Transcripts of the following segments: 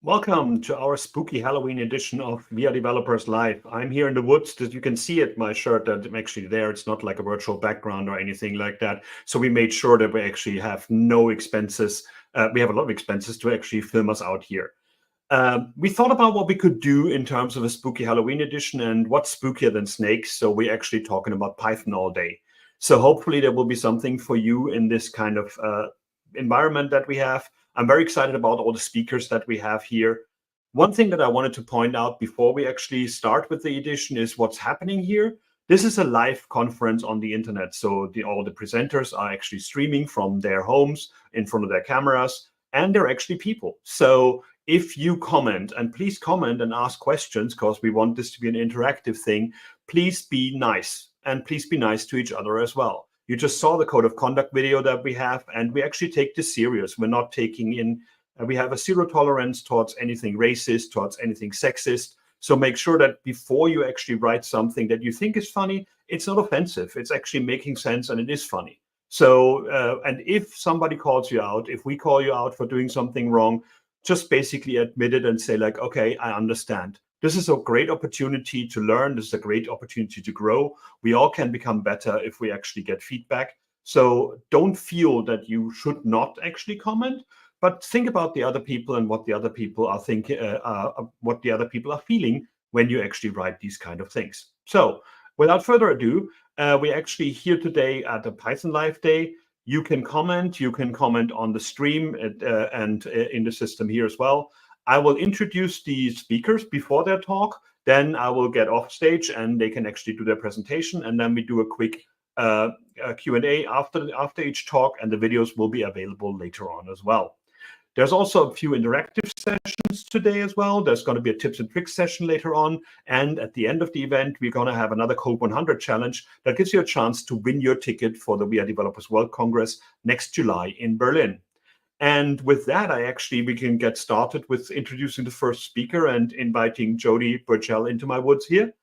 Welcome to our spooky Halloween edition of WeAreDevelopers Live. I'm here in the woods. That you can see it, my shirt that I'm actually there. It's not like a virtual background or anything like that. So we made sure that we actually have no expenses. We have a lot of expenses to actually film us out here. We thought about what we could do in terms of a spooky Halloween edition, and what's spookier than snakes. So we're actually talking about Python all day. So hopefully there will be something for you in this kind of environment that we have. I'm very excited about all the speakers that we have here. One thing that I wanted to point out before we actually start with the edition is what's happening here. This is a live conference on the internet. So all the presenters are actually streaming from their homes in front of their cameras, and they're actually people. So if you comment, and please comment and ask questions, because we want this to be an interactive thing, please be nice, and please be nice to each other as well. You just saw the code of conduct video that we have, and we actually take this serious. We're not taking in, we have a zero tolerance towards anything racist, towards anything sexist. So make sure that before you actually write something that you think is funny, it's not offensive. It's actually making sense, and it is funny. So, and if somebody calls you out, if we call you out for doing something wrong, just basically admit it and say like, okay, I understand. This is a great opportunity to learn. This is a great opportunity to grow. We all can become better if we actually get feedback. So don't feel that you should not actually comment, but think about the other people and what the other people are thinking, what the other people are feeling when you actually write these kind of things. So without further ado, we're actually here today at the Python Live Day. You can comment on the stream and in the system here as well. I will introduce the speakers before their talk, then I will get off stage and they can actually do their presentation, and then we do a quick Q&A after each talk, and the videos will be available later on as well. There's also a few interactive sessions today as well. There's going to be a tips and tricks session later on, and at the end of the event, we're going to have another Code 100 challenge that gives you a chance to win your ticket for the WeAreDevelopers World Congress next July in Berlin. And with that, we can get started with introducing the first speaker and inviting Jodie Burchell into my woods here.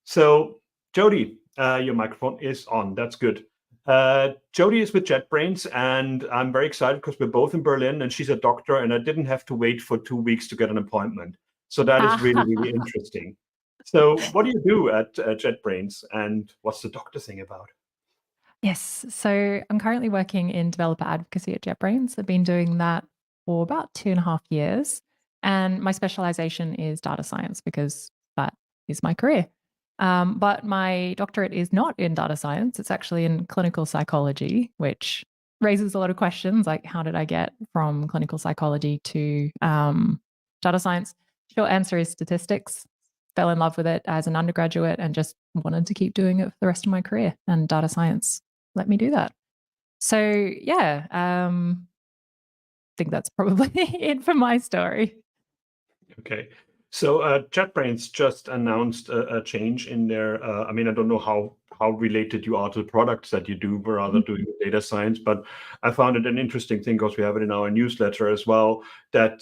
So Jodie, your microphone is on. That's good. Jodie is with JetBrains, and I'm very excited because we're both in Berlin, and she's a doctor, and I didn't have to wait for 2 weeks to get an appointment. So that is really, really interesting. So what do you do at JetBrains, and what's the doctor thing about? Yes, so I'm currently working in developer advocacy at JetBrains. I've been doing that for about 2.5 years, and my specialization is data science because that is my career. But my doctorate is not in data science. It's actually in clinical psychology, which raises a lot of questions, like how did I get from clinical psychology to data science? Short answer is statistics. Fell in love with it as an undergraduate and just wanted to keep doing it for the rest of my career, and data science let me do that. So yeah, I think that's probably it for my story. Okay. So JetBrains just announced a change in their, I mean, I don't know how related you are to the products that you do, rather doing data science, but I found it an interesting thing because we have it in our newsletter as well, that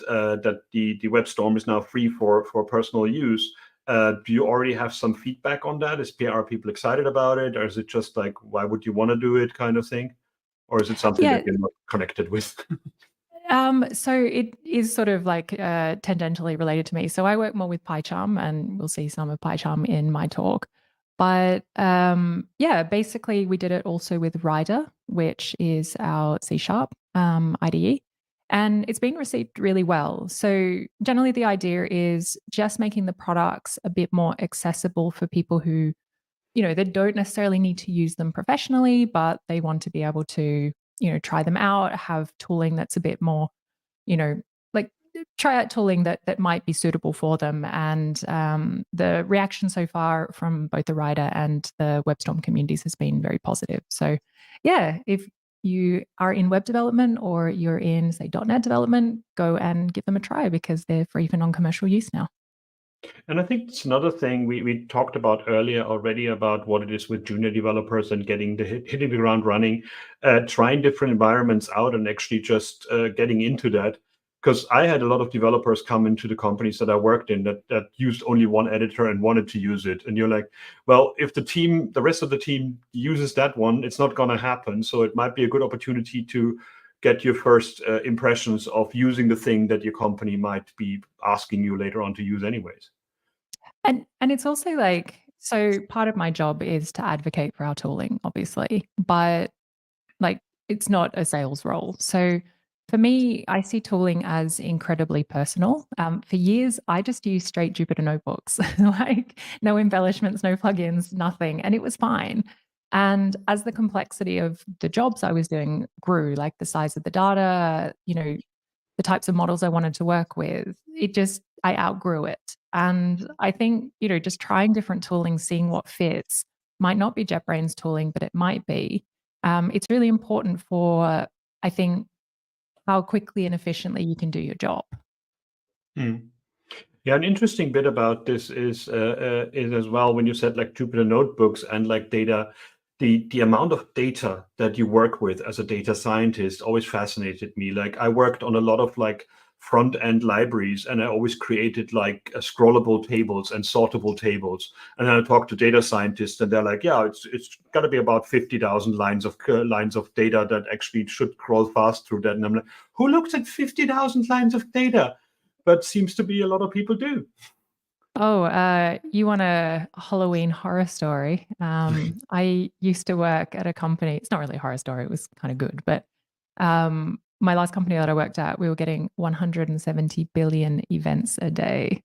the web storm is now free for personal use. Do you already have some feedback on that? Are people excited about it? Or is it just like, why would you want to do it kind of thing? Or is it something that you're not connected with? So it is sort of like tangentially related to me. So I work more with PyCharm, and we'll see some of PyCharm in my talk. But yeah, basically we did it also with Rider, which is our C# IDE. And it's been received really well. So generally the idea is just making the products a bit more accessible for people who, they don't necessarily need to use them professionally, but they want to be able to, try them out, have tooling that's a bit more, like try out tooling that might be suitable for them. And the reaction so far from both the writer and the WebStorm communities has been very positive. So yeah, if you are in web development or you're in, say, .NET development, go and give them a try because they're free for non-commercial use now. And I think it's another thing we talked about earlier already about what it is with junior developers and getting hitting the ground running, trying different environments out and actually just getting into that. Because I had a lot of developers come into the companies that I worked in that used only one editor and wanted to use it. And you're like, well, if the rest of the team uses that one, it's not going to happen. So it might be a good opportunity to get your first impressions of using the thing that your company might be asking you later on to use anyways. And it's also like, so part of my job is to advocate for our tooling, obviously, but like it's not a sales role. So for me, I see tooling as incredibly personal. For years, I just used straight Jupyter notebooks, like no embellishments, no plugins, nothing, and it was fine. And as the complexity of the jobs I was doing grew, like the size of the data, the types of models I wanted to work with, I outgrew it. And I think, just trying different tooling, seeing what fits might not be JetBrains tooling, but it might be. It's really important for, I think, how quickly and efficiently you can do your job. Mm. Yeah, an interesting bit about this is as well when you said like Jupyter notebooks and like data, the amount of data that you work with as a data scientist always fascinated me. Like I worked on a lot of like front end libraries, and I always created like scrollable tables and sortable tables. And then I talked to data scientists, and they're like, yeah, it's got to be about 50,000 lines of data that actually should scroll fast through that. And I'm like, who looks at 50,000 lines of data? But seems to be a lot of people do. Oh, you want a Halloween horror story? I used to work at a company. It's not really a horror story. It was kind of good, but my last company that I worked at, we were getting 170 billion events a day.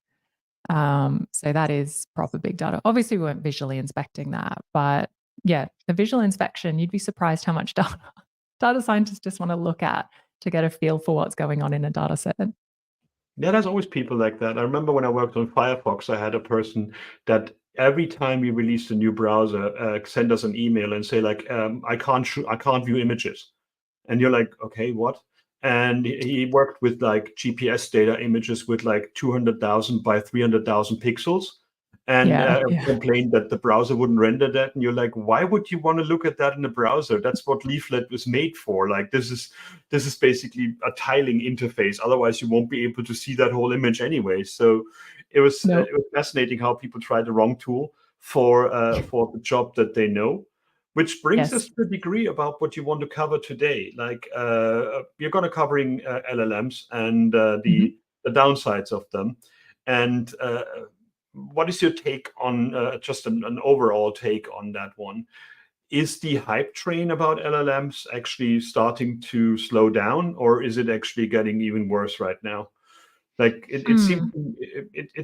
So that is proper big data. Obviously, we weren't visually inspecting that, but yeah, the visual inspection, you'd be surprised how much data scientists just want to look at to get a feel for what's going on in a data set. Yeah, there's always people like that. I remember when I worked on Firefox, I had a person that every time we released a new browser, send us an email and say like, I can't view images. And you're like, okay, what? And he worked with like GPS data images with like 200,000 by 300,000 pixels, and Yeah. complained that the browser wouldn't render that. And you're like, why would you want to look at that in the browser? That's what Leaflet was made for. Like this is basically a tiling interface. Otherwise, you won't be able to see that whole image anyway. So it was No. fascinating how people try the wrong tool for the job that they know. Which brings us Yes. to a degree about what you want to cover today. Like you're going to covering LLMs and the downsides of them. And what is your take on just an overall take on that one? Is the hype train about LLMs actually starting to slow down, or is it actually getting even worse right now? Like it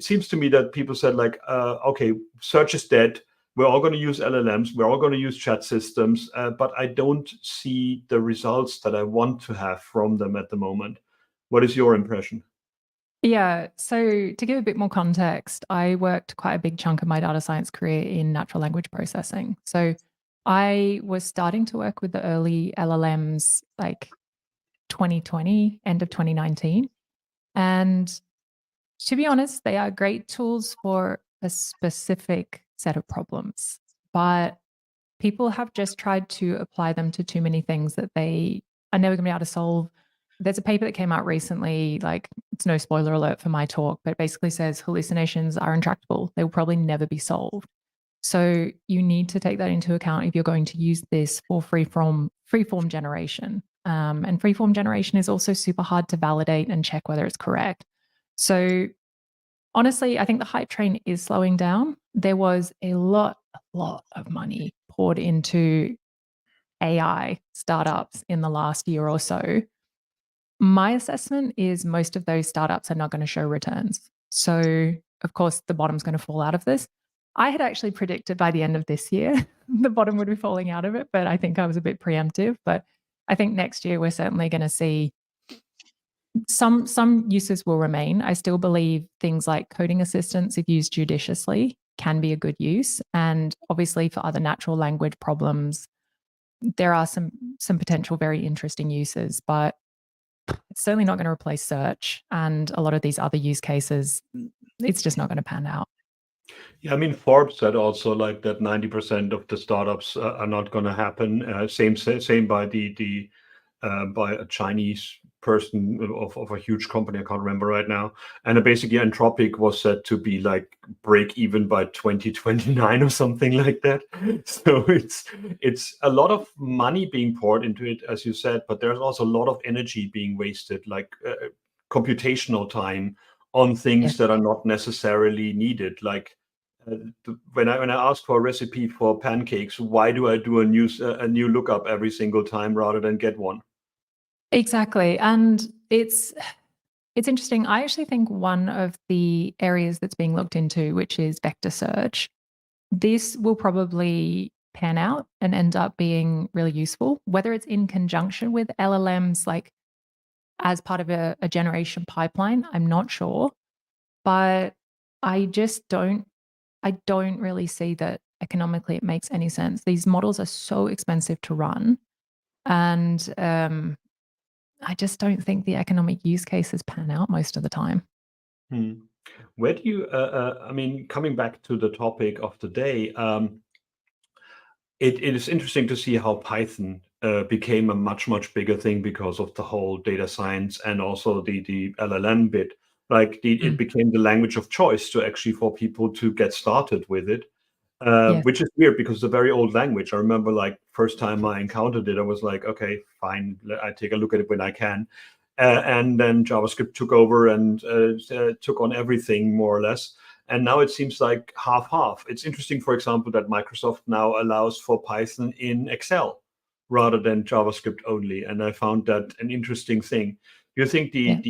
seems to me that people said like, okay, search is dead. We're all going to use LLMs. We're all going to use chat systems, but I don't see the results that I want to have from them at the moment. What is your impression? Yeah. So to give a bit more context, I worked quite a big chunk of my data science career in natural language processing. So I was starting to work with the early LLMs like 2020, end of 2019. And to be honest, they are great tools for a specific set of problems. But people have just tried to apply them to too many things that they are never going to be able to solve. There's a paper that came out recently, like it's no spoiler alert for my talk, but it basically says hallucinations are intractable. They will probably never be solved. So you need to take that into account if you're going to use this for freeform generation. And freeform generation is also super hard to validate and check whether it's correct. So honestly, I think the hype train is slowing down. There was a lot of money poured into AI startups in the last year or so. My assessment is most of those startups are not going to show returns. So, of course, the bottom's going to fall out of this. I had actually predicted by the end of this year the bottom would be falling out of it, but I think I was a bit preemptive. But I think next year we're certainly going to see some uses will remain. I still believe things like coding assistants, if used judiciously, can be a good use. And obviously for other natural language problems, there are some potential very interesting uses, but it's certainly not going to replace search. And a lot of these other use cases, it's just not going to pan out. Yeah, I mean, Forbes said also like that 90% of the startups are not going to happen. Same by by a Chinese person of a huge company. I can't remember right now. And basically, Anthropic was said to be like break even by 2029 or something like that. So it's a lot of money being poured into it, as you said, but there's also a lot of energy being wasted, like computational time on things that are not necessarily needed, like uh, when I ask for a recipe for pancakes, why do I do a new lookup every single time rather than get one? Exactly. And it's interesting. I actually think one of the areas that's being looked into, which is vector search, this will probably pan out and end up being really useful, whether it's in conjunction with LLMs, like as part of a generation pipeline, I'm not sure. But I just don't really see that economically it makes any sense. These models are so expensive to run. And I just don't think the economic use cases pan out most of the time. Hmm. Where do you, I mean, coming back to the topic of the day, it is interesting to see how Python became a much bigger thing because of the whole data science and also the LLM bit. Like it Mm. became the language of choice to actually for people to get started with it. Yeah. Which is weird because it's a very old language. I remember like first time I encountered it, I was like, okay, fine, I take a look at it when I can. And then JavaScript took over and took on everything more or less. And now it seems like half-half. It's interesting, for example, that Microsoft now allows for Python in Excel rather than JavaScript only. And I found that an interesting thing. Do you think Yeah.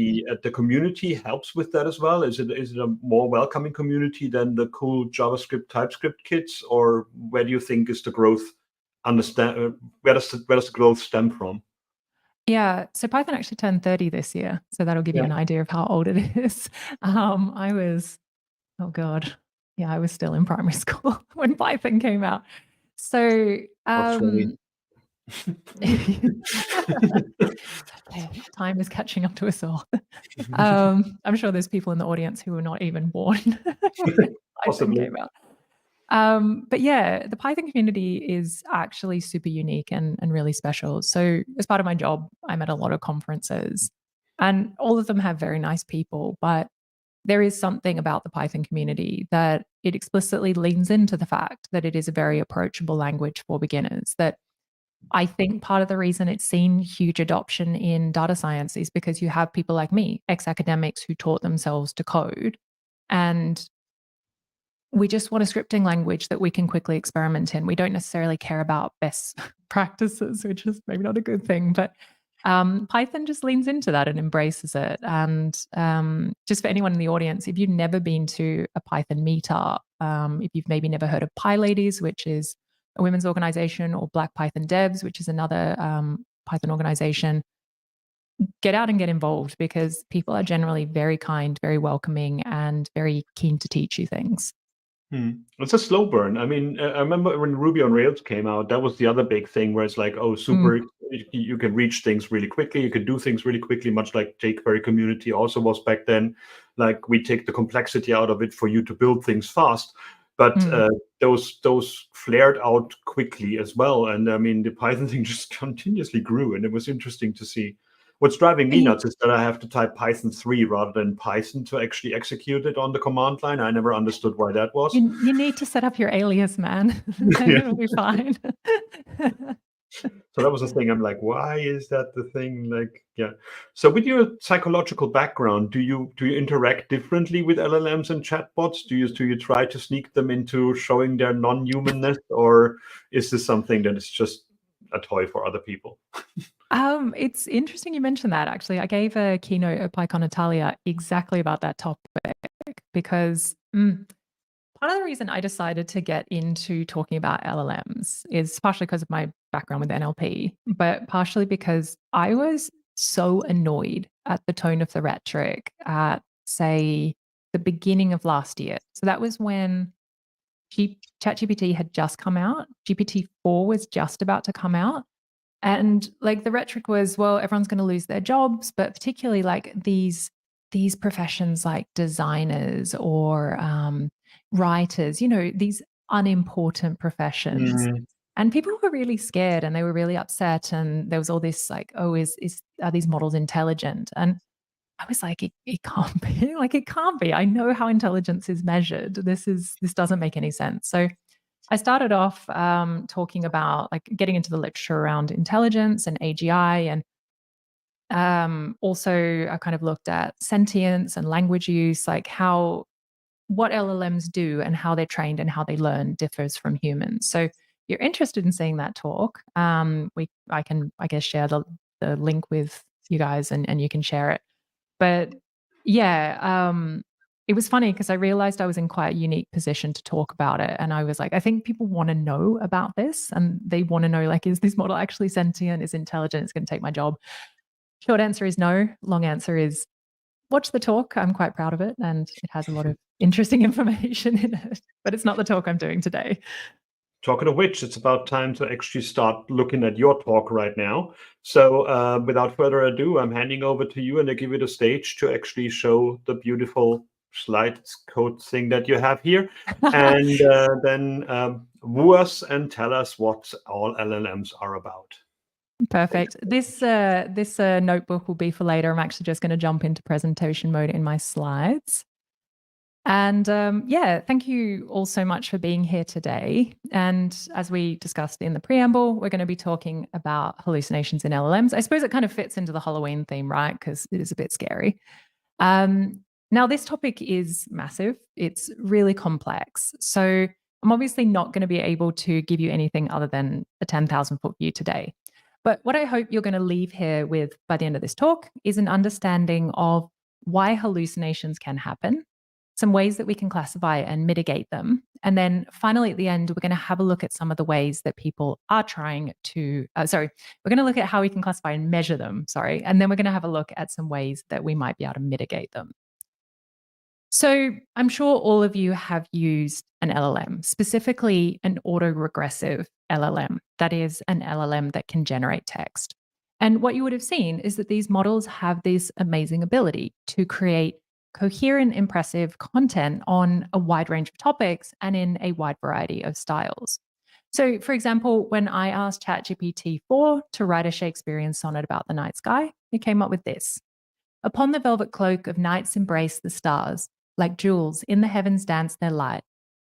the community helps with that as well? Is it a more welcoming community than the cool JavaScript TypeScript kids, or where do you think is the growth? Understand where does the growth stem from? Yeah. So Python actually turned 30 this year. So that'll give you Yeah, an idea of how old it is. I was, oh God. Yeah, I was still in primary school when Python came out. So that's funny. okay, time is catching up to us all. I'm sure there's people in the audience who were not even born when Python Possibly. came out. But yeah, the Python community is actually super unique and really special. So as part of my job, I'm at a lot of conferences and all of them have very nice people, but there is something about the Python community that it explicitly leans into the fact that it is a very approachable language for beginners. That I think part of the reason it's seen huge adoption in data science is because you have people like me, ex-academics who taught themselves to code. And we just want a scripting language that we can quickly experiment in. We don't necessarily care about best practices, which is maybe not a good thing, but Python just leans into that and embraces it. And just for anyone in the audience, if you've never been to a Python meetup, if you've maybe never heard of PyLadies, which is a women's organization, or Black Python Devs, which is another Python organization, get out and get involved because people are generally very kind, very welcoming, and very keen to teach you things. It's a slow burn. I mean, I remember when Ruby on Rails came out, that was the other big thing where it's like, oh, Mm, super, you can reach things really quickly. You can do things really quickly, much like jQuery community also was back then. Like we take the complexity out of it for you to build things fast. But mm. those flared out quickly as well. And I mean, the Python thing just continuously grew, and it was interesting to see. What's driving me nuts is that I have to type Python 3 rather than Python to actually execute it on the command line. I never understood why that was. You need to set up your alias, man. Then Yeah. it'll be fine. So that was the thing. I'm like, why is that the thing? Like, yeah. So with your psychological background, do you interact differently with LLMs and chatbots? Do you try to sneak them into showing their non-humanness, or is this something that is just a toy for other people? It's interesting you mentioned that actually. I gave a keynote at PyCon Italia exactly about that topic because One of the reasons I decided to get into talking about LLMs is partially because of my background with NLP, but partially because I was so annoyed at the tone of the rhetoric at, say, the beginning of last year. So that was when ChatGPT had just come out. GPT-4 was just about to come out. And like the rhetoric was, well, everyone's going to lose their jobs, but particularly like these professions like designers or writers, these unimportant professions. Mm. And people were really scared and they were really upset. And there was all this like, oh, are these models intelligent? And I was like, it can't be. Like, it can't be. I know how intelligence is measured. This doesn't make any sense. So I started off talking about like getting into the literature around intelligence and AGI, and also I kind of looked at sentience and language use, like what LLMs do and how they're trained and how they learn differs from humans. So if you're interested in seeing that talk, I can, I guess, share the link with you guys and you can share it. But yeah, it was funny because I realized I was in quite a unique position to talk about it. And I was like, I think people want to know about this and they want to know, like, is this model actually sentient? Is intelligent? It's going to take my job. Short answer is no. Long answer is watch the talk. I'm quite proud of it. And it has a lot of interesting information in it, but it's not the talk I'm doing today. Talking of which, it's about time to actually start looking at your talk right now. So without further ado, I'm handing over to you and I give you the stage to actually show the beautiful slide code thing that you have here. And then woo us and tell us what all LLMs are about. Perfect. This notebook will be for later. I'm actually just going to jump into presentation mode in my slides. And yeah, thank you all so much for being here today. And as we discussed in the preamble, we're going to be talking about hallucinations in LLMs. I suppose it kind of fits into the Halloween theme, right? Because it is a bit scary. Now, this topic is massive. It's really complex. So I'm obviously not going to be able to give you anything other than a 10,000-foot view today. But what I hope you're going to leave here with by the end of this talk is an understanding of why hallucinations can happen, some ways that we can classify and mitigate them. And then finally, at the end, we're going to have a look at some of the ways that people are trying to, we're going to look at how we can classify and measure them, and then we're going to have a look at some ways that we might be able to mitigate them. So I'm sure all of you have used an LLM, specifically an autoregressive LLM, that is an LLM that can generate text. And what you would have seen is that these models have this amazing ability to create coherent, impressive content on a wide range of topics and in a wide variety of styles. So, for example, when I asked ChatGPT-4 to write a Shakespearean sonnet about the night sky, it came up with this. Upon the velvet cloak of night's embrace the stars, like jewels in the heavens dance their light,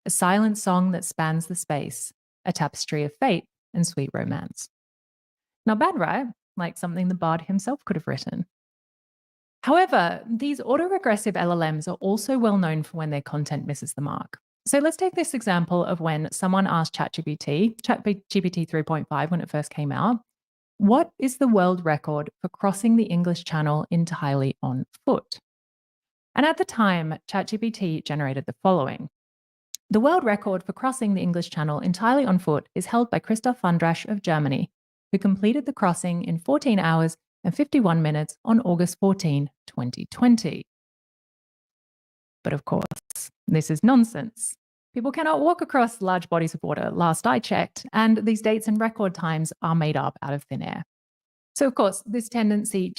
a silent song that spans the space, a tapestry of fate and sweet romance. Not bad, right? Like something the bard himself could have written. However, these autoregressive LLMs are also well known for when their content misses the mark. So let's take this example of when someone asked ChatGPT 3.5 when it first came out, what is the world record for crossing the English Channel entirely on foot? And at the time, ChatGPT generated the following. The world record for crossing the English Channel entirely on foot is held by Christoph Vandrasch of Germany, who completed the crossing in 14 hours and 51 minutes on August 14, 2020. But of course, this is nonsense. People cannot walk across large bodies of water, last I checked, and these dates and record times are made up out of thin air. So, of course, this tendency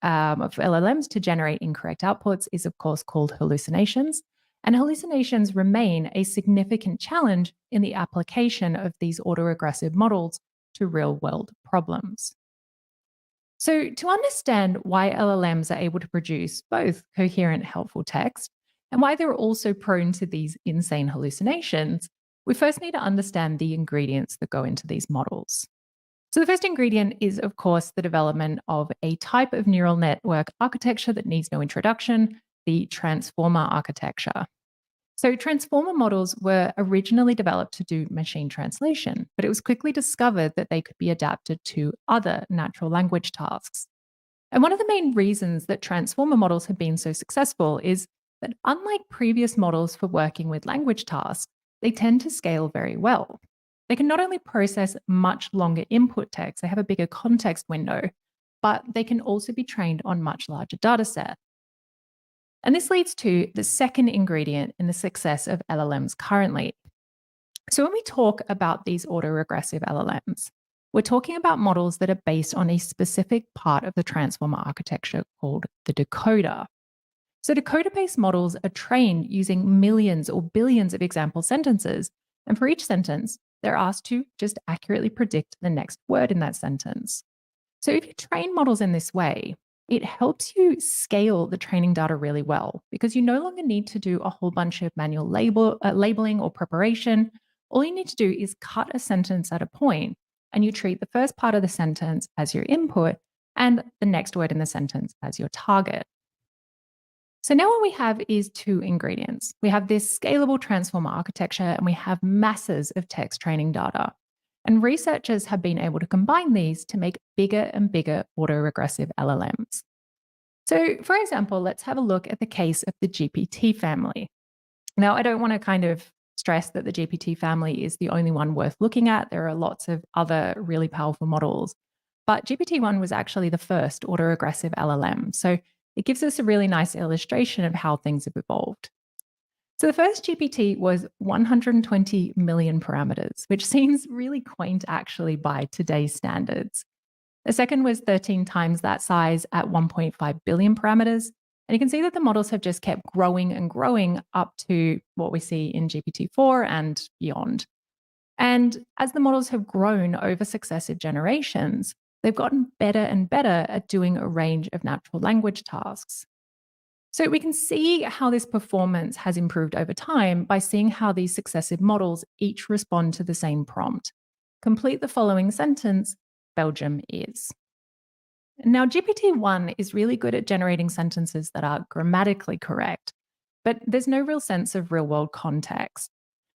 of LLMs to generate incorrect outputs is, of course, called hallucinations. And hallucinations remain a significant challenge in the application of these autoregressive models to real-world problems. So, to understand why LLMs are able to produce both coherent, helpful text and why they're also prone to these insane hallucinations, we first need to understand the ingredients that go into these models. So the first ingredient is, of course, the development of a type of neural network architecture that needs no introduction, the transformer architecture. So transformer models were originally developed to do machine translation, but it was quickly discovered that they could be adapted to other natural language tasks. And one of the main reasons that transformer models have been so successful is that unlike previous models for working with language tasks, they tend to scale very well. They can not only process much longer input text, they have a bigger context window, but they can also be trained on much larger data set. And this leads to the second ingredient in the success of LLMs currently. So when we talk about these autoregressive LLMs, we're talking about models that are based on a specific part of the transformer architecture called the decoder. So decoder-based models are trained using millions or billions of example sentences, and for each sentence, they're asked to just accurately predict the next word in that sentence. So if you train models in this way, it helps you scale the training data really well because you no longer need to do a whole bunch of manual labeling or preparation. All you need to do is cut a sentence at a point, and you treat the first part of the sentence as your input and the next word in the sentence as your target. So now what we have is two ingredients. We have this scalable transformer architecture and we have masses of text training data. And researchers have been able to combine these to make bigger and bigger autoregressive LLMs. So for example, let's have a look at the case of the GPT family. Now, I don't want to kind of stress that the GPT family is the only one worth looking at. There are lots of other really powerful models. But GPT-1 was actually the first autoregressive LLM. So it gives us a really nice illustration of how things have evolved. So the first GPT was 120 million parameters, which seems really quaint actually by today's standards. The second was 13 times that size at 1.5 billion parameters. And you can see that the models have just kept growing and growing up to what we see in GPT-4 and beyond. And as the models have grown over successive generations, they've gotten better and better at doing a range of natural language tasks. So we can see how this performance has improved over time by seeing how these successive models each respond to the same prompt. Complete the following sentence, Belgium is. Now, GPT-1 is really good at generating sentences that are grammatically correct, but there's no real sense of real-world context.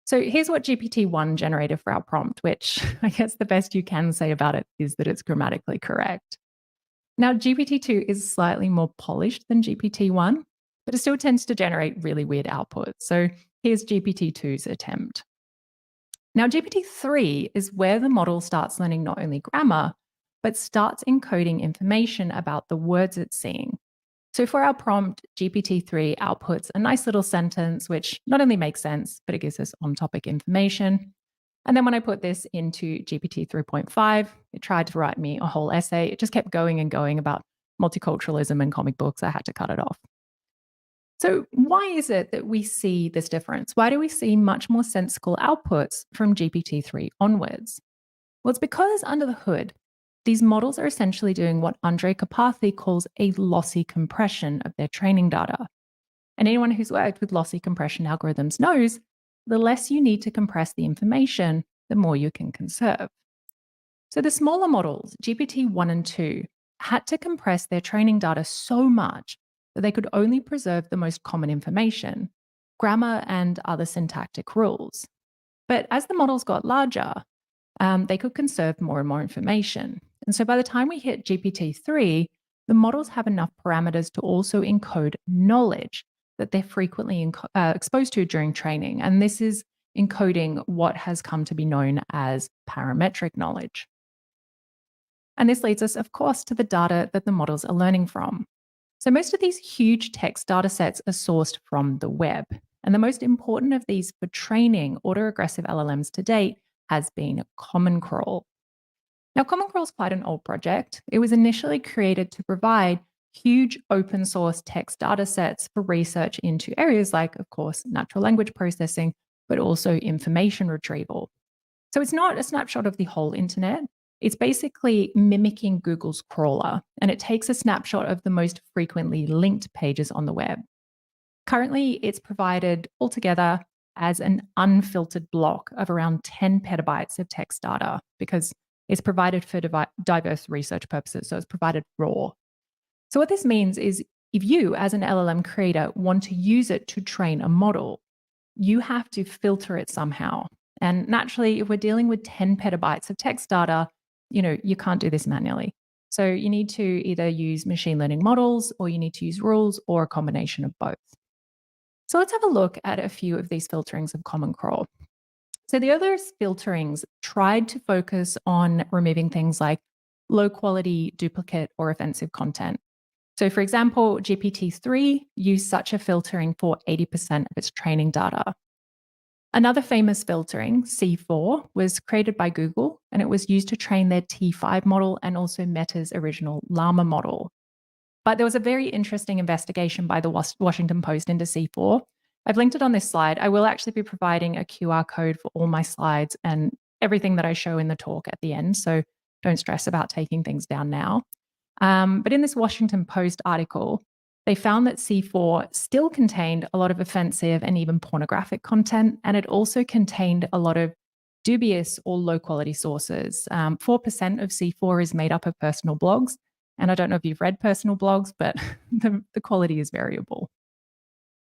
So here's what GPT-1 generated for our prompt, which I guess the best you can say about it is that it's grammatically correct. Now, GPT-2 is slightly more polished than GPT-1, but it still tends to generate really weird outputs. So here's GPT-2's attempt. Now, GPT-3 is where the model starts learning not only grammar, but starts encoding information about the words it's seeing. So for our prompt, GPT-3 outputs a nice little sentence, which not only makes sense, but it gives us on-topic information. And then when I put this into GPT 3.5, it tried to write me a whole essay. It just kept going and going about multiculturalism and comic books. I had to cut it off. So why is it that we see this difference? Why do we see much more sensible outputs from GPT-3 onwards? Well, it's because under the hood, these models are essentially doing what Andrej Karpathy calls a lossy compression of their training data. And anyone who's worked with lossy compression algorithms knows the less you need to compress the information, the more you can conserve. So the smaller models, GPT-1 and 2, had to compress their training data so much that they could only preserve the most common information, grammar and other syntactic rules. But as the models got larger, they could conserve more and more information. And so by the time we hit GPT-3, the models have enough parameters to also encode knowledge that they're frequently exposed to during training. And this is encoding what has come to be known as parametric knowledge. And this leads us, of course, to the data that the models are learning from. So most of these huge text data sets are sourced from the web. And the most important of these for training autoregressive LLMs to date has been Common Crawl. Now, Common Crawl is quite an old project. It was initially created to provide huge open source text data sets for research into areas like, of course, natural language processing, but also information retrieval. So it's not a snapshot of the whole internet. It's basically mimicking Google's crawler, and it takes a snapshot of the most frequently linked pages on the web. Currently, it's provided altogether as an unfiltered block of around 10 petabytes of text data because it's provided for diverse research purposes, so it's provided raw. So what this means is if you, as an LLM creator, want to use it to train a model, you have to filter it somehow. And naturally, if we're dealing with 10 petabytes of text data, you can't do this manually. So you need to either use machine learning models or you need to use rules or a combination of both. So let's have a look at a few of these filterings of Common Crawl. So the other filterings tried to focus on removing things like low quality, duplicate, or offensive content. So for example, GPT-3 used such a filtering for 80% of its training data. Another famous filtering, C4, was created by Google, and it was used to train their T5 model and also Meta's original Llama model. But there was a very interesting investigation by the Washington Post into C4. I've linked it on this slide. I will actually be providing a QR code for all my slides and everything that I show in the talk at the end, so don't stress about taking things down now. But in this Washington Post article, they found that C4 still contained a lot of offensive and even pornographic content, and it also contained a lot of dubious or low-quality sources. 4% of C4 is made up of personal blogs, and I don't know if you've read personal blogs, but the quality is variable.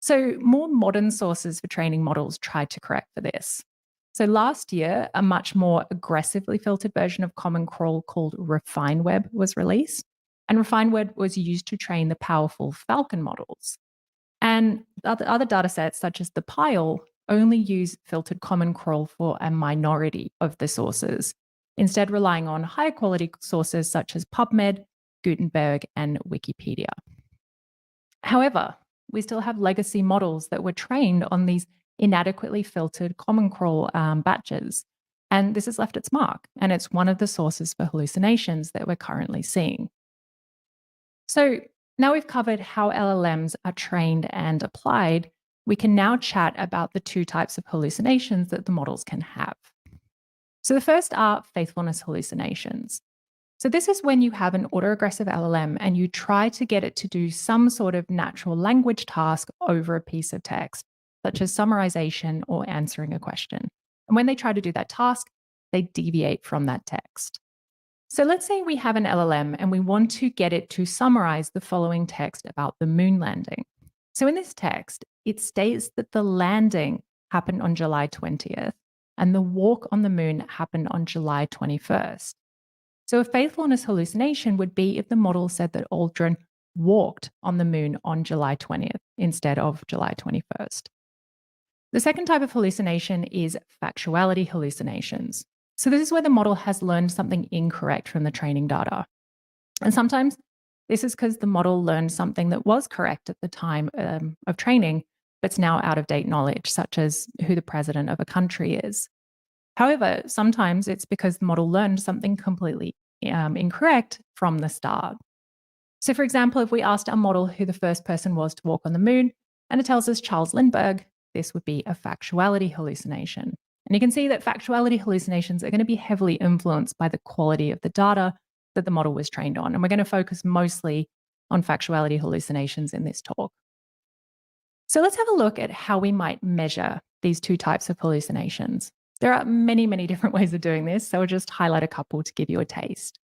So more modern sources for training models tried to correct for this. So last year, a much more aggressively filtered version of Common Crawl called RefineWeb was released. And RefineWeb was used to train the powerful Falcon models. And other data sets, such as the Pile, only use filtered Common Crawl for a minority of the sources, instead relying on higher quality sources such as PubMed, Gutenberg, and Wikipedia. However, we still have legacy models that were trained on these inadequately filtered Common Crawl batches. And this has left its mark, and it's one of the sources for hallucinations that we're currently seeing. So now we've covered how LLMs are trained and applied, we can now chat about the two types of hallucinations that the models can have. So the first are faithfulness hallucinations. So this is when you have an autoaggressive LLM and you try to get it to do some sort of natural language task over a piece of text, such as summarization or answering a question. And when they try to do that task, they deviate from that text. So let's say we have an LLM and we want to get it to summarize the following text about the moon landing. So in this text, it states that the landing happened on July 20th and the walk on the moon happened on July 21st. So a faithfulness hallucination would be if the model said that Aldrin walked on the moon on July 20th instead of July 21st. The second type of hallucination is factuality hallucinations. So this is where the model has learned something incorrect from the training data. And sometimes this is because the model learned something that was correct at the time of training, but it's now out of date knowledge, such as who the president of a country is. However, sometimes it's because the model learned something completely incorrect from the start. So for example, if we asked our model who the first person was to walk on the moon, and it tells us Charles Lindbergh, this would be a factuality hallucination. And you can see that factuality hallucinations are going to be heavily influenced by the quality of the data that the model was trained on. And we're going to focus mostly on factuality hallucinations in this talk. So let's have a look at how we might measure these two types of hallucinations. There are many, many different ways of doing this, so I'll just highlight a couple to give you a taste.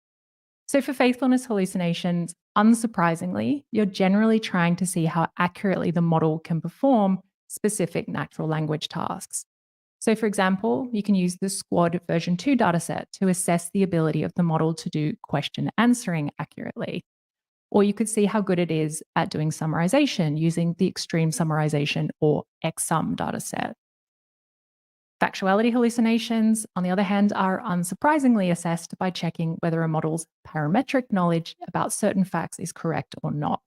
So for faithfulness hallucinations, unsurprisingly, you're generally trying to see how accurately the model can perform specific natural language tasks. So for example, you can use the Squad version 2 dataset to assess the ability of the model to do question answering accurately. Or you could see how good it is at doing summarization using the Extreme Summarization or XSum dataset. Factuality hallucinations, on the other hand, are unsurprisingly assessed by checking whether a model's parametric knowledge about certain facts is correct or not.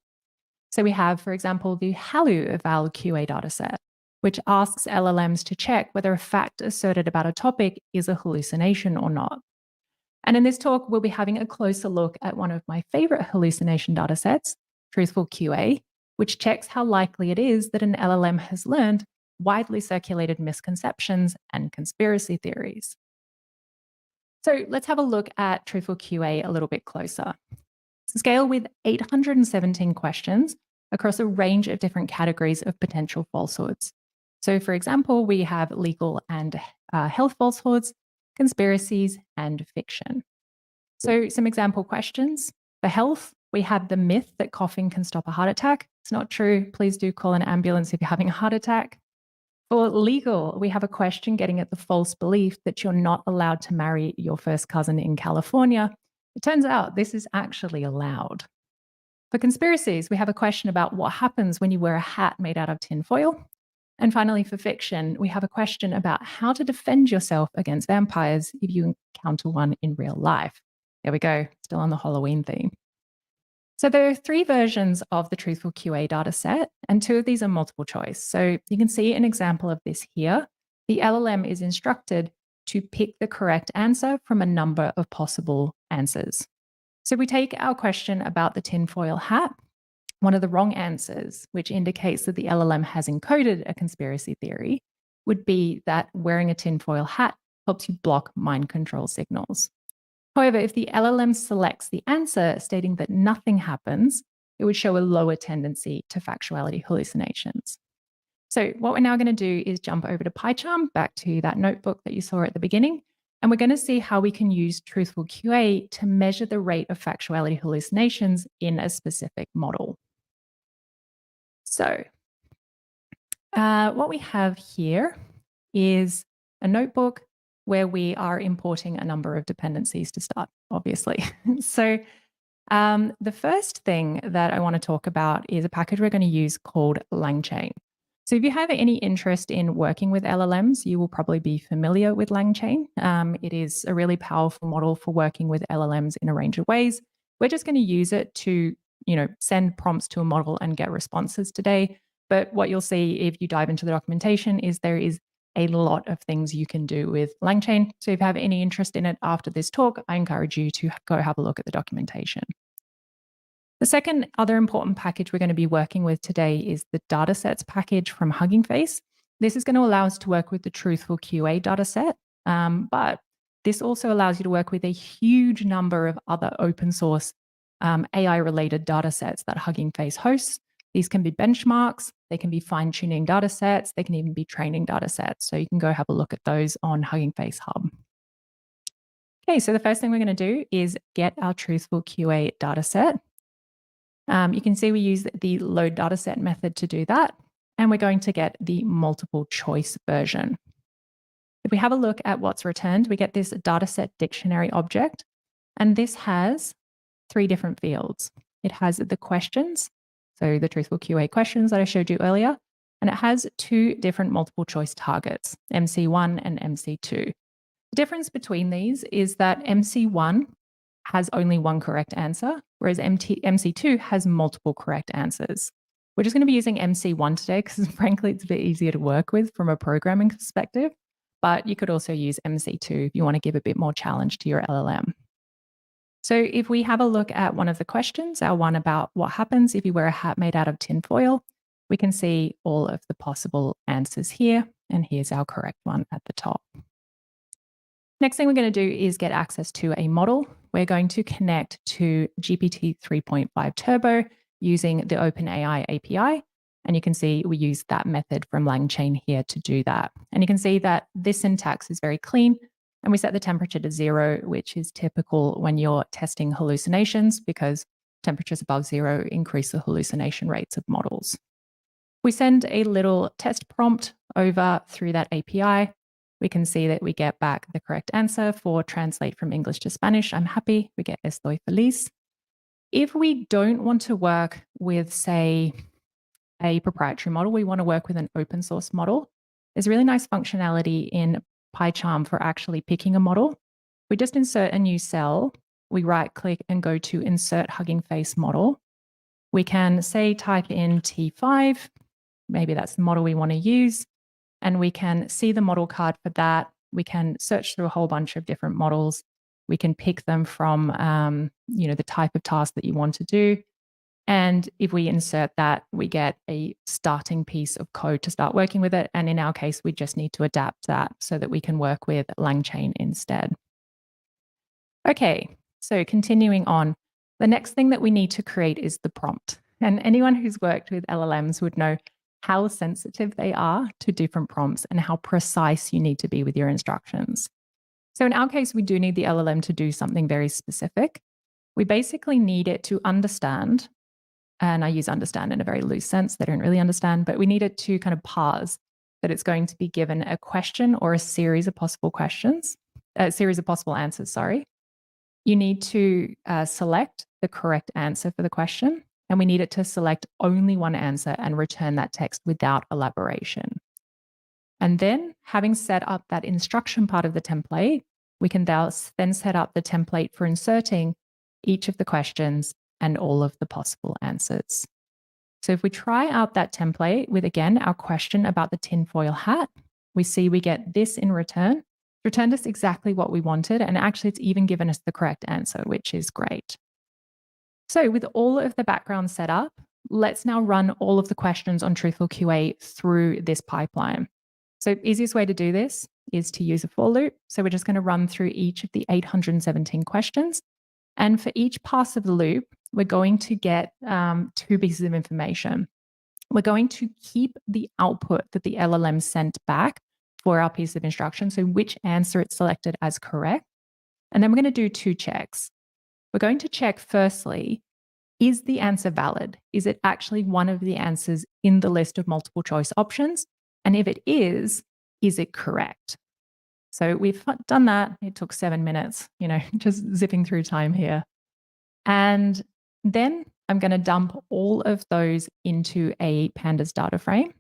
So we have, for example, the hallueval QA dataset, which asks LLMs to check whether a fact asserted about a topic is a hallucination or not. And in this talk, we'll be having a closer look at one of my favorite hallucination datasets, Truthful QA, which checks how likely it is that an LLM has learned widely circulated misconceptions and conspiracy theories. So let's have a look at Truthful QA a little bit closer. It's a scale with 817 questions across a range of different categories of potential falsehoods. So for example, we have legal and health falsehoods, conspiracies, and fiction. So some example questions. For health, we have the myth that coughing can stop a heart attack. It's not true. Please do call an ambulance if you're having a heart attack. For legal, we have a question getting at the false belief that you're not allowed to marry your first cousin in California. It turns out this is actually allowed. For conspiracies, we have a question about what happens when you wear a hat made out of tinfoil. And finally, for fiction, we have a question about how to defend yourself against vampires if you encounter one in real life. There we go, still on the Halloween theme. So there are 3 versions of the Truthful QA dataset, and 2 of these are multiple choice. So you can see an example of this here. The LLM is instructed to pick the correct answer from a number of possible answers. So we take our question about the tinfoil hat. One of the wrong answers, which indicates that the LLM has encoded a conspiracy theory, would be that wearing a tinfoil hat helps you block mind control signals. However, if the LLM selects the answer stating that nothing happens, it would show a lower tendency to factuality hallucinations. So what we're now going to do is jump over to PyCharm, back to that notebook that you saw at the beginning, and we're going to see how we can use Truthful QA to measure the rate of factuality hallucinations in a specific model. So what we have here is a notebook where we are importing a number of dependencies to start, obviously. So the first thing that I want to talk about is a package we're going to use called LangChain. So if you have any interest in working with LLMs, you will probably be familiar with LangChain. It is a really powerful model for working with LLMs in a range of ways. We're just going to use it to, send prompts to a model and get responses today. But what you'll see if you dive into the documentation is there is a lot of things you can do with LangChain. So if you have any interest in it after this talk, I encourage you to go have a look at the documentation. The second other important package we're going to be working with today is the datasets package from Hugging Face. This is going to allow us to work with the Truthful QA dataset, but this also allows you to work with a huge number of other open source AI-related datasets that Hugging Face hosts. These can be benchmarks, they can be fine-tuning datasets, they can even be training datasets. So you can go have a look at those on Hugging Face Hub. Okay, so the first thing we're going to do is get our Truthful QA dataset. You can see we use the load dataset method to do that, and we're going to get the multiple choice version. If we have a look at what's returned, we get this dataset dictionary object, and this has 3 different fields. It has the questions, so the Truthful QA questions that I showed you earlier, and it has 2 different multiple choice targets, MC1 and MC2. The difference between these is that MC1 has only 1 correct answer, whereas MC2 has multiple correct answers. We're just going to be using MC1 today because frankly, it's a bit easier to work with from a programming perspective, but you could also use MC2 if you want to give a bit more challenge to your LLM. So if we have a look at one of the questions, our one about what happens if you wear a hat made out of tinfoil, we can see all of the possible answers here, and here's our correct one at the top. Next thing we're going to do is get access to a model. We're going to connect to GPT 3.5 Turbo using the OpenAI API. And you can see we use that method from LangChain here to do that. And you can see that this syntax is very clean. And we set the temperature to 0, which is typical when you're testing hallucinations because temperatures above 0 increase the hallucination rates of models. We send a little test prompt over through that API. We can see that we get back the correct answer for translate from English to Spanish. I'm happy. We get estoy feliz. If we don't want to work with, say, a proprietary model, we want to work with an open source model. There's really nice functionality in PyCharm for actually picking a model. We just insert a new cell. We right click and go to insert Hugging Face model. We can say type in T5. Maybe that's the model we want to use. And we can see the model card for that. We can search through a whole bunch of different models. We can pick them from, the type of task that you want to do. And if we insert that, we get a starting piece of code to start working with it. And in our case, we just need to adapt that so that we can work with LangChain instead. Okay, so continuing on, the next thing that we need to create is the prompt. And anyone who's worked with LLMs would know how sensitive they are to different prompts and how precise you need to be with your instructions. So in our case, we do need the LLM to do something very specific. We basically need it to understand, and I use understand in a very loose sense, they don't really understand, but we need it to kind of parse that it's going to be given a question or a series of possible questions, a series of possible answers, sorry. You need to select the correct answer for the question, and we need it to select only one answer and return that text without elaboration. And then having set up that instruction part of the template, we can then set up the template for inserting each of the questions and all of the possible answers. So if we try out that template with, again, our question about the tinfoil hat, we see we get this in return. It returned us exactly what we wanted, and actually it's even given us the correct answer, which is great. So with all of the background set up, let's now run all of the questions on Truthful QA through this pipeline. So easiest way to do this is to use a for loop. So we're just going to run through each of the 817 questions. And for each pass of the loop, we're going to get 2 pieces of information. We're going to keep the output that the LLM sent back for our piece of instruction, so which answer it selected as correct. And then we're going to do 2 checks. We're going to check firstly, is the answer valid? Is it actually one of the answers in the list of multiple choice options? And if it is it correct? So we've done that. It took 7 minutes, just zipping through time here. And then I'm going to dump all of those into a pandas data frame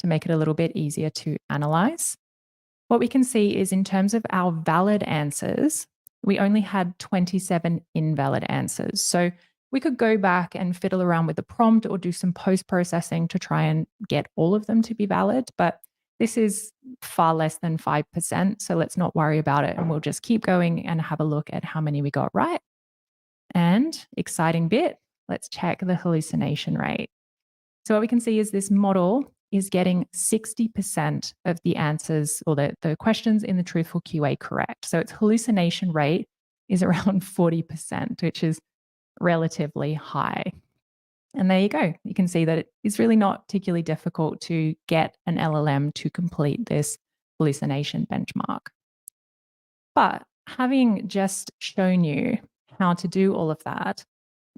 to make it a little bit easier to analyze. What we can see is in terms of our valid answers, we only had 27 invalid answers. So we could go back and fiddle around with the prompt or do some post-processing to try and get all of them to be valid. But this is far less than 5%. So let's not worry about it. And we'll just keep going and have a look at how many we got right. And exciting bit, let's check the hallucination rate. So what we can see is this model is getting 60% of the answers or the questions in the Truthful QA correct. So its hallucination rate is around 40%, which is relatively high. And there you go. You can see that it is really not particularly difficult to get an LLM to complete this hallucination benchmark. But having just shown you how to do all of that,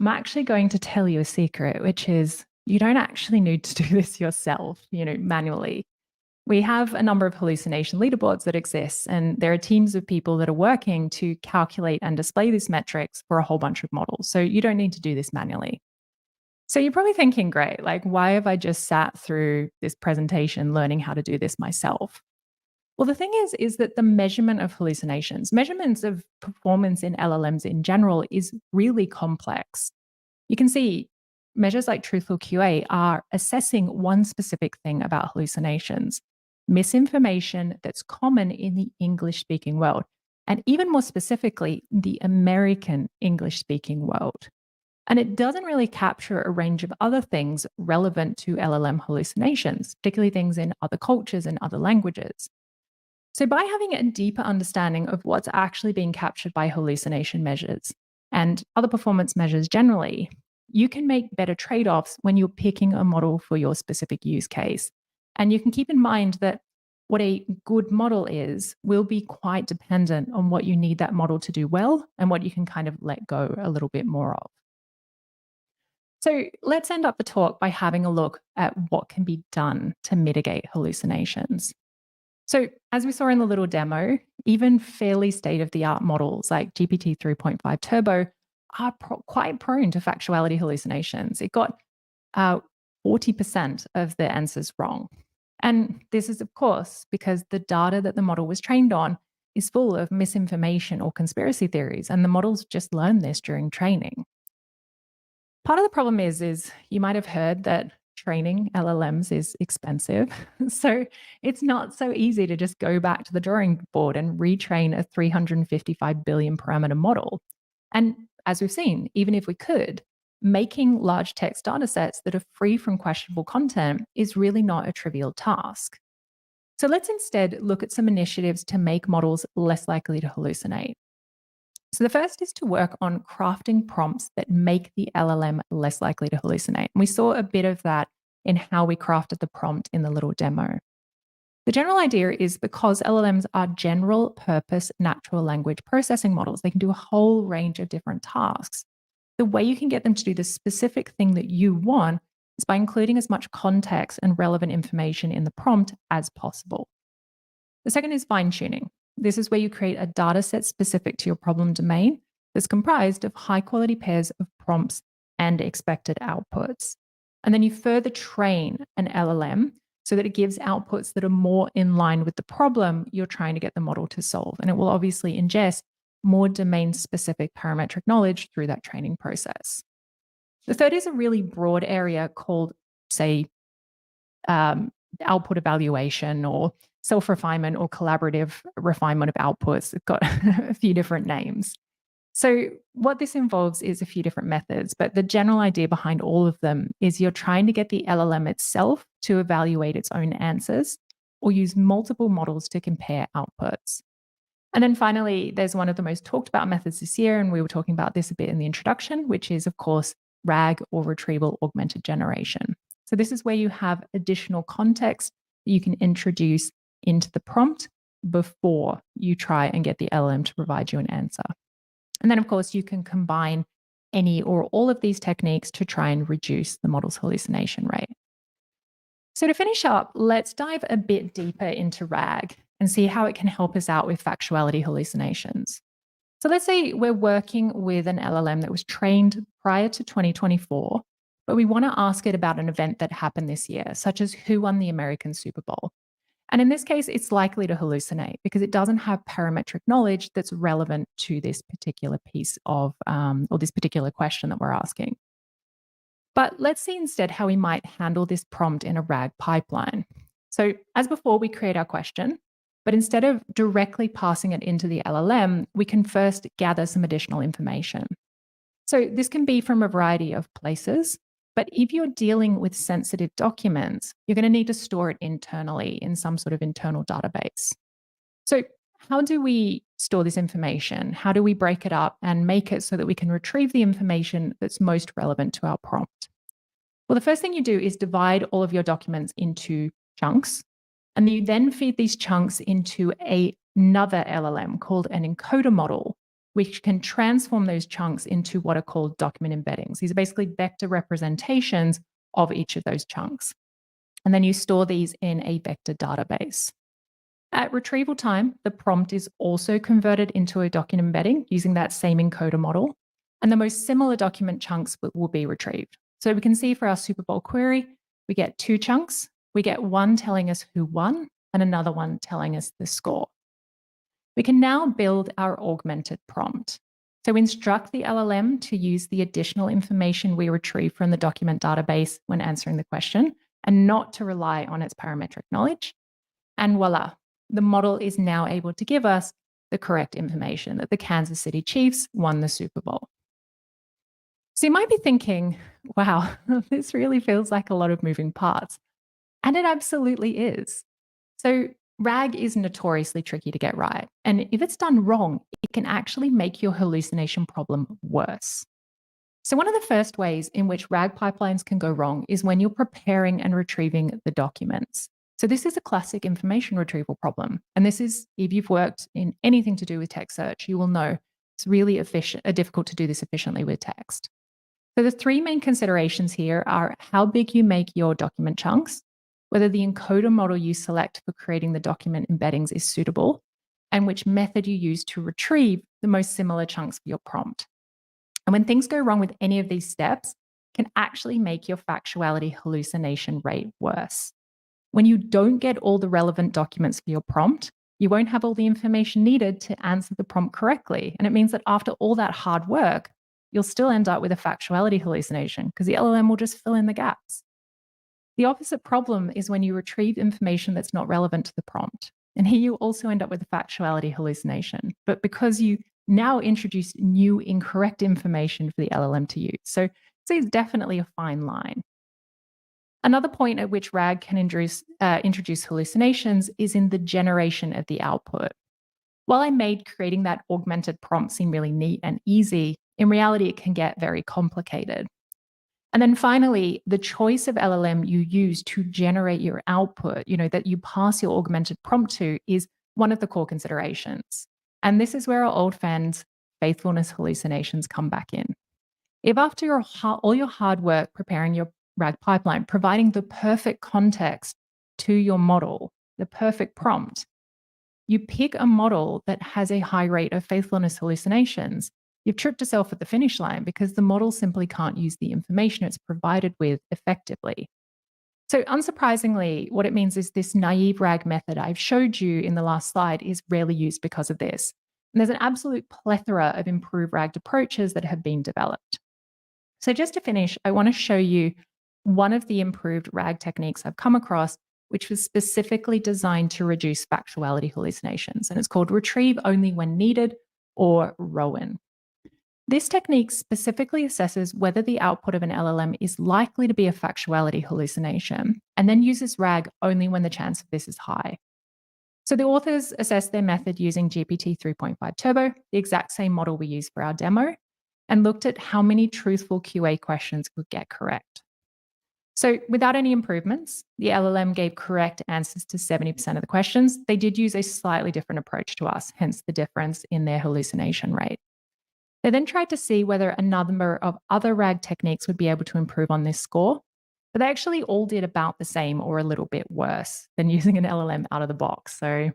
I'm actually going to tell you a secret, which is you don't actually need to do this yourself, manually. We have a number of hallucination leaderboards that exist, and there are teams of people that are working to calculate and display these metrics for a whole bunch of models. So you don't need to do this manually. So you're probably thinking, great, why have I just sat through this presentation learning how to do this myself? Well, the thing is that the measurement of hallucinations, measurements of performance in LLMs in general is really complex. You can see measures like Truthful QA are assessing one specific thing about hallucinations, misinformation that's common in the English-speaking world, and even more specifically, the American English-speaking world. And it doesn't really capture a range of other things relevant to LLM hallucinations, particularly things in other cultures and other languages. So by having a deeper understanding of what's actually being captured by hallucination measures and other performance measures generally, you can make better trade-offs when you're picking a model for your specific use case. And you can keep in mind that what a good model is will be quite dependent on what you need that model to do well and what you can kind of let go a little bit more of. So let's end up the talk by having a look at what can be done to mitigate hallucinations. So as we saw in the little demo, even fairly state-of-the-art models like GPT 3.5 Turbo are quite prone to factuality hallucinations. It got 40% of the answers wrong. And this is, of course, because the data that the model was trained on is full of misinformation or conspiracy theories, and the models just learned this during training. Part of the problem is you might have heard that training LLMs is expensive. So it's not so easy to just go back to the drawing board and retrain a 355 billion parameter model. And as we've seen, even if we could, making large text data sets that are free from questionable content is really not a trivial task. So let's instead look at some initiatives to make models less likely to hallucinate. So the first is to work on crafting prompts that make the LLM less likely to hallucinate. And we saw a bit of that in how we crafted the prompt in the little demo. The general idea is because LLMs are general purpose natural language processing models, they can do a whole range of different tasks. The way you can get them to do the specific thing that you want is by including as much context and relevant information in the prompt as possible. The second is fine-tuning. This is where you create a data set specific to your problem domain that's comprised of high-quality pairs of prompts and expected outputs. And then you further train an LLM so that it gives outputs that are more in line with the problem you're trying to get the model to solve. And it will obviously ingest more domain-specific parametric knowledge through that training process. The third is a really broad area called, say, output evaluation or self-refinement or collaborative refinement of outputs. It's got a few different names. So what this involves is a few different methods, but the general idea behind all of them is you're trying to get the LLM itself to evaluate its own answers or use multiple models to compare outputs. And then finally, there's one of the most talked about methods this year, and we were talking about this a bit in the introduction, which is, of course, RAG or retrieval augmented generation. So this is where you have additional context that you can introduce into the prompt before you try and get the LLM to provide you an answer. And then, of course, you can combine any or all of these techniques to try and reduce the model's hallucination rate. So to finish up, let's dive a bit deeper into RAG and see how it can help us out with factuality hallucinations. So let's say we're working with an LLM that was trained prior to 2024, but we want to ask it about an event that happened this year, such as who won the American Super Bowl. And in this case, it's likely to hallucinate because it doesn't have parametric knowledge that's relevant to this particular piece of, or this particular question that we're asking. But let's see instead how we might handle this prompt in a RAG pipeline. So as before, we create our question, but instead of directly passing it into the LLM, we can first gather some additional information. So this can be from a variety of places, but if you're dealing with sensitive documents, you're going to need to store it internally in some sort of internal database. So how do we store this information? How do we break it up and make it so that we can retrieve the information that's most relevant to our prompt? Well, the first thing you do is divide all of your documents into chunks, and you then feed these chunks into another LLM called an encoder model, which can transform those chunks into what are called document embeddings. These are basically vector representations of each of those chunks. And then you store these in a vector database. At retrieval time, the prompt is also converted into a document embedding using that same encoder model, and the most similar document chunks will be retrieved. So we can see for our Super Bowl query, we get 2 chunks. We get one telling us who won and another one telling us the score. We can now build our augmented prompt. So instruct the LLM to use the additional information we retrieve from the document database when answering the question and not to rely on its parametric knowledge. And voila, the model is now able to give us the correct information that the Kansas City Chiefs won the Super Bowl. So you might be thinking, wow, this really feels like a lot of moving parts. And it absolutely is. So RAG is notoriously tricky to get right. And if it's done wrong, it can actually make your hallucination problem worse. So one of the first ways in which RAG pipelines can go wrong is when you're preparing and retrieving the documents. So this is a classic information retrieval problem. And this is, if you've worked in anything to do with text search, you will know it's really difficult to do this efficiently with text. So the 3 main considerations here are how big you make your document chunks, whether the encoder model you select for creating the document embeddings is suitable, and which method you use to retrieve the most similar chunks for your prompt. And when things go wrong with any of these steps, it can actually make your factuality hallucination rate worse. When you don't get all the relevant documents for your prompt, you won't have all the information needed to answer the prompt correctly. And it means that after all that hard work, you'll still end up with a factuality hallucination because the LLM will just fill in the gaps. The opposite problem is when you retrieve information that's not relevant to the prompt. And here you also end up with a factuality hallucination, but because you now introduce new incorrect information for the LLM to use. So it's definitely a fine line. Another point at which RAG can introduce hallucinations is in the generation of the output. While I made creating that augmented prompt seem really neat and easy, in reality, it can get very complicated. And then finally, the choice of LLM you use to generate your output, that you pass your augmented prompt to, is one of the core considerations. And this is where our old friends, faithfulness hallucinations, come back in. If after all your hard work preparing your RAG pipeline, providing the perfect context to your model, the perfect prompt, you pick a model that has a high rate of faithfulness hallucinations, you've tripped yourself at the finish line because the model simply can't use the information it's provided with effectively. So unsurprisingly, what it means is this naive RAG method I've showed you in the last slide is rarely used because of this. And there's an absolute plethora of improved RAG approaches that have been developed. So just to finish, I want to show you one of the improved RAG techniques I've come across, which was specifically designed to reduce factuality hallucinations. And it's called retrieve only when needed, or ROWEN. This technique specifically assesses whether the output of an LLM is likely to be a factuality hallucination, and then uses RAG only when the chance of this is high. So the authors assessed their method using GPT 3.5 Turbo, the exact same model we use for our demo, and looked at how many truthful QA questions could get correct. So without any improvements, the LLM gave correct answers to 70% of the questions. They did use a slightly different approach to us, hence the difference in their hallucination rate. They then tried to see whether a number of other RAG techniques would be able to improve on this score, but they actually all did about the same or a little bit worse than using an LLM out of the box. So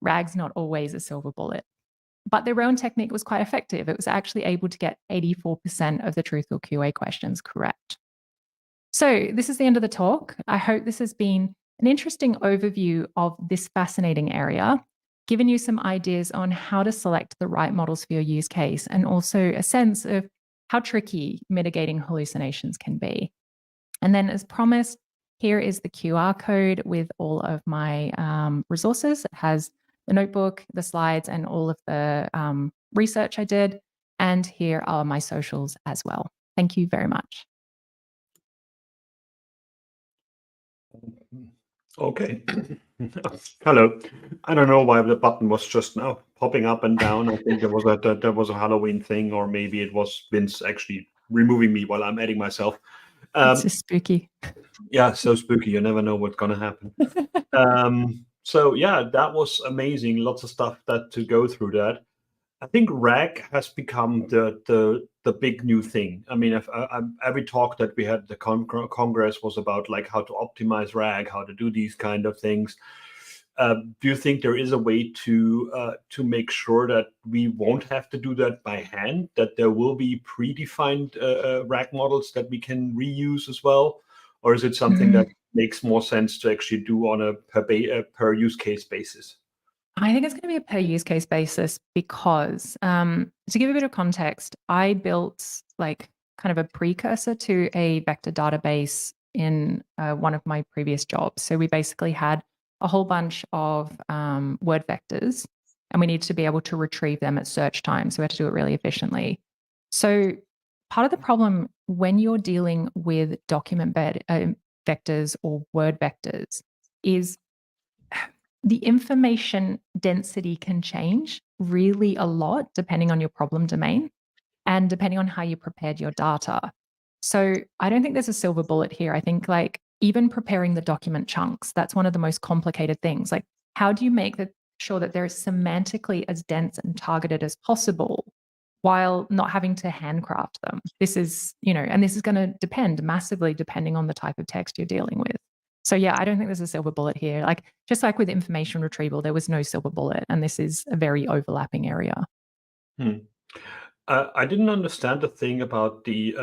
RAG's not always a silver bullet. But their own technique was quite effective. It was actually able to get 84% of the truthful QA questions correct. So this is the end of the talk. I hope this has been an interesting overview of this fascinating area, given you some ideas on how to select the right models for your use case, and also a sense of how tricky mitigating hallucinations can be. And then, as promised, here is the QR code with all of my resources. It has the notebook, the slides, and all of the research I did. And here are my socials as well. Thank you very much. Okay. Hello. I don't know why the button was just now popping up and down. I think there was a Halloween thing, or maybe it was Vince actually removing me while I'm editing myself. It's just spooky. Yeah, so spooky. You never know what's gonna happen. So yeah, that was amazing. Lots of stuff that to go through that. I think RAG has become the big new thing. I mean, every talk that we had at the Congress was about like how to optimize RAG, how to do these kind of things. Do you think there is a way to make sure that we won't have to do that by hand? That there will be predefined RAG models that we can reuse as well, or is it something that makes more sense to actually do on a per use case basis? I think it's going to be a per use case basis because, to give you a bit of context, I built like kind of a precursor to a vector database in one of my previous jobs. So we basically had a whole bunch of word vectors, and we needed to be able to retrieve them at search time. So we had to do it really efficiently. So part of the problem when you're dealing with document vectors or word vectors is the information density can change really a lot depending on your problem domain and depending on how you prepared your data. So I don't think there's a silver bullet here. I think like even preparing the document chunks, that's one of the most complicated things. Like how do you make sure that they're semantically as dense and targeted as possible while not having to handcraft them? This is, and this is going to depend massively depending on the type of text you're dealing with. So yeah, I don't think there's a silver bullet here. Like just like with information retrieval, there was no silver bullet, and this is a very overlapping area. I didn't understand the thing about the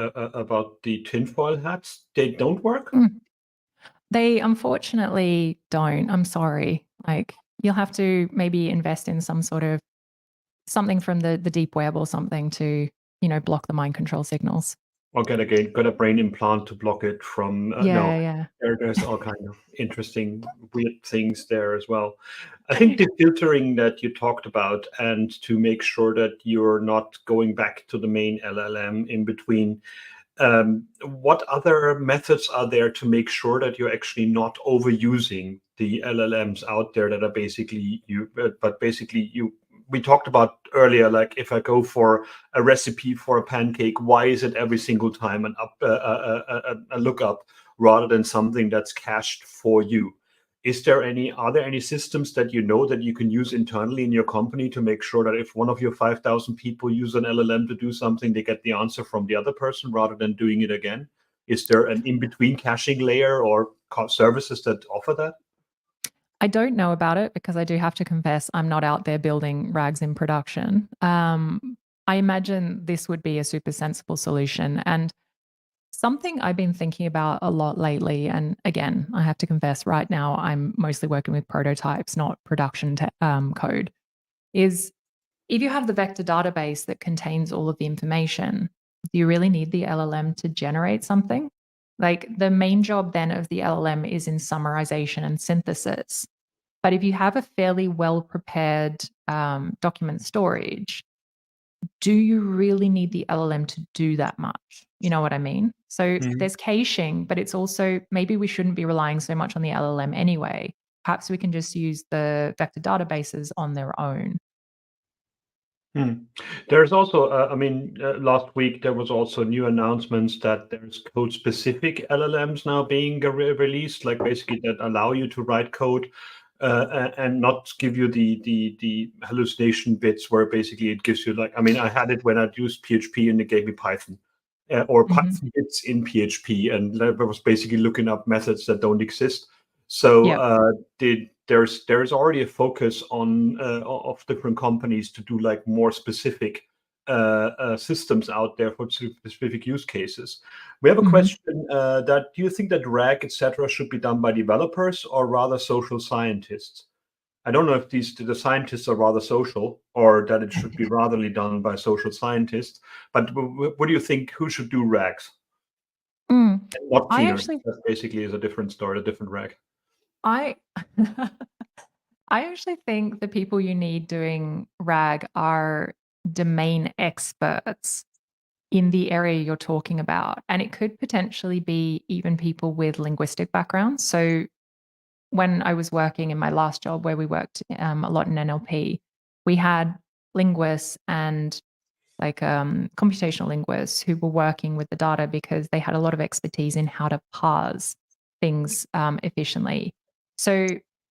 tinfoil hats. They don't work? They unfortunately don't. I'm sorry. Like you'll have to maybe invest in some sort of something from the deep web or something to, block the mind control signals. Or get a brain implant to block it from Yeah. there's all kind of interesting weird things there as well. I think the filtering that you talked about, and to make sure that you're not going back to the main LLM in between, what other methods are there to make sure that you're actually not overusing the LLMs out there that are basically we talked about earlier, like if I go for a recipe for a pancake, why is it every single time a lookup rather than something that's cached for you? Are there any systems that that you can use internally in your company to make sure that if one of your 5,000 people use an LLM to do something, they get the answer from the other person rather than doing it again? Is there an in-between caching layer or services that offer that? I don't know about it because I do have to confess I'm not out there building RAGs in production. I imagine this would be a super sensible solution. And something I've been thinking about a lot lately, and again, I have to confess, right now I'm mostly working with prototypes, not production code, is if you have the vector database that contains all of the information, do you really need the LLM to generate something? Like the main job then of the LLM is in summarization and synthesis. But if you have a fairly well prepared document storage, do you really need the LLM to do that much? You know what I mean? So there's caching, but it's also maybe we shouldn't be relying so much on the LLM anyway. Perhaps we can just use the vector databases on their own. Hmm. There's also, last week there was also new announcements that there's code-specific LLMs now being released, like basically that allow you to write code and not give you the hallucination bits where basically it gives you like, I had it when I'd used PHP and it gave me Python or Mhm. Python bits in PHP, and I was basically looking up methods that don't exist. So Yep. there's already a focus on of different companies to do like more specific systems out there for specific use cases. We have a Mhm. question that do you think that RAG, etc., should be done by developers or rather social scientists? I don't know if the scientists are rather social or that it should be ratherly done by social scientists. But what do you think? Who should do RAGs? Mm. And not I cleaner. actually That basically is a different story, a different RAG. I I actually think the people you need doing RAG are domain experts in the area you're talking about. And it could potentially be even people with linguistic backgrounds. So when I was working in my last job where we worked a lot in NLP, we had linguists and like computational linguists who were working with the data because they had a lot of expertise in how to parse things efficiently. So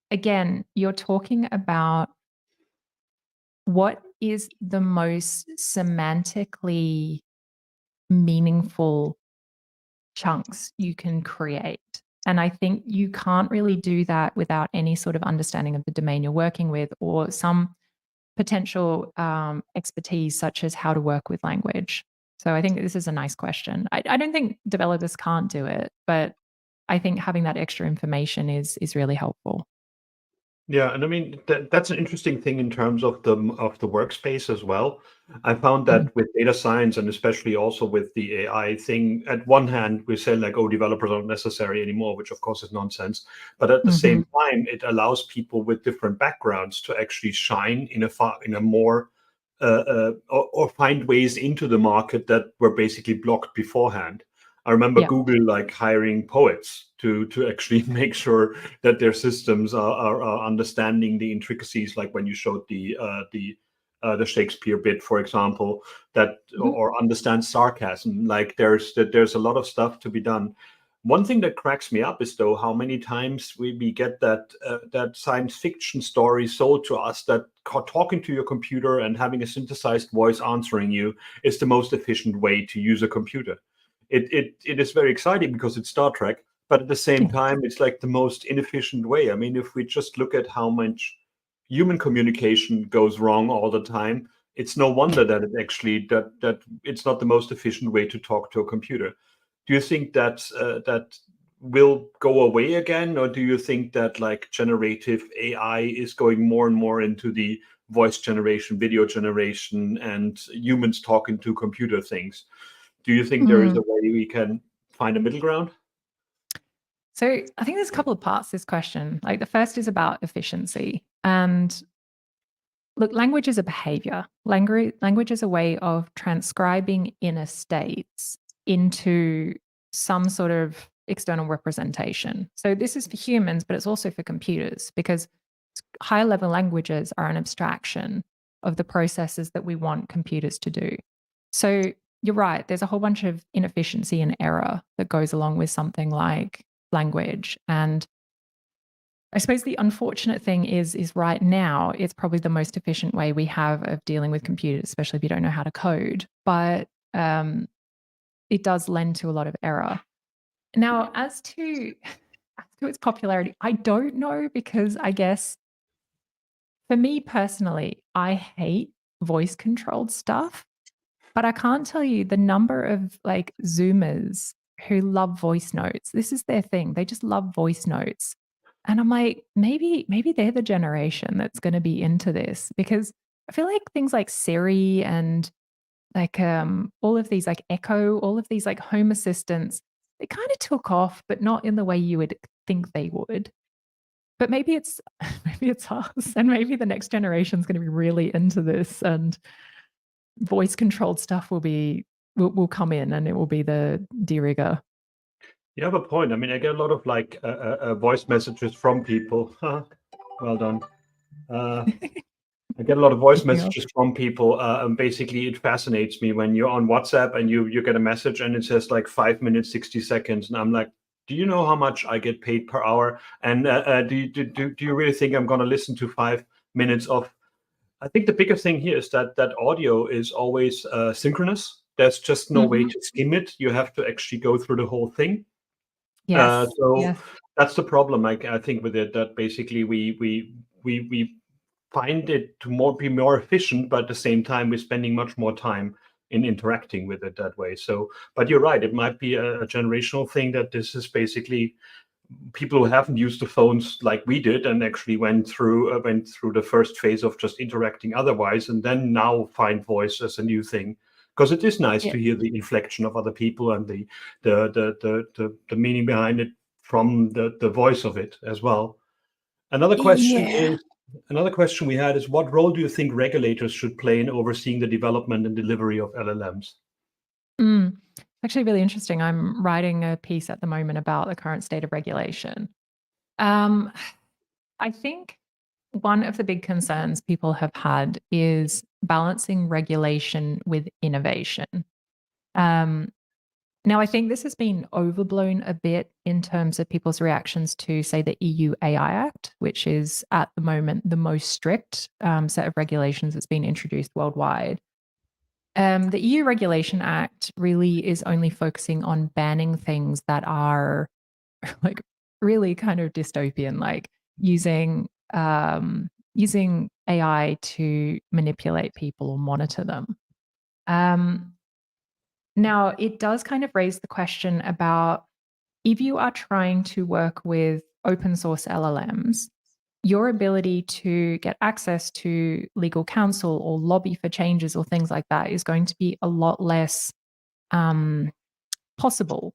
again, you're talking about what is the most semantically meaningful chunks you can create. And I think you can't really do that without any sort of understanding of the domain you're working with or some potential expertise, such as how to work with language. So I think this is a nice question. I don't think developers can't do it, but I think having that extra information is really helpful. Yeah, and that's an interesting thing in terms of the workspace as well. I found Mhm. that with data science and especially also with the AI thing, at one hand we say like, oh, developers aren't necessary anymore, which of course is nonsense. But at the same Mhm. time, it allows people with different backgrounds to actually shine in a more or find ways into the market that were basically blocked beforehand. I remember Yeah. Google like hiring poets to actually make sure that their systems are understanding the intricacies, like when you showed the Shakespeare bit, for example, that Mhm. or understand sarcasm. Like there's a lot of stuff to be done. One thing that cracks me up is though how many times we get that science fiction story sold to us that talking to your computer and having a synthesized voice answering you is the most efficient way to use a computer. It is very exciting because it's Star Trek, but at the same time, it's like the most inefficient way. I mean, if we just look at how much human communication goes wrong all the time, it's no wonder that it actually that it's not the most efficient way to talk to a computer. Do you think that will go away again, or do you think that like generative AI is going more and more into the voice generation, video generation, and humans talking to computer things? Do you think there is Mm. a way we can find a middle ground? So I think there's a couple of parts to this question. Like the first is about efficiency. And look, language is a behavior. Language is a way of transcribing inner states into some sort of external representation. So this is for humans, but it's also for computers because higher level languages are an abstraction of the processes that we want computers to do. So you're right, there's a whole bunch of inefficiency and error that goes along with something like language. And I suppose the unfortunate thing is right now, it's probably the most efficient way we have of dealing with computers, especially if you don't know how to code. But it does lend to a lot of error. Now, as to its popularity, I don't know because I guess for me personally, I hate voice controlled stuff, but I can't tell you the number of like Zoomers who love voice notes. This is their thing. They just love voice notes. And I'm like, maybe they're the generation that's going to be into this, because I feel like things like Siri and like all of these like Echo, all of these like home assistants, they kind of took off, but not in the way you would think they would. But maybe it's maybe it's us, and maybe the next generation is going to be really into this, and voice controlled stuff will come in, and it will be the de rigueur. You have a point. I mean, I get a lot of like voice messages from people. Well done. I get a lot of voice Anything else? messages from people, and basically it fascinates me when you're on WhatsApp and you get a message and it says like 5 minutes 60 seconds, and I'm like, do you know how much I get paid per hour? And do you really think I'm going to listen to 5 minutes of? I think the bigger thing here is that audio is always synchronous. There's just no way Mhm. to skim it. You have to actually go through the whole thing. Yes. So Yes. that's the problem. I think with it, that basically we find it to be more efficient, but at the same time we're spending much more time in interacting with it that way. So, but you're right. It might be a generational thing, that this is basically people who haven't used the phones like we did and actually went through the first phase of just interacting otherwise, and then now find voice as a new thing, because it is nice Yeah. to hear the inflection of other people and the meaning behind it from the voice of it as well. Another Yeah. question we had is, what role do you think regulators should play in overseeing the development and delivery of LLMs? Mm. Actually, really interesting. I'm writing a piece at the moment about the current state of regulation. Um, I think one of the big concerns people have had is balancing regulation with innovation. Um, Now, I think this has been overblown a bit in terms of people's reactions to, say, the EU AI Act, which is at the moment the most strict set of regulations that's been introduced worldwide. The EU Regulation Act really is only focusing on banning things that are like really kind of dystopian, like using AI to manipulate people or monitor them. Um, Now, it does kind of raise the question about, if you are trying to work with open source LLMs, your ability to get access to legal counsel or lobby for changes or things like that is going to be a lot less um, possible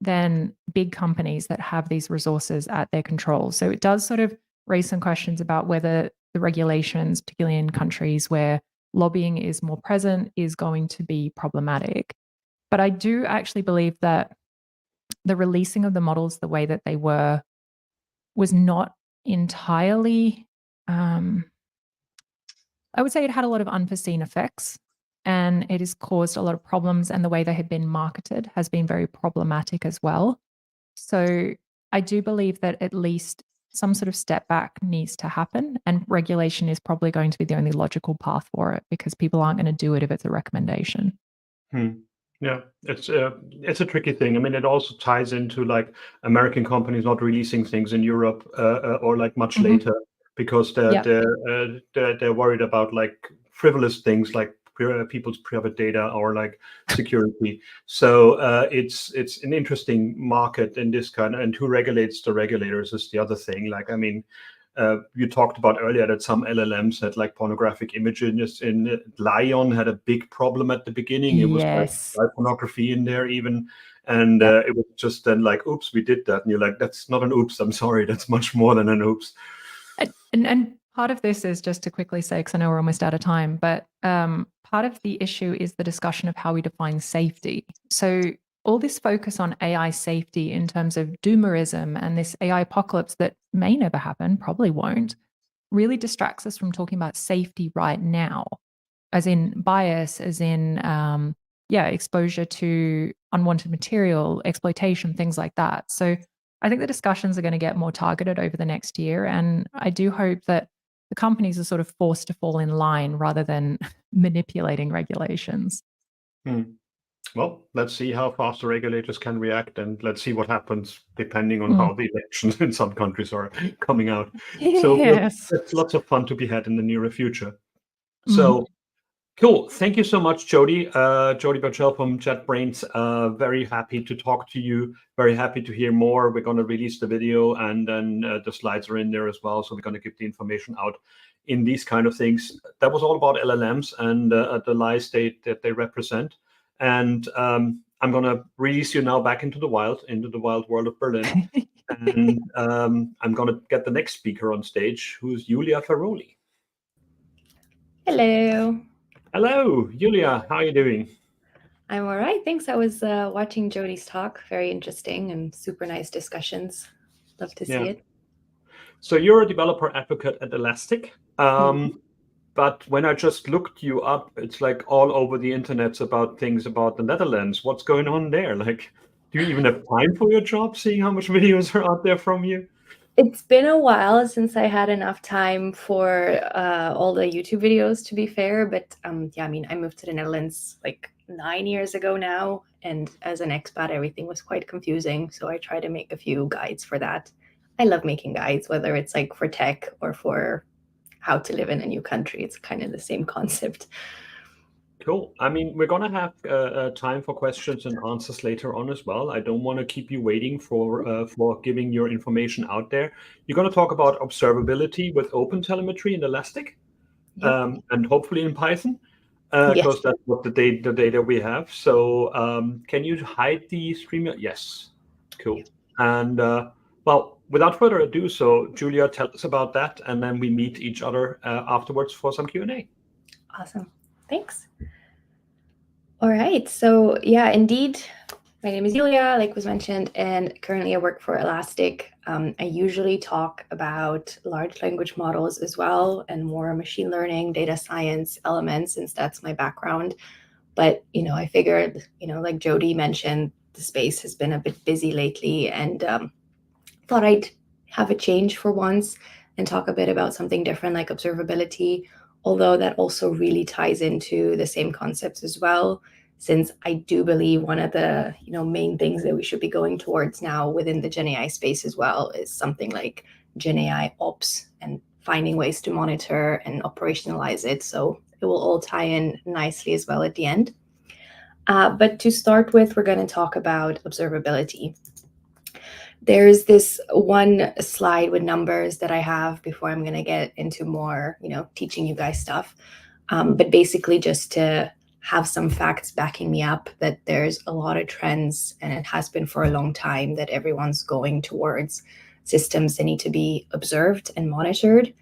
than big companies that have these resources at their control. So it does sort of raise some questions about whether the regulations, particularly in countries where lobbying is more present, is going to be problematic. But I do actually believe that the releasing of the models the way that they were was not entirely, um, I would say it had a lot of unforeseen effects, and it has caused a lot of problems, and the way they had been marketed has been very problematic as well. So I do believe that at least some sort of step back needs to happen, and regulation is probably going to be the only logical path for it, because people aren't going to do it if it's a recommendation. Hmm. Yeah, it's a tricky thing. I mean, it also ties into like American companies not releasing things in Europe or like much Mhm. later, because Yep. they're worried about like frivolous things like people's private data or like security. So it's an interesting market in this kind, and who regulates the regulators is the other thing. Like, I mean, you talked about earlier that some LLMs had like pornographic images in it. Lion had a big problem at the beginning. It was like Yes. child pornography in there even. And Yep. it was just then like, oops, we did that. And you're like, that's not an oops. I'm sorry. That's much more than an oops. And part of this is, just to quickly say, because I know we're almost out of time, but part of the issue is the discussion of how we define safety. So all this focus on AI safety in terms of doomerism and this AI apocalypse that may never happen, probably won't, really distracts us from talking about safety right now, as in bias, as in exposure to unwanted material, exploitation, things like that. So I think the discussions are going to get more targeted over the next year, and I do hope that the companies are sort of forced to fall in line rather than manipulating regulations. Hmm. Well, let's see how fast the regulators can react, and let's see what happens depending on Mm. how the elections in some countries are coming out. So Yes. there's lots of fun to be had in the nearer future. Mm. So Cool. Thank you so much, Jodie. Jodie Burchell from JetBrains. Very happy to talk to you. Very happy to hear more. We're going to release the video, and then the slides are in there as well. So we're going to give the information out in these kind of things. That was all about LLMs and the lies that they represent. And I'm going to release you now back into the wild world of Berlin. And I'm going to get the next speaker on stage, who's Julia Feroli. Hello. Hello, Julia. How are you doing? I'm all right. Thanks. I was watching Jodie's talk. Very interesting and super nice discussions. Love to see it. So you're a developer advocate at Elastic. But when I just looked you up, it's like all over the internet about things about the Netherlands. What's going on there? Like, do you even have time for your job, seeing how much videos are out there from you? It's been a while since I had enough time for all the YouTube videos, to be fair. But yeah, I mean, I moved to the Netherlands like 9 years ago now. And as an expat, everything was quite confusing. So I try to make a few guides for that. I love making guides, whether it's like for tech or for how to live in a new country. It's kind of the same concept. Cool. I mean, we're going to have time for questions and answers later on as well. I don't want to keep you waiting for giving your information out there. You're going to talk about observability with OpenTelemetry and Elastic, and hopefully in Python, because that's what the data we have. So can you hide the stream? Yes. Cool. And well, without further ado, so Julia, tell us about that, and then we meet each other afterwards for some Q&A. Awesome. Thanks. All right. So yeah, indeed, my name is Julia, like was mentioned, and currently I work for Elastic. I usually talk about large language models as well, and more machine learning, data science elements, since that's my background. But, I figured, like Jodie mentioned, the space has been a bit busy lately, and thought I'd have a change for once and talk a bit about something different like observability, although that also really ties into the same concepts as well, since I do believe one of the main things that we should be going towards now within the Gen AI space as well is something like Gen AI ops and finding ways to monitor and operationalize it. So it will all tie in nicely as well at the end. But to start with, we're going to talk about observability. There's this one slide with numbers that I have before I'm going to get into more, teaching you guys stuff. But basically just to have some facts backing me up that there's a lot of trends, and it has been for a long time, that everyone's going towards systems that need to be observed and monitored,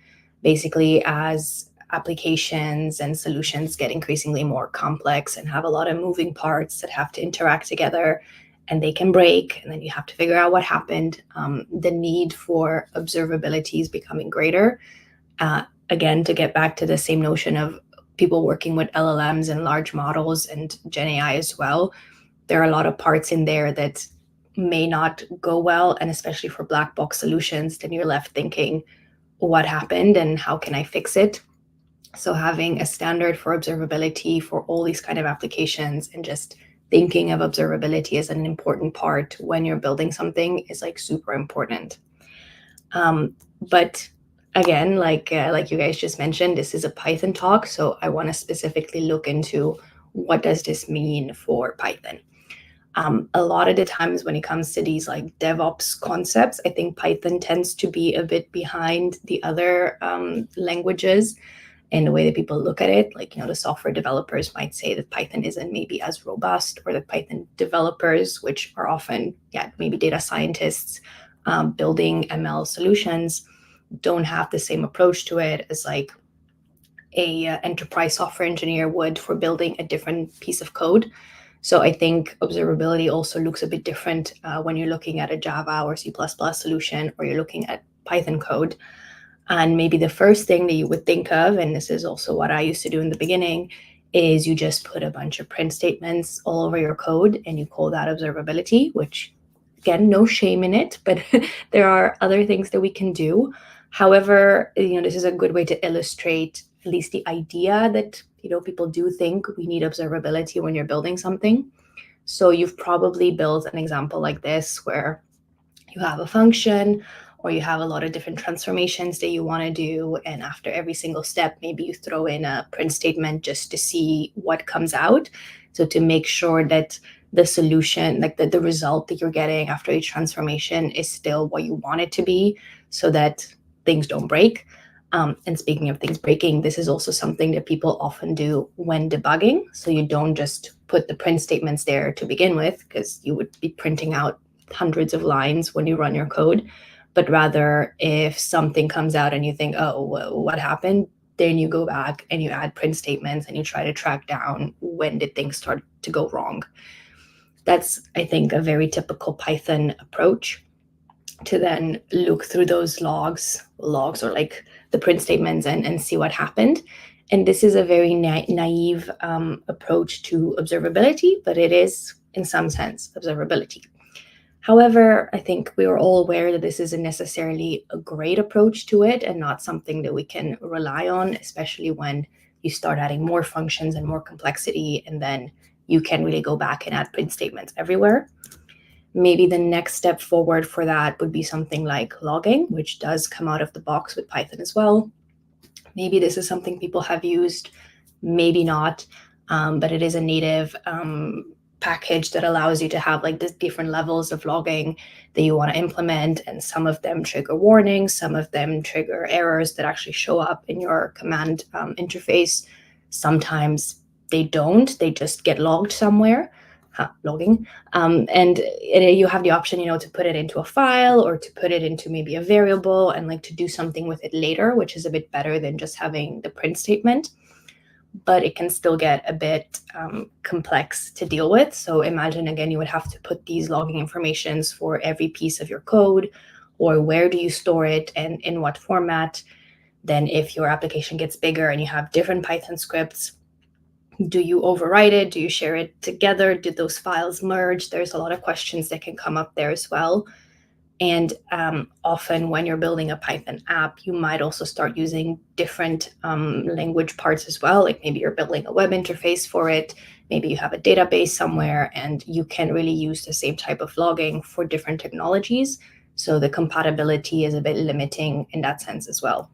basically as applications and solutions get increasingly more complex and have a lot of moving parts that have to interact together, and they can break, and then you have to figure out what happened. The need for observability is becoming greater. Again, to get back to the same notion of people working with LLMs and large models and Gen AI as well, there are a lot of parts in there that may not go well, and especially for black box solutions, then you're left thinking, what happened and how can I fix it? So having a standard for observability for all these kind of applications and just thinking of observability as an important part when you're building something is like super important. But again, like you guys just mentioned, this is a Python talk, so I want to specifically look into what does this mean for Python. A lot of the times when it comes to these like DevOps concepts, I think Python tends to be a bit behind the other languages in the way that people look at it. Like, the software developers might say that Python isn't maybe as robust, or that Python developers, which are often, maybe data scientists building ML solutions, don't have the same approach to it as like a enterprise software engineer would for building a different piece of code. So I think observability also looks a bit different when you're looking at a Java or C++ solution, or you're looking at Python code. And maybe the first thing that you would think of, and this is also what I used to do in the beginning, is you just put a bunch of print statements all over your code and you call that observability, which, again, no shame in it, but there are other things that we can do. However, this is a good way to illustrate at least the idea that, people do think we need observability when you're building something. So you've probably built an example like this where you have a function or you have a lot of different transformations that you want to do. And after every single step, maybe you throw in a print statement just to see what comes out. So to make sure that the solution, like the result that you're getting after each transformation is still what you want it to be, so that things don't break. And speaking of things breaking, this is also something that people often do when debugging. So you don't just put the print statements there to begin with, because you would be printing out hundreds of lines when you run your code. But rather, if something comes out and you think, oh, what happened? Then you go back and you add print statements and you try to track down when did things start to go wrong. That's, I think, a very typical Python approach, to then look through those logs or like the print statements and see what happened. And this is a very naive approach to observability, but it is, in some sense, observability. However, I think we are all aware that this isn't necessarily a great approach to it, and not something that we can rely on, especially when you start adding more functions and more complexity, and then you can really go back and add print statements everywhere. Maybe the next step forward for that would be something like logging, which does come out of the box with Python as well. Maybe this is something people have used, maybe not, but it is a native package that allows you to have like the different levels of logging that you want to implement. And some of them trigger warnings, some of them trigger errors that actually show up in your command interface. Sometimes they don't, they just get logged somewhere. Logging. And you have the option, to put it into a file or to put it into maybe a variable and like to do something with it later, which is a bit better than just having the print statement. But it can still get a bit complex to deal with. So imagine, again, you would have to put these logging informations for every piece of your code, or where do you store it and in what format. Then if your application gets bigger and you have different Python scripts, do you overwrite it? Do you share it together? Do those files merge? There's a lot of questions that can come up there as well. And often when you're building a Python app, you might also start using different language parts as well. Like maybe you're building a web interface for it. Maybe you have a database somewhere, and you can really use the same type of logging for different technologies. So the compatibility is a bit limiting in that sense as well.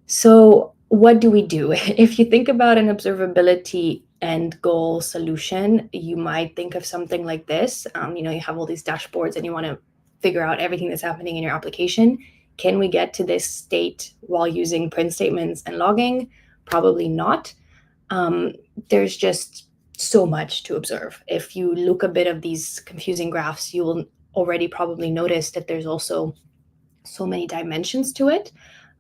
So what do we do? If you think about an observability end goal solution, you might think of something like this. You have all these dashboards and you want to figure out everything that's happening in your application. Can we get to this state while using print statements and logging? Probably not. There's just so much to observe. If you look a bit of these confusing graphs, you will already probably notice that there's also so many dimensions to it.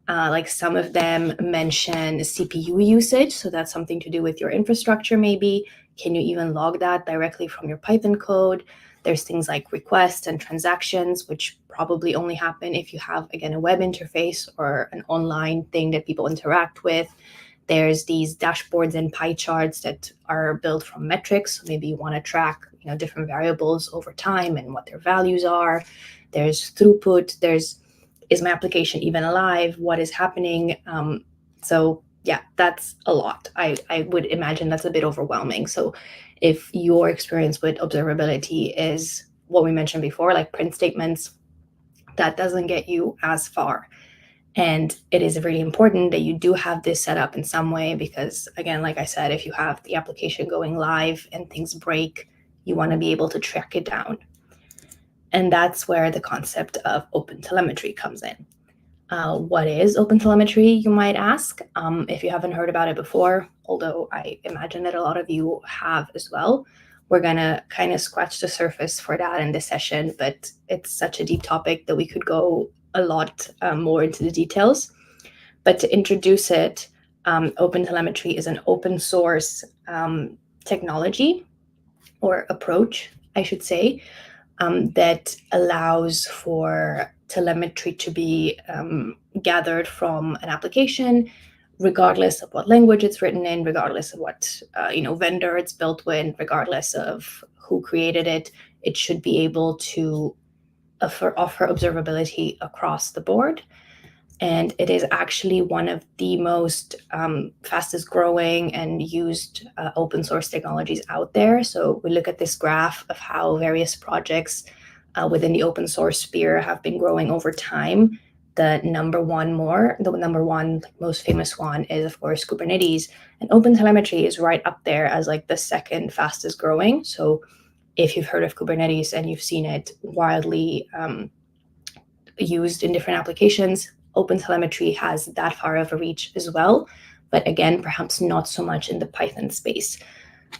Like some of them mention CPU usage, so that's something to do with your infrastructure maybe. Can you even log that directly from your Python code? There's things like requests and transactions, which probably only happen if you have, again, a web interface or an online thing that people interact with. There's these dashboards and pie charts that are built from metrics. So maybe you want to track, different variables over time and what their values are. There's throughput. There's, is my application even alive? What is happening? So yeah, that's a lot. I would imagine that's a bit overwhelming. So if your experience with observability is what we mentioned before, like print statements, that doesn't get you as far. And it is really important that you do have this set up in some way, because again, like I said, if you have the application going live and things break, you want to be able to track it down. And that's where the concept of OpenTelemetry comes in. What is OpenTelemetry, you might ask, if you haven't heard about it before, although I imagine that a lot of you have as well. We're going to kind of scratch the surface for that in this session, but it's such a deep topic that we could go a lot more into the details. But to introduce it, OpenTelemetry is an open source technology, or approach, I should say, that allows for telemetry to be gathered from an application, regardless of what language it's written in, regardless of what vendor it's built with, regardless of who created it. It should be able to offer observability across the board. And it is actually one of the most fastest growing and used open source technologies out there. So we look at this graph of how various projects within the open source sphere have been growing over time. The number one most famous one is, of course, Kubernetes. And OpenTelemetry is right up there as like the second fastest growing. So if you've heard of Kubernetes and you've seen it widely used in different applications, OpenTelemetry has that far of a reach as well. But again, perhaps not so much in the Python space,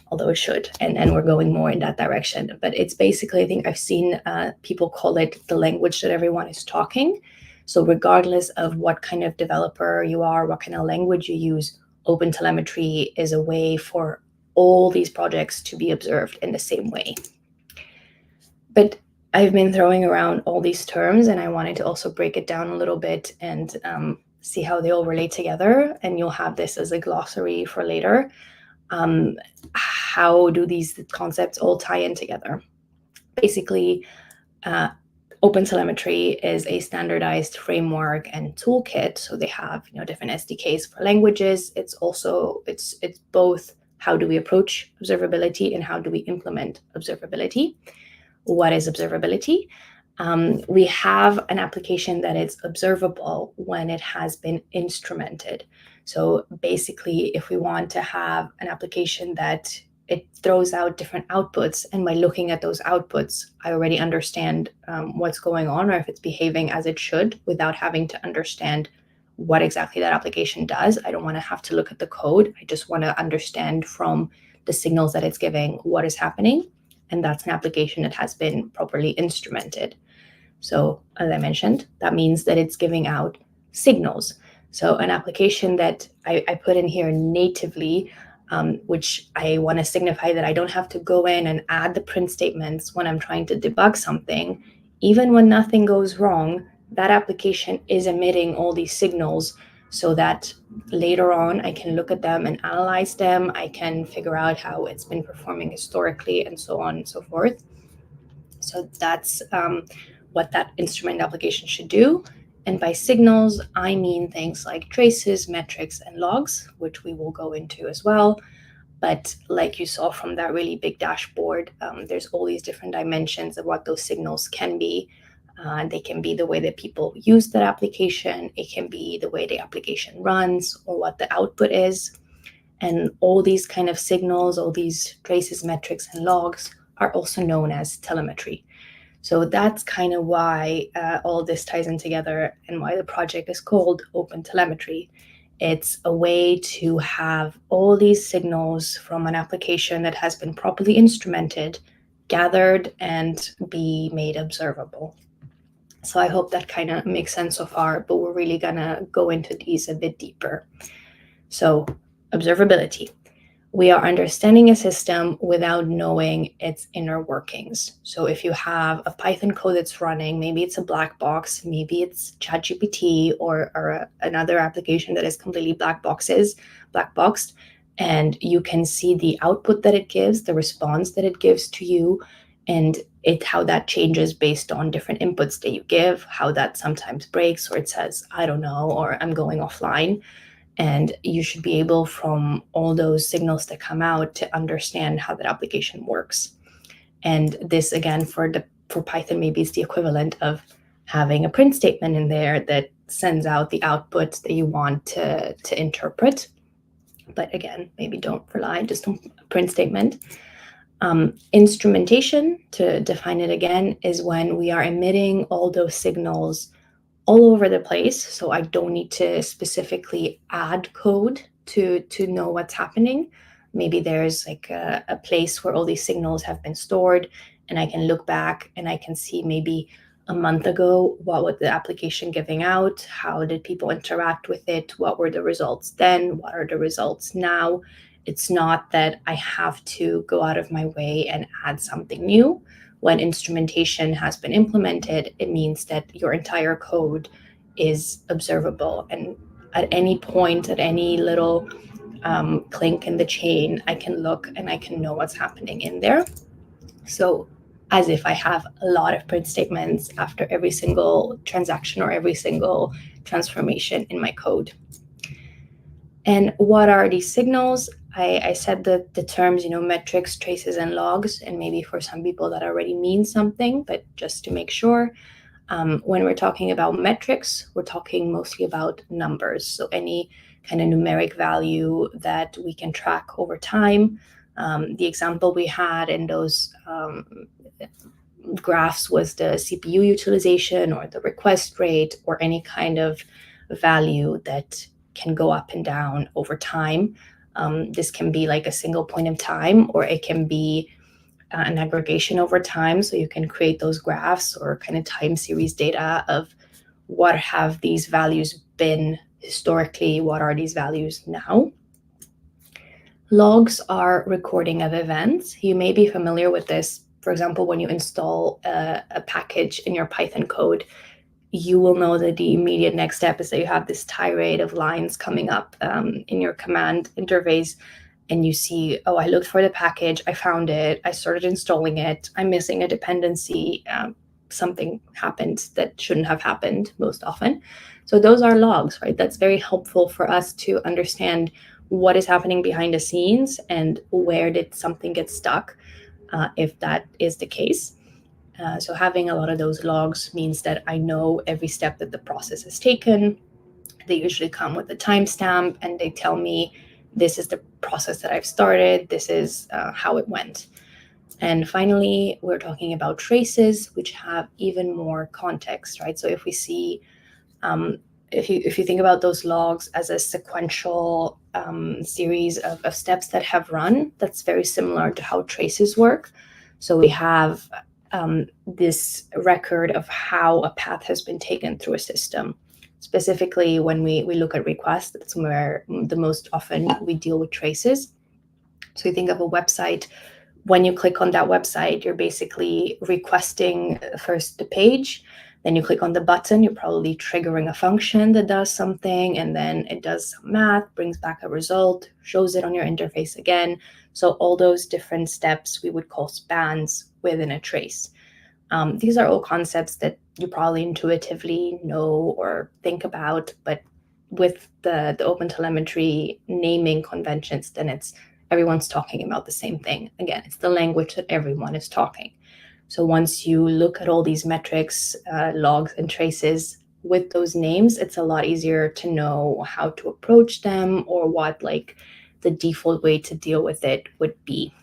although it should. And we're going more in that direction. But it's basically, I think I've seen people call it the language that everyone is talking. So regardless of what kind of developer you are, what kind of language you use, OpenTelemetry is a way for all these projects to be observed in the same way. But I've been throwing around all these terms, and I wanted to also break it down a little bit and see how they all relate together. And you'll have this as a glossary for later. How do these concepts all tie in together? Basically, OpenTelemetry is a standardized framework and toolkit. So they have different SDKs for languages. It's both how do we approach observability and how do we implement observability. What is observability? We have an application that is observable when it has been instrumented. So basically, if we want to have an application that it throws out different outputs, and by looking at those outputs, I already understand what's going on, or if it's behaving as it should without having to understand what exactly that application does. I don't want to have to look at the code. I just want to understand from the signals that it's giving what is happening. And that's an application that has been properly instrumented. So as I mentioned, that means that it's giving out signals. So an application that I put in here natively, which I want to signify that I don't have to go in and add the print statements when I'm trying to debug something. Even when nothing goes wrong, that application is emitting all these signals so that later on I can look at them and analyze them. I can figure out how it's been performing historically and so on and so forth. So that's what that instrument application should do. And by signals, I mean things like traces, metrics, and logs, which we will go into as well. But like you saw from that really big dashboard, there's all these different dimensions of what those signals can be. They can be the way that people use that application. It can be the way the application runs or what the output is. And all these kind of signals, all these traces, metrics, and logs are also known as telemetry. So that's kind of why all this ties in together and why the project is called OpenTelemetry. It's a way to have all these signals from an application that has been properly instrumented, gathered, and be made observable. So I hope that kind of makes sense so far, but we're really gonna go into these a bit deeper. So observability. We are understanding a system without knowing its inner workings. So if you have a Python code that's running, maybe it's a black box, maybe it's ChatGPT or another application that is completely black boxed, and you can see the output that it gives, the response that it gives to you, and how that changes based on different inputs that you give, how that sometimes breaks, or it says, I don't know, or I'm going offline. And you should be able, from all those signals that come out, to understand how that application works. And this, again, for Python, maybe is the equivalent of having a print statement in there that sends out the output that you want to interpret. But again, maybe don't rely just on a print statement. Instrumentation, to define it again, is when we are emitting all those signals all over the place. So I don't need to specifically add code to know what's happening. Maybe there's like a place where all these signals have been stored, and I can look back and I can see maybe a month ago, what was the application giving out? How did people interact with it? What were the results then? What are the results now? It's not that I have to go out of my way and add something new. When instrumentation has been implemented, it means that your entire code is observable. And at any point, at any little clink in the chain, I can look and I can know what's happening in there. So as if I have a lot of print statements after every single transaction or every single transformation in my code. And what are these signals? I said that the terms, metrics, traces, and logs, and maybe for some people that already means something, but just to make sure, when we're talking about metrics, we're talking mostly about numbers. So any kind of numeric value that we can track over time. The example we had in those graphs was the CPU utilization or the request rate or any kind of value that can go up and down over time. This can be like a single point in time, or it can be an aggregation over time. So you can create those graphs or kind of time series data of what have these values been historically, what are these values now. Logs are recording of events. You may be familiar with this. For example, when you install a package in your Python code, you will know that the immediate next step is that you have this tirade of lines coming up in your command interface, and you see, oh, I looked for the package, I found it, I started installing it, I'm missing a dependency, something happened that shouldn't have happened most often. So those are logs, right? That's very helpful for us to understand what is happening behind the scenes and where did something get stuck, if that is the case. So having a lot of those logs means that I know every step that the process has taken. They usually come with a timestamp, and they tell me this is the process that I've started, this is how it went. And finally, we're talking about traces, which have even more context, right? So if we see, if you think about those logs as a sequential series of steps that have run, that's very similar to how traces work. So we have this record of how a path has been taken through a system. Specifically, when we look at requests, that's where the most often we deal with traces. So you think of a website. When you click on that website, you're basically requesting first the page, then you click on the button, you're probably triggering a function that does something, and then it does some math, brings back a result, shows it on your interface again. So all those different steps we would call spans within a trace. These are all concepts that you probably intuitively know or think about, but with the OpenTelemetry naming conventions, then everyone's talking about the same thing. Again, it's the language that everyone is talking. So once you look at all these metrics, logs, and traces with those names, it's a lot easier to know how to approach them or what the default way to deal with it would be.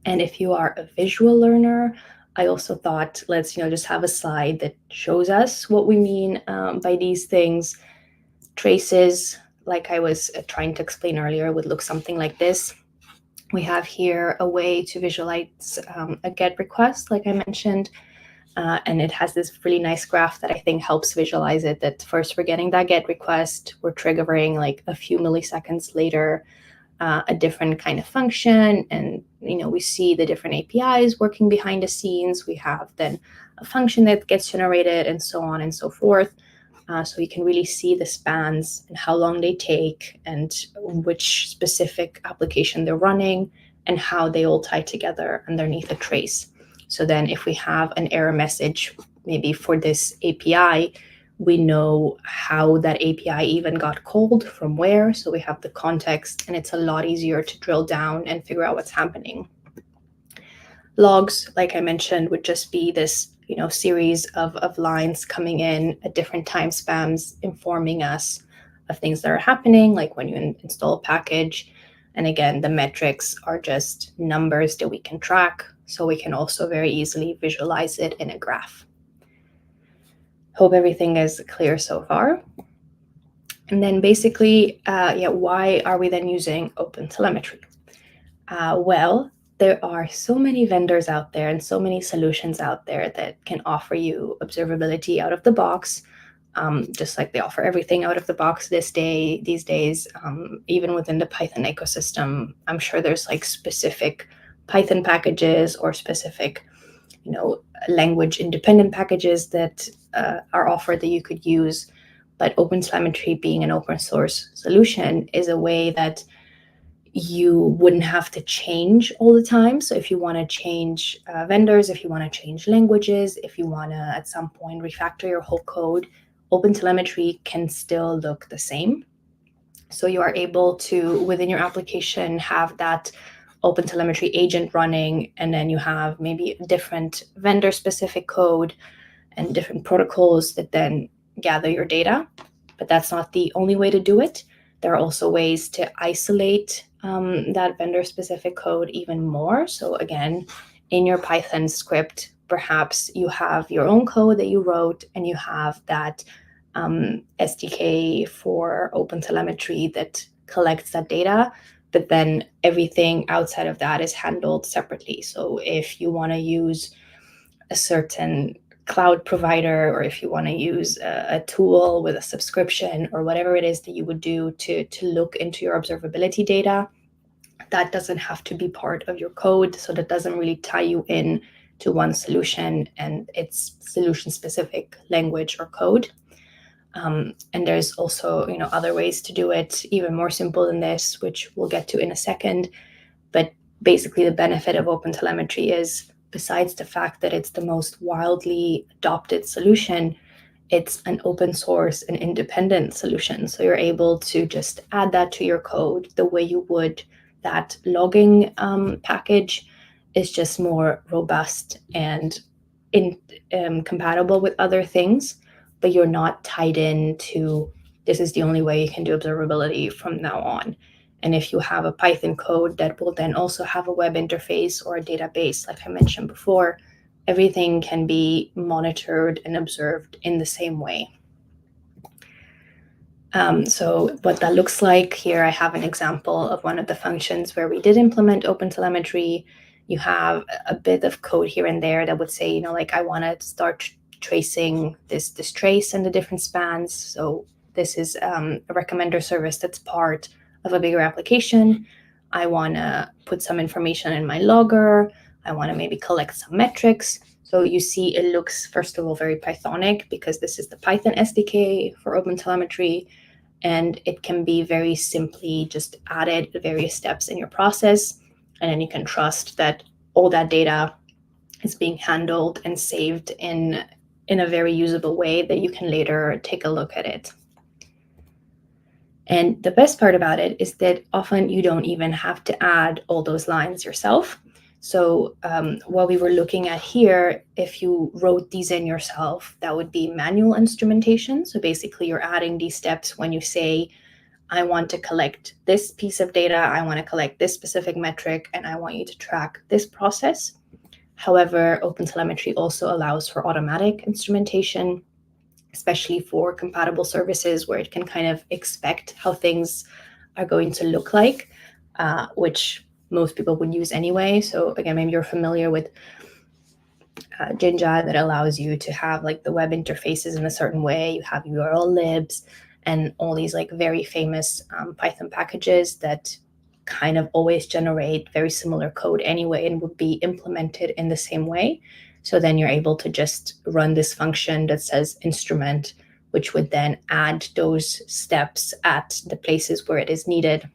And if you are a visual learner, I also thought let's just have a slide that shows us what we mean by these things. Traces, like I was trying to explain earlier, would look something like this. We have here a way to visualize a GET request, like I mentioned, and it has this really nice graph that I think helps visualize it, that first we're getting that GET request, we're triggering like a few milliseconds later a different kind of function, and we see the different APIs working behind the scenes. We have then a function that gets generated, and so on and so forth. So you can really see the spans and how long they take and which specific application they're running and how they all tie together underneath a trace. So then if we have an error message, maybe for this API, we know how that API even got called, from where, so we have the context, and it's a lot easier to drill down and figure out what's happening. Logs, like I mentioned, would just be this series of lines coming in at different time spans, informing us of things that are happening, like when you install a package. And again, the metrics are just numbers that we can track, so we can also very easily visualize it in a graph. Hope everything is clear so far. And then basically, why are we then using OpenTelemetry? Well, there are so many vendors out there and so many solutions out there that can offer you observability out of the box, just like they offer everything out of the box these days. Even within the Python ecosystem, I'm sure there's specific Python packages or specific language independent packages that are offered that you could use. But OpenTelemetry, being an open source solution, is a way that you wouldn't have to change all the time. So if you want to change vendors, if you want to change languages, if you want to at some point refactor your whole code, OpenTelemetry can still look the same. So you are able to, within your application, have that OpenTelemetry agent running, and then you have maybe different vendor-specific code and different protocols that then gather your data. But that's not the only way to do it. There are also ways to isolate that vendor-specific code even more. So again, in your Python script, perhaps you have your own code that you wrote, and you have that SDK for OpenTelemetry that collects that data, but then everything outside of that is handled separately. So if you want to use a certain cloud provider, or if you want to use a tool with a subscription, or whatever it is that you would do to look into your observability data, that doesn't have to be part of your code. So that doesn't really tie you in to one solution and its solution-specific language or code. And there's also, other ways to do it, even more simple than this, which we'll get to in a second. But basically, the benefit of OpenTelemetry is, besides the fact that it's the most wildly adopted solution, it's an open source and independent solution. So you're able to just add that to your code the way you would that logging package. Is just more robust and compatible with other things, but you're not tied into this is the only way you can do observability from now on. And if you have a Python code that will then also have a web interface or a database, like I mentioned before, everything can be monitored and observed in the same way. So what that looks like here, I have an example of one of the functions where we did implement OpenTelemetry. You have a bit of code here and there that would say, like I want to start tracing this trace and the different spans. So this is a recommender service that's part of a bigger application. I want to put some information in my logger. I want to maybe collect some metrics. So you see it looks, first of all, very Pythonic, because this is the Python SDK for OpenTelemetry, and it can be very simply just added at various steps in your process. And then you can trust that all that data is being handled and saved in a very usable way that you can later take a look at it. And the best part about it is that often you don't even have to add all those lines yourself. So what we were looking at here, if you wrote these in yourself, that would be manual instrumentation. So basically you're adding these steps when you say, I want to collect this piece of data, I want to collect this specific metric, and I want you to track this process. However, OpenTelemetry also allows for automatic instrumentation, especially for compatible services where it can kind of expect how things are going to look like, which most people would use anyway. So again, maybe you're familiar with Jinja, that allows you to have like the web interfaces in a certain way. You have URL libs and all these like very famous Python packages that kind of always generate very similar code anyway and would be implemented in the same way. So then you're able to just run this function that says instrument, which would then add those steps at the places where it is needed,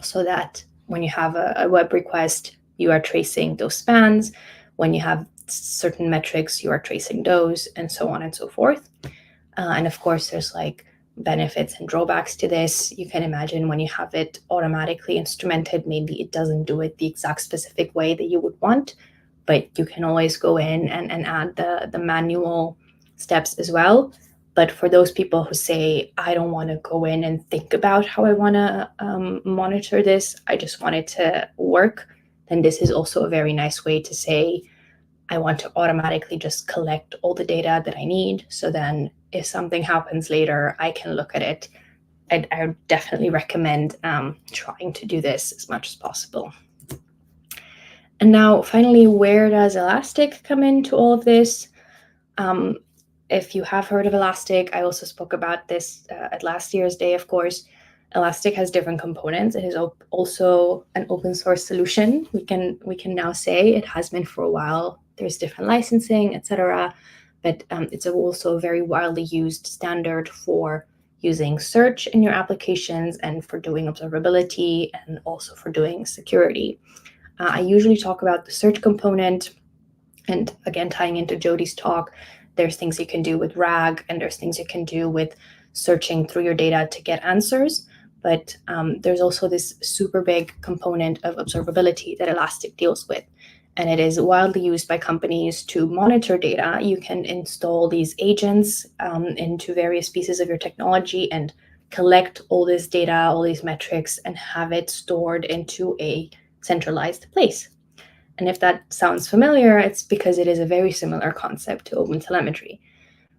so that when you have a web request, you are tracing those spans. When you have certain metrics, you are tracing those, and so on and so forth. And of course, there's like benefits and drawbacks to this. You can imagine when you have it automatically instrumented, maybe it doesn't do it the exact specific way that you would want, but you can always go in and add the manual steps as well. But for those people who say, I don't want to go in and think about how I want to monitor this, I just want it to work, then this is also a very nice way to say, I want to automatically just collect all the data that I need. So then if something happens later, I can look at it. I would definitely recommend trying to do this as much as possible. And now finally, where does Elastic come into all of this? If you have heard of Elastic, I also spoke about this at last year's day, of course. Elastic has different components. It is also an open source solution. We can now say it has been for a while. There's different licensing, etc. But it's also a very widely used standard for using search in your applications and for doing observability and also for doing security. I usually talk about the search component, and again, tying into Jodie's talk, there's things you can do with RAG, and there's things you can do with searching through your data to get answers. but there's also this super big component of observability that Elastic deals with. And it is widely used by companies to monitor data. You can install these agents into various pieces of your technology and collect all this data, all these metrics, and have it stored into a centralized place. And if that sounds familiar, it's because it is a very similar concept to OpenTelemetry,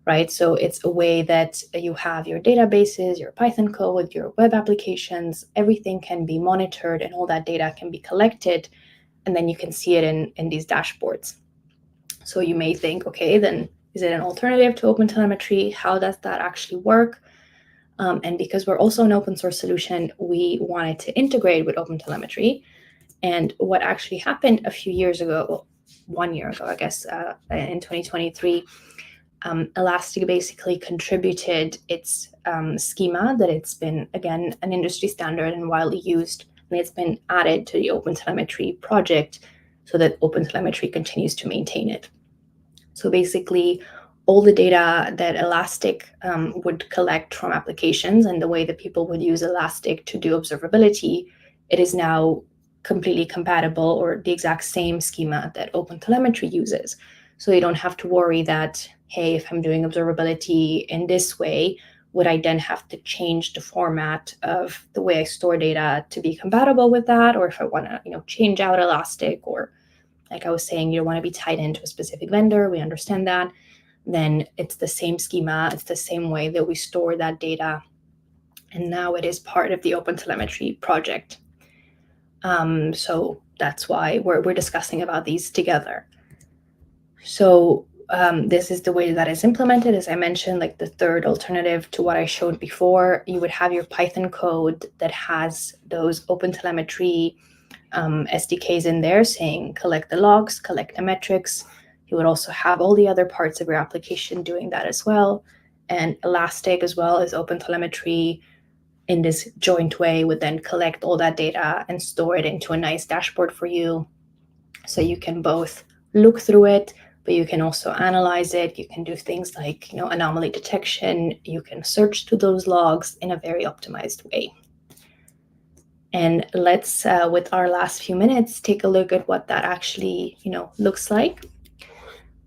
right? So it's a way that you have your databases, your Python code, your web applications, everything can be monitored and all that data can be collected, and then you can see it in these dashboards. So you may think, okay, then is it an alternative to OpenTelemetry? How does that actually work? And because we're also an open source solution, we wanted to integrate with OpenTelemetry. And what actually happened a few years ago, well, 1 year ago, I guess, in 2023, Elastic basically contributed its schema that it's been, again, an industry standard and widely used, and it's been added to the OpenTelemetry project so that OpenTelemetry continues to maintain it. So basically, all the data that Elastic would collect from applications and the way that people would use Elastic to do observability, it is now completely compatible or the exact same schema that OpenTelemetry uses. So you don't have to worry that, hey, if I'm doing observability in this way, would I then have to change the format of the way I store data to be compatible with that? Or if I want to, change out Elastic, or like I was saying, you don't want to be tied into a specific vendor, we understand that, then it's the same schema, it's the same way that we store that data. And now it is part of the OpenTelemetry project. So that's why we're discussing about these together. So this is the way that is implemented. As I mentioned, like the third alternative to what I showed before, you would have your Python code that has those OpenTelemetry SDKs in there saying collect the logs, collect the metrics. You would also have all the other parts of your application doing that as well. And Elastic, as well as OpenTelemetry, in this joint way, would then collect all that data and store it into a nice dashboard for you. So you can both look through it, but you can also analyze it. You can do things like, anomaly detection. You can search through those logs in a very optimized way. And let's, with our last few minutes, take a look at what that actually, looks like.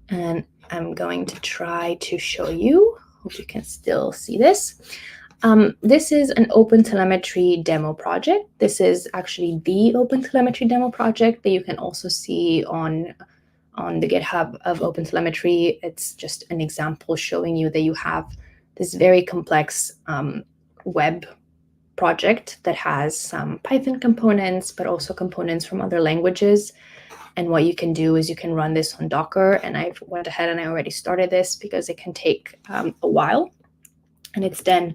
And I'm going to try to show you. Hope you can still see this. This is an OpenTelemetry demo project. This is actually the OpenTelemetry demo project that you can also see on the GitHub of OpenTelemetry. It's just an example showing you that you have this very complex web project that has some Python components, but also components from other languages. And what you can do is you can run this on Docker. And I went ahead and I already started this because it can take a while. And it's then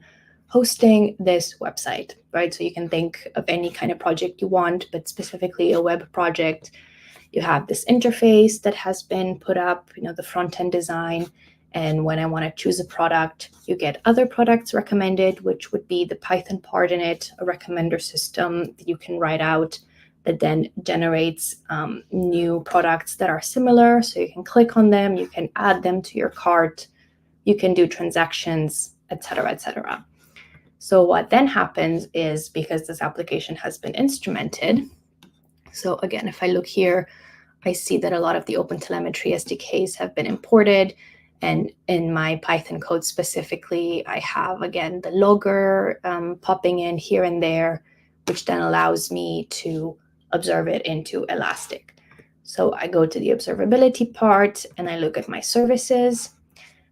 hosting this website, right? So you can think of any kind of project you want, but specifically a web project. You have this interface that has been put up, the front-end design. And when I want to choose a product, you get other products recommended, which would be the Python part in it, a recommender system that you can write out that then generates new products that are similar. So you can click on them, you can add them to your cart, you can do transactions, etc., etc. So what then happens is, because this application has been instrumented, so again, if I look here, I see that a lot of the OpenTelemetry SDKs have been imported. And in my Python code specifically, I have, again, the logger popping in here and there, which then allows me to observe it into Elastic. So I go to the observability part and I look at my services.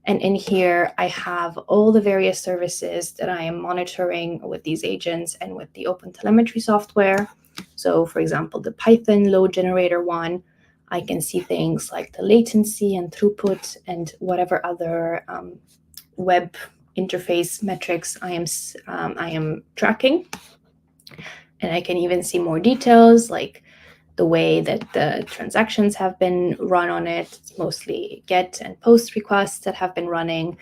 And in here, I have all the various services that I am monitoring with these agents and with the OpenTelemetry software. So for example, the Python load generator one, I can see things like the latency and throughput and whatever other web interface metrics I am tracking. And I can even see more details, like the way that the transactions have been run on it. It's mostly GET and POST requests that have been running.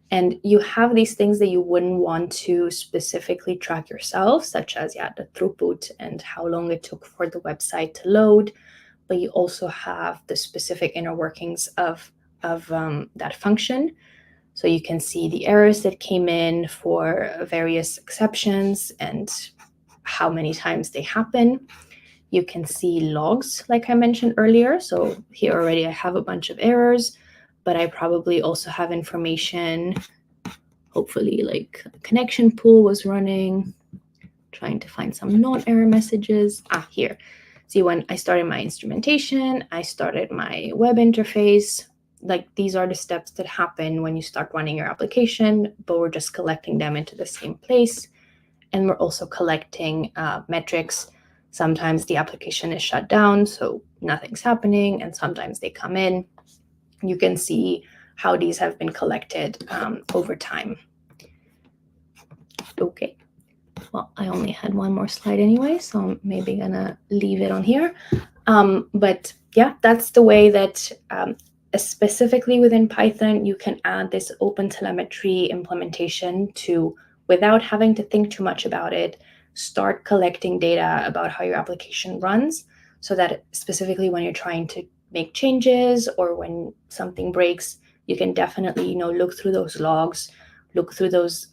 And you have these things that you wouldn't want to specifically track yourself, such as the throughput and how long it took for the website to load. But you also have the specific inner workings of that function. So you can see the errors that came in for various exceptions and how many times they happen. You can see logs, like I mentioned earlier. So here already I have a bunch of errors, but I probably also have information, hopefully like a connection pool was running, trying to find some non-error messages. Here. See, when I started my instrumentation, I started my web interface. Like these are the steps that happen when you start running your application, but we're just collecting them into the same place. And we're also collecting metrics. Sometimes the application is shut down, so nothing's happening, and sometimes they come in. You can see how these have been collected over time. Okay. Well, I only had one more slide anyway, so I'm maybe gonna leave it on here. But yeah, that's the way that specifically within Python, you can add this OpenTelemetry implementation to, without having to think too much about it, start collecting data about how your application runs, so that specifically when you're trying to make changes or when something breaks, you can definitely look through those logs, look through those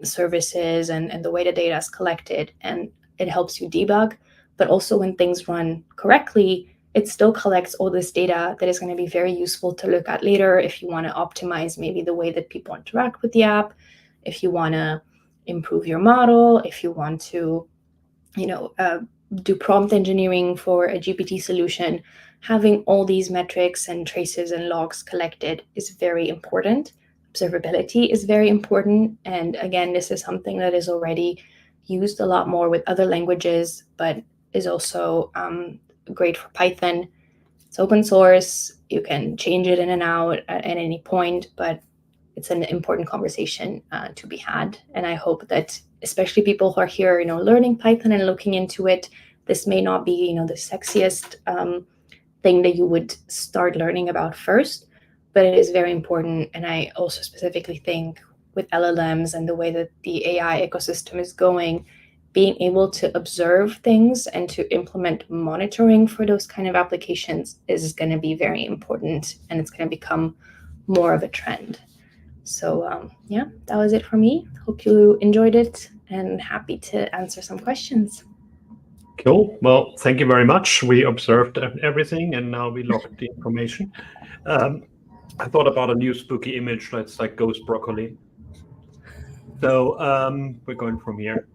services and the way the data is collected, and it helps you debug. But also when things run correctly, it still collects all this data that is going to be very useful to look at later if you want to optimize maybe the way that people interact with the app, if you want to improve your model, if you want to do prompt engineering for a GPT solution. Having all these metrics and traces and logs collected is very important. Observability is very important. And again, this is something that is already used a lot more with other languages, but is also great for Python. It's open source. You can change it in and out at any point, but it's an important conversation to be had. And I hope that especially people who are here, learning Python and looking into it, this may not be, the sexiest thing that you would start learning about first, but it is very important. And I also specifically think with LLMs and the way that the AI ecosystem is going, being able to observe things and to implement monitoring for those kind of applications is going to be very important, and it's going to become more of a trend. So yeah, that was it for me. Hope you enjoyed it and happy to answer some questions. Cool. Well, thank you very much. We observed everything and now we logged the information. I thought about a new spooky image that's like ghost broccoli. So we're going from here.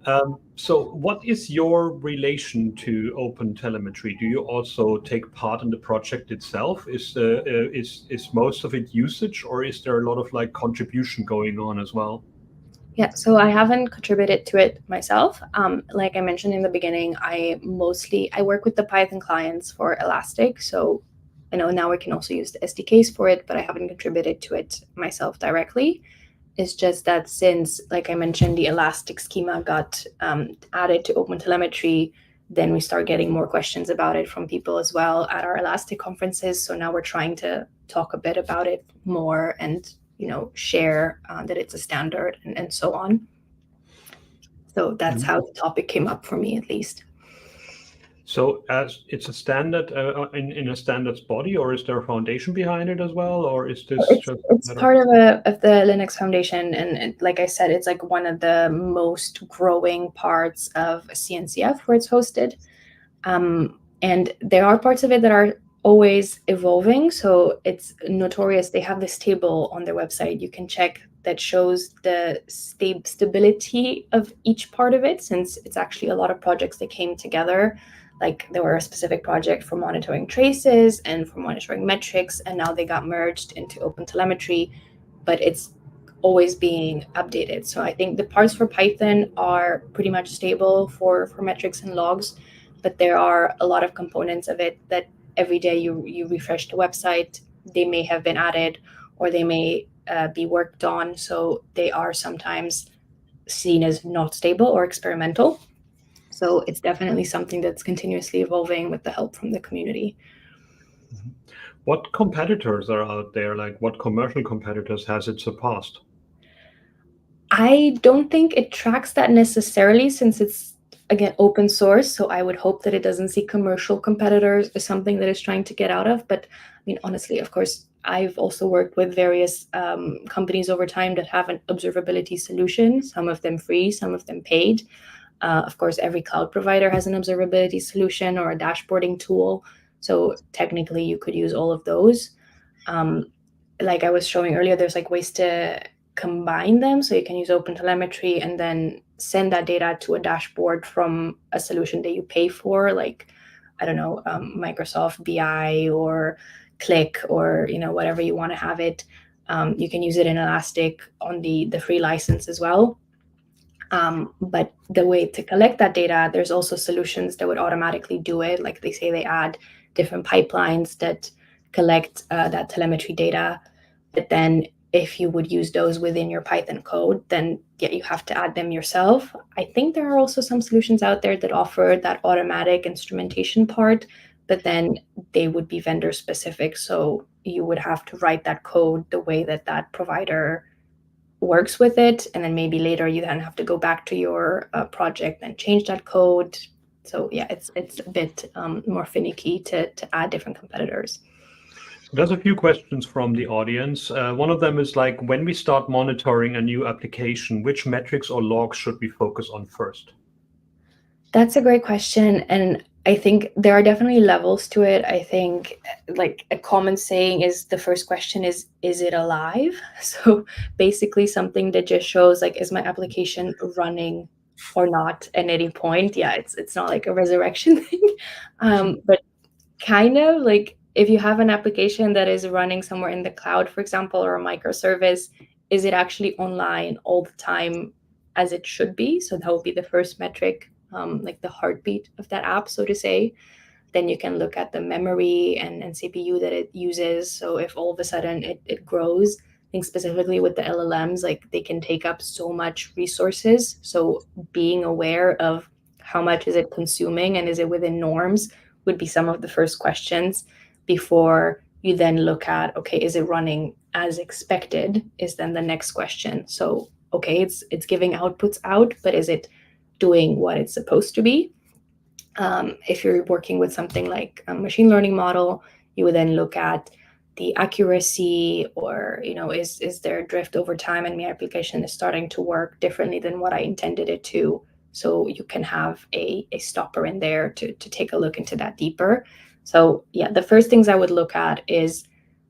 So what is your relation to OpenTelemetry? Do you also take part in the project itself? Is most of it usage, or is there a lot of like contribution going on as well? Yeah, so I haven't contributed to it myself. Like I mentioned in the beginning, I work with the Python clients for Elastic. So now we can also use the SDKs for it, but I haven't contributed to it myself directly. It's just that since, like I mentioned, the Elastic schema got added to OpenTelemetry, then we start getting more questions about it from people as well at our Elastic conferences. So now we're trying to talk a bit about it more and share that it's a standard and so on. So that's how the topic came up for me, at least. So as it's a standard in a standards body, or is there a foundation behind it as well, or is this it's part of the Linux Foundation, and like I said, it's like one of the most growing parts of CNCF where it's hosted, and there are parts of it that are always evolving. So it's notorious. They have this table on their website you can check that shows the stability of each part of it, since it's actually a lot of projects that came together. Like there were a specific project for monitoring traces and for monitoring metrics, and now they got merged into OpenTelemetry, but it's always being updated. So I think the parts for Python are pretty much stable for metrics and logs, but there are a lot of components of it that every day you refresh the website, they may have been added or they may be worked on. So they are sometimes seen as not stable or experimental. So it's definitely something that's continuously evolving with the help from the community. What competitors are out there? Like what commercial competitors has it surpassed? I don't think it tracks that necessarily, since it's again, open source, so I would hope that it doesn't see commercial competitors as something that it's trying to get out of. But I mean, honestly, of course, I've also worked with various companies over time that have an observability solution, some of them free, some of them paid. Of course, every cloud provider has an observability solution or a dashboarding tool. So technically, you could use all of those. Like I was showing earlier, there's like ways to combine them. So you can use OpenTelemetry and then send that data to a dashboard from a solution that you pay for, like, I don't know, Microsoft BI or Click, or whatever you want to have it. You can use it in Elastic on the free license as well. But the way to collect that data, there's also solutions that would automatically do it. Like they say, they add different pipelines that collect that telemetry data. But then if you would use those within your Python code, then you have to add them yourself. I think there are also some solutions out there that offer that automatic instrumentation part, but then they would be vendor specific. So you would have to write that code the way that that provider works with it. And then maybe later you then have to go back to your project and change that code. So yeah, it's a bit more finicky to add different competitors. There's a few questions from the audience. One of them is like, when we start monitoring a new application, which metrics or logs should we focus on first? That's a great question. And I think there are definitely levels to it. I think like a common saying is the first question is it alive? So basically something that just shows like, is my application running or not at any point? Yeah, it's not like a resurrection thing. But kind of like, if you have an application that is running somewhere in the cloud, for example, or a microservice, is it actually online all the time as it should be? So that would be the first metric, like the heartbeat of that app, so to say. Then you can look at the memory and CPU that it uses. So if all of a sudden it grows, I think specifically with the LLMs, like they can take up so much resources. So being aware of how much is it consuming and is it within norms would be some of the first questions before you then look at, okay, is it running as expected, is then the next question. So, okay, it's giving outputs out, but is it doing what it's supposed to be? If you're working with something like a machine learning model, you would then look at the accuracy, or is there a drift over time and my application is starting to work differently than what I intended it to. So you can have a stopper in there to take a look into that deeper. So yeah, the first things I would look at is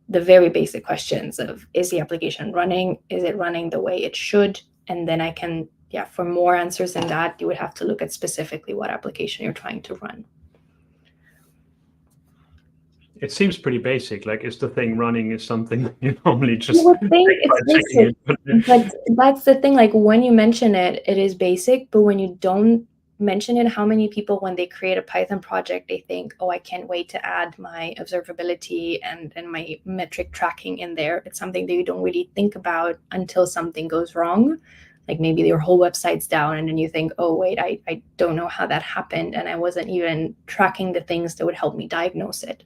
the very basic questions of, is the application running? Is it running the way it should? And then I can, for more answers than that, you would have to look at specifically what application you're trying to run. It seems pretty basic. Like, is the thing running is something you normally just You would think it's basic, but that's the thing. Like when you mention it, it is basic. But when you don't mention it, how many people, when they create a Python project, they think, oh, I can't wait to add my observability and my metric tracking in there. It's something that you don't really think about until something goes wrong. Like maybe your whole website's down and then you think, oh, wait, I don't know how that happened. And I wasn't even tracking the things that would help me diagnose it.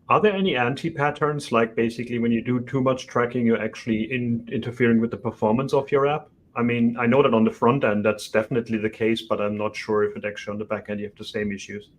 Are there any anti-patterns, like basically when you do too much tracking, you're actually interfering with the performance of your app? I mean, I know that on the front end, that's definitely the case, but I'm not sure if it actually on the back end, you have the same issues.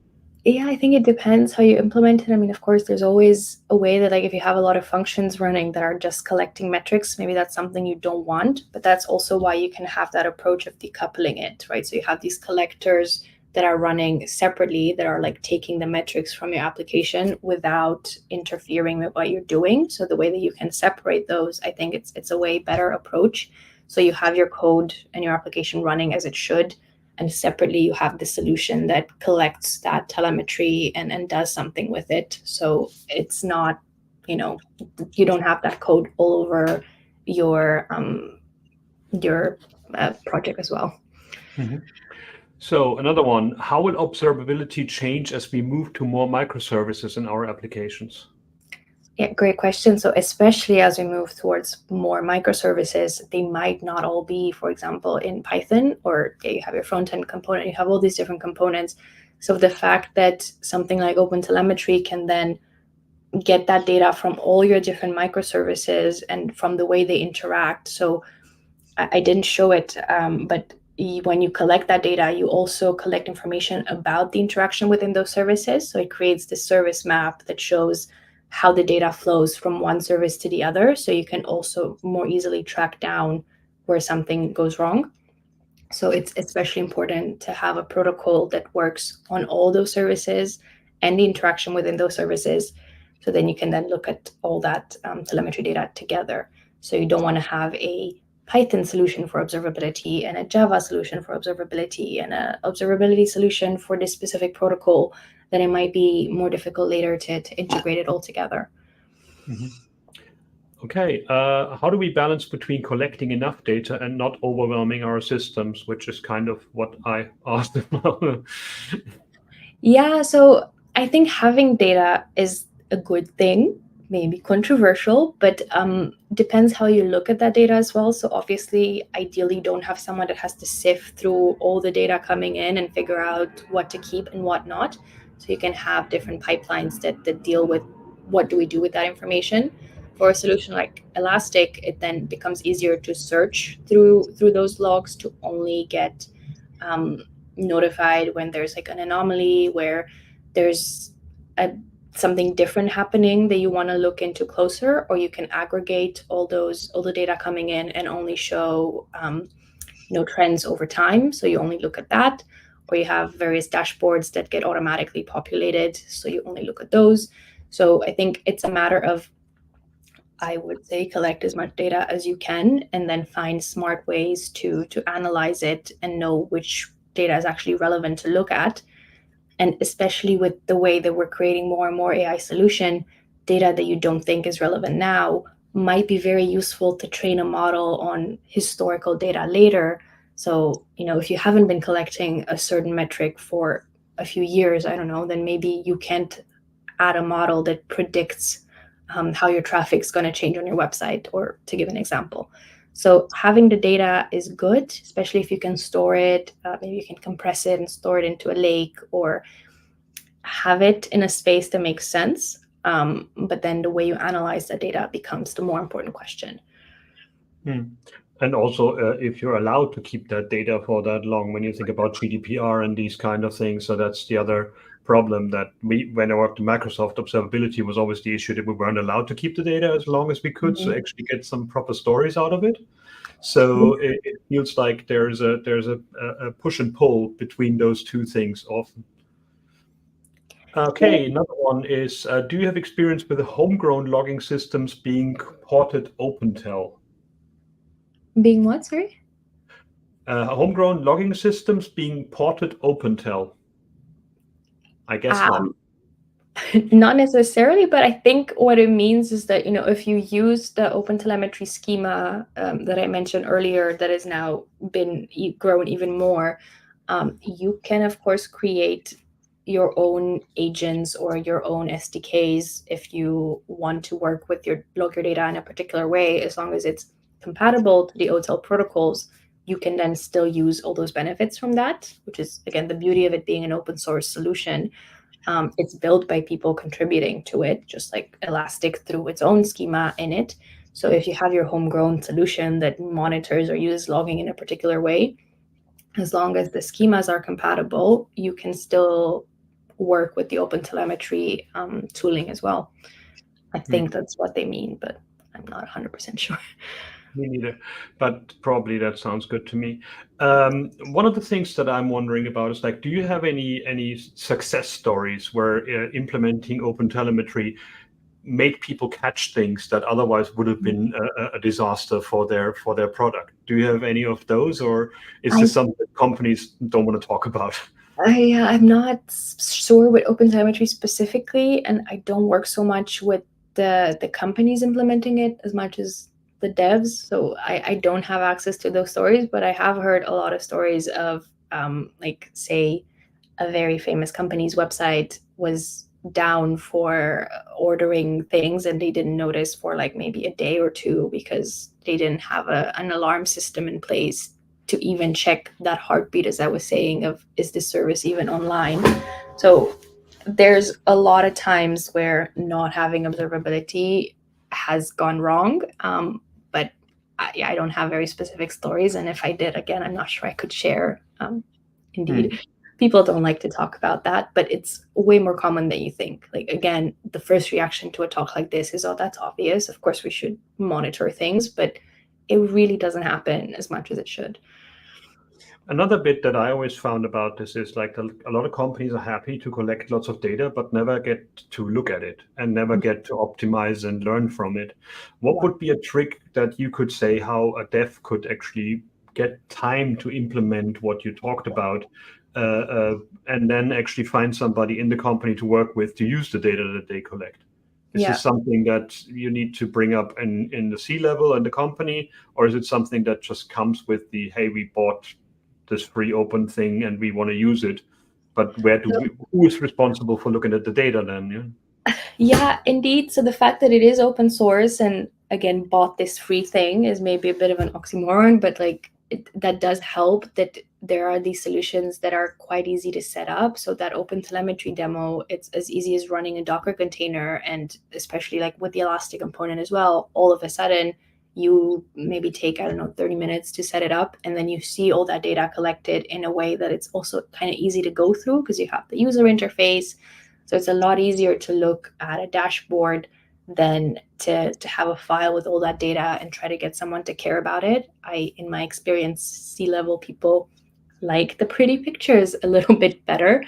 Yeah, I think it depends how you implement it. I mean, of course, there's always a way that, like, if you have a lot of functions running that are just collecting metrics, maybe that's something you don't want. But that's also why you can have that approach of decoupling it, right? So you have these collectors that are running separately, that are like taking the metrics from your application without interfering with what you're doing. So the way that you can separate those, I think it's a way better approach. So you have your code and your application running as it should, and separately you have the solution that collects that telemetry and does something with it. So it's not, you don't have that code all over your project as well. Mm-hmm. So another one, how will observability change as we move to more microservices in our applications? Yeah, great question. So especially as we move towards more microservices, they might not all be, for example, in Python, or you have your front-end component, you have all these different components. So the fact that something like OpenTelemetry can then get that data from all your different microservices and from the way they interact. So I didn't show it, but when you collect that data, you also collect information about the interaction within those services. So it creates the service map that shows how the data flows from one service to the other. So you can also more easily track down where something goes wrong. So it's especially important to have a protocol that works on all those services and the interaction within those services. So then you can then look at all that telemetry data together. So you don't want to have a Python solution for observability and a Java solution for observability and an observability solution for this specific protocol. Then it might be more difficult later to integrate it all together. Mm-hmm. Okay, how do we balance between collecting enough data and not overwhelming our systems, which is kind of what I asked about. Yeah, so I think having data is a good thing, maybe controversial, but depends how you look at that data as well. So obviously, ideally, don't have someone that has to sift through all the data coming in and figure out what to keep and what not. So you can have different pipelines that deal with what do we do with that information. For a solution like Elastic, it then becomes easier to search through those logs to only get notified when there's like an anomaly, where there's something different happening that you want to look into closer, or you can aggregate all the data coming in and only show trends over time. So you only look at that, or you have various dashboards that get automatically populated. So you only look at those. So I think it's a matter of, I would say, collect as much data as you can and then find smart ways to analyze it and know which data is actually relevant to look at. And especially with the way that we're creating more and more AI solution, data that you don't think is relevant now might be very useful to train a model on historical data later. So, if you haven't been collecting a certain metric for a few years, I don't know, then maybe you can't add a model that predicts how your traffic's going to change on your website, or to give an example. So having the data is good, especially if you can store it. Maybe you can compress it and store it into a lake, or have it in a space that makes sense. But then the way you analyze the data becomes the more important question. And also, if you're allowed to keep that data for that long, when you think about GDPR and these kind of things. So that's the other problem, that when I worked at Microsoft, observability was always the issue that we weren't allowed to keep the data as long as we could, so actually get some proper stories out of it. So it feels like there's a push and pull between those two things often. Okay, another one is, do you have experience with the homegrown logging systems being ported OpenTel? Being what, sorry? Homegrown logging systems being ported OpenTel. I guess not. Not necessarily, but I think what it means is that, if you use the OpenTelemetry schema that I mentioned earlier, that has now been grown even more, you can, of course, create your own agents or your own SDKs if you want to work with log your data in a particular way. As long as it's compatible to the OTel protocols, you can then still use all those benefits from that, which is, again, the beauty of it being an open source solution. It's built by people contributing to it, just like Elastic threw its own schema in it. So if you have your homegrown solution that monitors or uses logging in a particular way, as long as the schemas are compatible, you can still work with the OpenTelemetry tooling as well. I think that's what they mean, but I'm not 100% sure. Me neither, but probably that sounds good to me. One of the things that I'm wondering about is, like, do you have any success stories where implementing OpenTelemetry made people catch things that otherwise would have been a disaster for their product? Do you have any of those, or is this something that companies don't want to talk about? I'm not sure with OpenTelemetry specifically, and I don't work so much with the companies implementing it as much as the devs. So I don't have access to those stories, but I have heard a lot of stories of like, say, a very famous company's website was down for ordering things and they didn't notice for like maybe a day or two because they didn't have an alarm system in place to even check that heartbeat, as I was saying, of is this service even online. So there's a lot of times where not having observability has gone wrong, but I don't have very specific stories, and if I did, again, I'm not sure I could share. Indeed, people don't like to talk about that, but it's way more common than you think. Like, again, the first reaction to a talk like this is, oh, that's obvious. Of course, we should monitor things, but it really doesn't happen as much as it should. Another bit that I always found about this is like a lot of companies are happy to collect lots of data, but never get to look at it and never get to optimize and learn from it. What would be a trick that you could say how a dev could actually get time to implement what you talked about, and then actually find somebody in the company to work with to use the data that they collect? Is this something that you need to bring up in the C-level and the company, or is it something that just comes with the, hey, we bought this free open thing and we want to use it, but who is responsible for looking at the data then? Yeah, indeed. So the fact that it is open source and, again, bought this free thing is maybe a bit of an oxymoron, but like that does help that there are these solutions that are quite easy to set up. So that OpenTelemetry demo, it's as easy as running a Docker container, and especially like with the Elastic component as well, all of a sudden you maybe take, I don't know, 30 minutes to set it up, and then you see all that data collected in a way that it's also kind of easy to go through because you have the user interface. So it's a lot easier to look at a dashboard than to have a file with all that data and try to get someone to care about it. In my experience, C-level people like the pretty pictures a little bit better.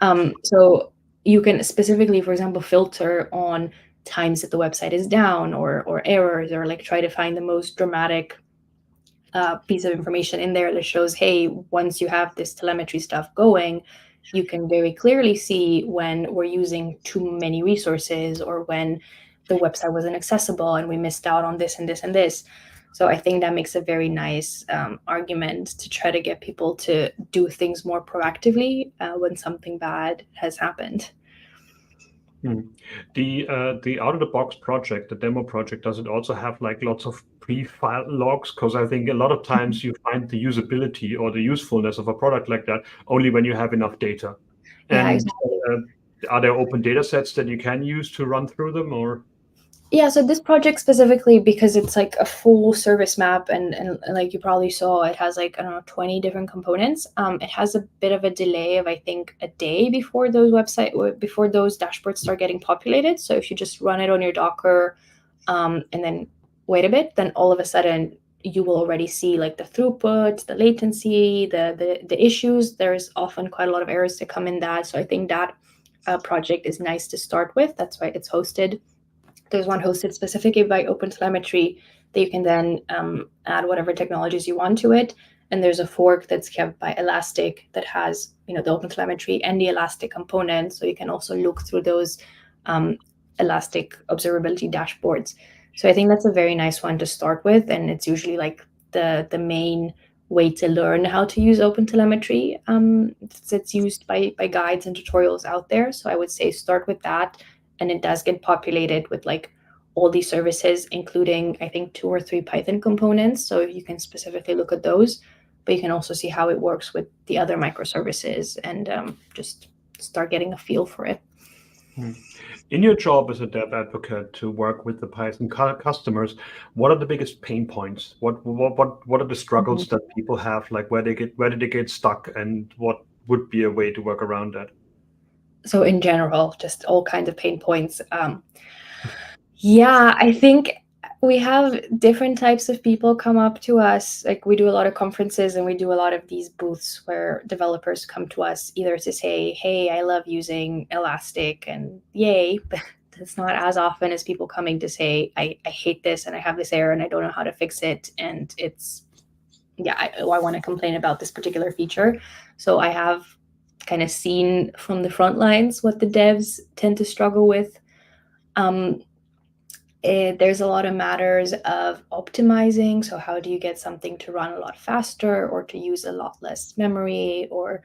So you can specifically, for example, filter on times that the website is down or errors, or like try to find the most dramatic piece of information in there that shows, hey, once you have this telemetry stuff going, you can very clearly see when we're using too many resources or when the website wasn't accessible and we missed out on this and this and this. So I think that makes a very nice argument to try to get people to do things more proactively when something bad has happened. The out-of-the-box project, the demo project, does it also have like lots of pre-file logs? Because I think a lot of times you find the usability or the usefulness of a product like that only when you have enough data. Yeah, and exactly. Are there open data sets that you can use to run through them, or? Yeah, so this project specifically, because it's like a full service map, and like you probably saw, it has like, I don't know, 20 different components. It has a bit of a delay of, I think, a day before those dashboards start getting populated. So if you just run it on your Docker and then wait a bit, then all of a sudden you will already see like the throughput, the latency, the issues. There's often quite a lot of errors that come in that. So I think that project is nice to start with. That's why it's hosted. There's one hosted specifically by OpenTelemetry that you can then add whatever technologies you want to it. And there's a fork that's kept by Elastic that has, the OpenTelemetry and the Elastic component. So you can also look through those Elastic observability dashboards. So I think that's a very nice one to start with. And it's usually like the main way to learn how to use OpenTelemetry. It's used by guides and tutorials out there. So I would say start with that. And it does get populated with like all these services, including, I think, 2 or 3 Python components. So you can specifically look at those, but you can also see how it works with the other microservices and just start getting a feel for it. In your job as a dev advocate to work with the Python customers, what are the biggest pain points? What are the struggles that people have? Like where did they get stuck, and what would be a way to work around that? So in general, just all kinds of pain points. Yeah, I think we have different types of people come up to us. Like we do a lot of conferences and we do a lot of these booths where developers come to us either to say, hey, I love using Elastic and yay, but it's not as often as people coming to say, I hate this and I have this error and I don't know how to fix it. And it's, I want to complain about this particular feature. So I have kind of seen from the front lines what the devs tend to struggle with. There's a lot of matters of optimizing. So how do you get something to run a lot faster or to use a lot less memory? Or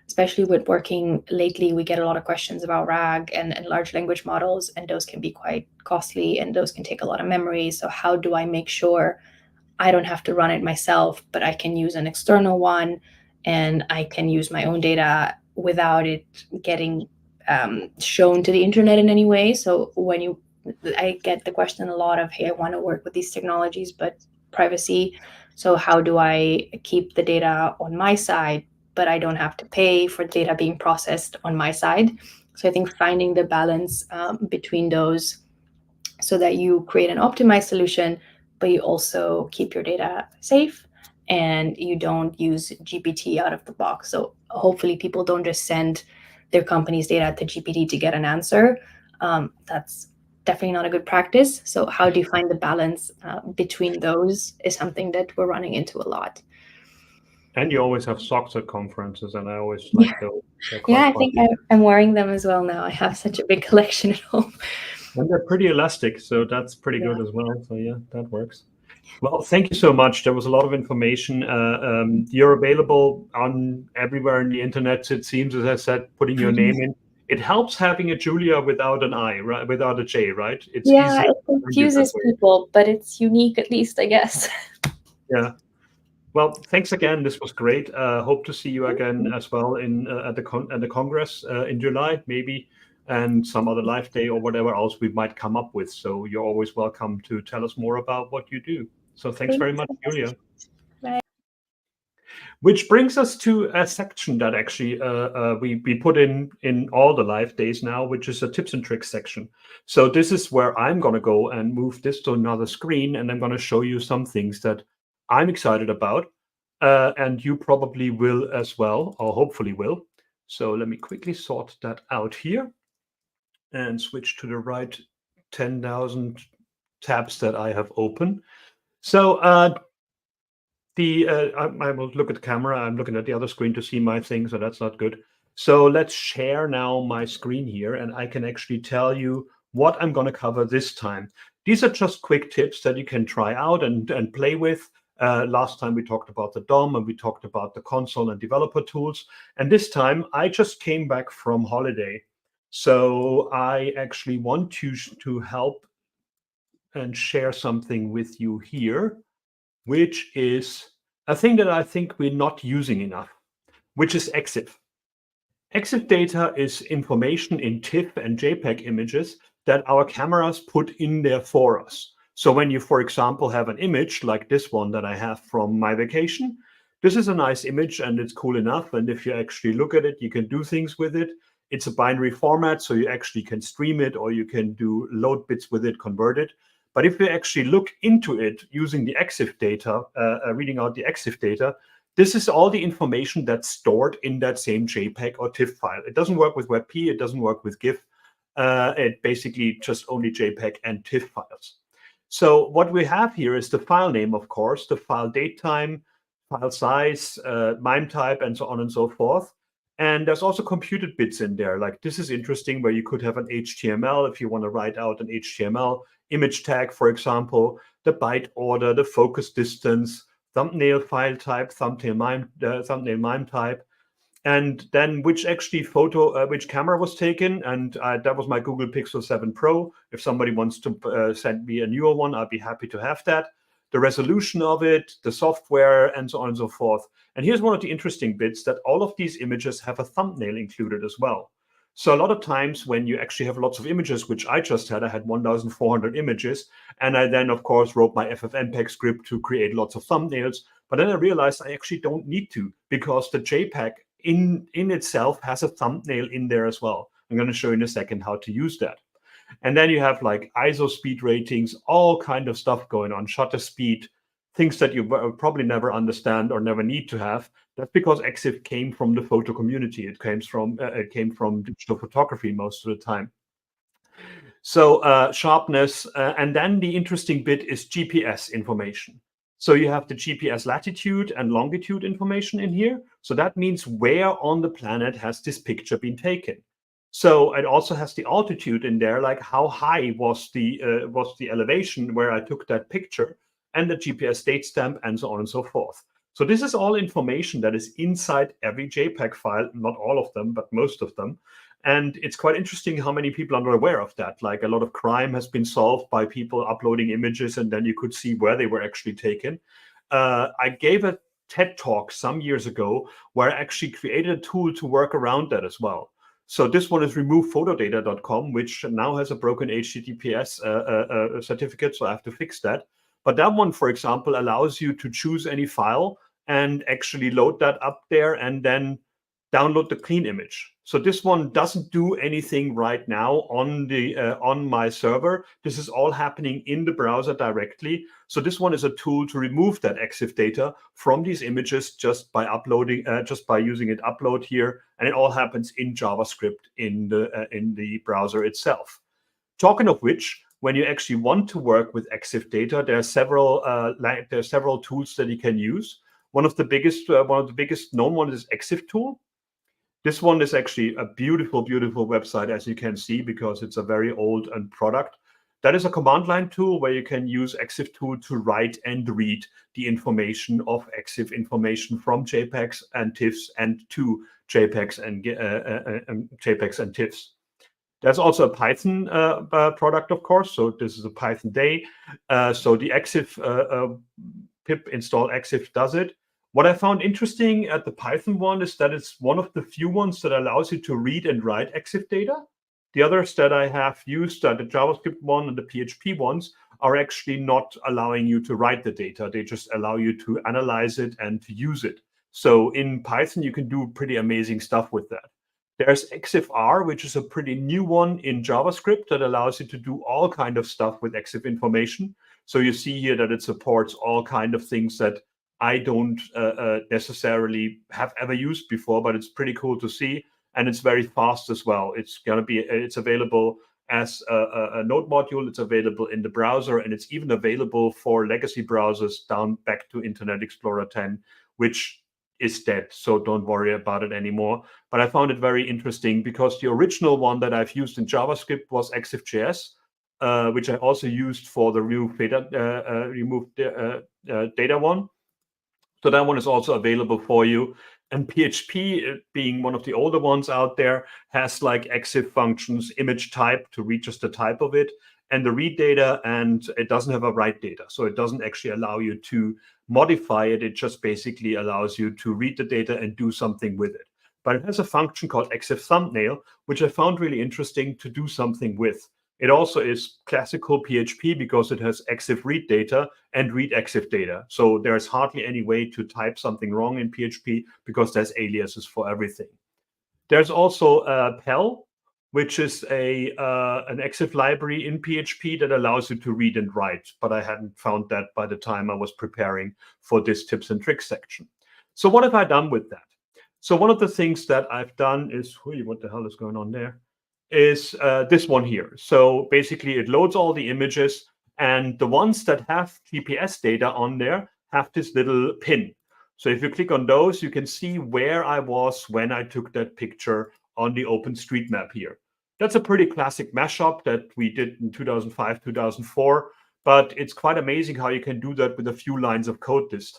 especially with working lately, we get a lot of questions about RAG and large language models, and those can be quite costly and those can take a lot of memory. So how do I make sure I don't have to run it myself, but I can use an external one and I can use my own data without it getting shown to the internet in any way? So I get the question a lot of, hey, I want to work with these technologies, but privacy. So how do I keep the data on my side, but I don't have to pay for data being processed on my side? So I think finding the balance between those so that you create an optimized solution, but you also keep your data safe and you don't use GPT out of the box. So hopefully people don't just send their company's data to GPT to get an answer. That's definitely not a good practice. So how do you find the balance between those is something that we're running into a lot. And you always have socks at conferences, and I always like those. Yeah, I think I'm wearing them as well now. I have such a big collection at home. And they're pretty elastic, so that's pretty good as well. So yeah, that works. Well, thank you so much. There was a lot of information. You're available on everywhere in the internet, it seems, as I said, putting your name in. It helps having a Julia without an I, right? Without a J, right? It's yeah, easier it confuses people, but it's unique at least, I guess. Yeah. Well, thanks again. This was great. Hope to see you again as well in at the Congress in July, maybe, and some other live day or whatever else we might come up with. So you're always welcome to tell us more about what you do. So thanks very much, Julia. Bye. Which brings us to a section that actually we put in all the live days now, which is a tips and tricks section. So this is where I'm going to go and move this to another screen, and I'm going to show you some things that I'm excited about, and you probably will as well, or hopefully will. So let me quickly sort that out here and switch to the right 10,000 tabs that I have open. So I will look at the camera. I'm looking at the other screen to see my thing, so that's not good. So let's share now my screen here, and I can actually tell you what I'm going to cover this time. These are just quick tips that you can try out and play with. Last time we talked about the DOM and we talked about the console and developer tools. And this time I just came back from holiday. So I actually want to help and share something with you here, which is a thing that I think we're not using enough, which is EXIF. EXIF data is information in TIFF and JPEG images that our cameras put in there for us. So when you, for example, have an image like this one that I have from my vacation, this is a nice image and it's cool enough. And if you actually look at it, you can do things with it. It's a binary format, so you actually can stream it or you can do load bits with it, convert it. But if you actually look into it using the EXIF data, reading out the EXIF data, this is all the information that's stored in that same JPEG or TIFF file. It doesn't work with WebP, it doesn't work with GIF. It basically just only JPEG and TIFF files. So what we have here is the file name, of course, the file date time, file size, MIME type, and so on and so forth. And there's also computed bits in there. Like this is interesting where you could have an HTML if you want to write out an HTML image tag, for example, the byte order, the focus distance, thumbnail file type, thumbnail MIME type, and then which actually which camera was taken. And that was my Google Pixel 7 Pro. If somebody wants to send me a newer one, I'd be happy to have that. The resolution of it, the software, and so on and so forth. And here's one of the interesting bits, that all of these images have a thumbnail included as well. So a lot of times when you actually have lots of images, which I just had, I had 1,400 images. And I then, of course, wrote my FFmpeg script to create lots of thumbnails. But then I realized I actually don't need to, because the JPEG in itself has a thumbnail in there as well. I'm going to show you in a second how to use that. And then you have like ISO speed ratings, all kind of stuff going on, shutter speed, things that you probably never understand or never need to have. That's because EXIF came from the photo community. It came from digital photography most of the time. So sharpness, and then the interesting bit is GPS information. So you have the GPS latitude and longitude information in here. So that means where on the planet has this picture been taken. So it also has the altitude in there, like how high was the elevation where I took that picture, and the GPS date stamp, and so on and so forth. So this is all information that is inside every JPEG file, not all of them, but most of them. And it's quite interesting how many people are not aware of that. Like a lot of crime has been solved by people uploading images, and then you could see where they were actually taken. I gave a TED talk some years ago where I actually created a tool to work around that as well. So this one is removephotodata.com, which now has a broken HTTPS certificate, so I have to fix that. But that one, for example, allows you to choose any file and actually load that up there and then download the clean image. So this one doesn't do anything right now on my server. This is all happening in the browser directly. So this one is a tool to remove that EXIF data from these images just by uploading, just by using it upload here, and it all happens in JavaScript in the browser itself. Talking of which, when you actually want to work with EXIF data, there are several tools that you can use. One of the biggest known ones is EXIF tool. This one is actually a beautiful, beautiful website, as you can see, because it's a very old product. That is a command line tool where you can use EXIF tool to write and read the information of EXIF information from JPEGs and TIFFs and to JPEGs and TIFFs. There's also a Python product, of course. So this is a Python day. So the EXIF pip install EXIF does it. What I found interesting at the Python one is that it's one of the few ones that allows you to read and write EXIF data. The others that I have used, the JavaScript one and the PHP ones, are actually not allowing you to write the data. They just allow you to analyze it and to use it. So in Python, you can do pretty amazing stuff with that. There's EXIF-R, which is a pretty new one in JavaScript that allows you to do all kind of stuff with EXIF information. So you see here that it supports all kind of things that I don't necessarily have ever used before, but it's pretty cool to see, and it's very fast as well. It's available as a node module. It's available in the browser, and it's even available for legacy browsers down back to Internet Explorer 10, which is dead. So don't worry about it anymore. But I found it very interesting because the original one that I've used in JavaScript was EXIF.js, which I also used for the removed data one. So that one is also available for you. And PHP, being one of the older ones out there, has like EXIF functions, image type to read just the type of it, and the read data, and it doesn't have a write data. So it doesn't actually allow you to modify it. It just basically allows you to read the data and do something with it. But it has a function called EXIF thumbnail, which I found really interesting to do something with. It also is classical PHP because it has EXIF read data and read EXIF data. So there's hardly any way to type something wrong in PHP because there's aliases for everything. There's also PEL, which is an EXIF library in PHP that allows you to read and write. But I hadn't found that by the time I was preparing for this tips and tricks section. So what have I done with that? So one of the things that I've done is, what the hell is going on there? Is this one here. So basically it loads all the images, and the ones that have GPS data on there have this little pin. So if you click on those, you can see where I was when I took that picture on the OpenStreetMap here. That's a pretty classic mashup that we did in 2005, 2004, but it's quite amazing how you can do that with a few lines of code this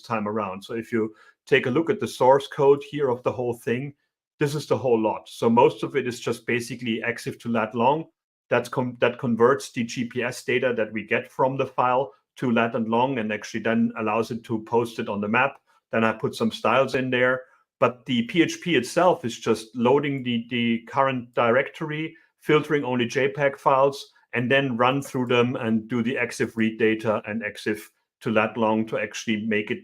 time around. So if you take a look at the source code here of the whole thing, this is the whole lot. So most of it is just basically EXIF to lat long. That converts the GPS data that we get from the file to lat and long, and actually then allows it to post it on the map. Then I put some styles in there. But the PHP itself is just loading the current directory, filtering only JPEG files, and then run through them and do the EXIF read data and EXIF to lat long to actually make it,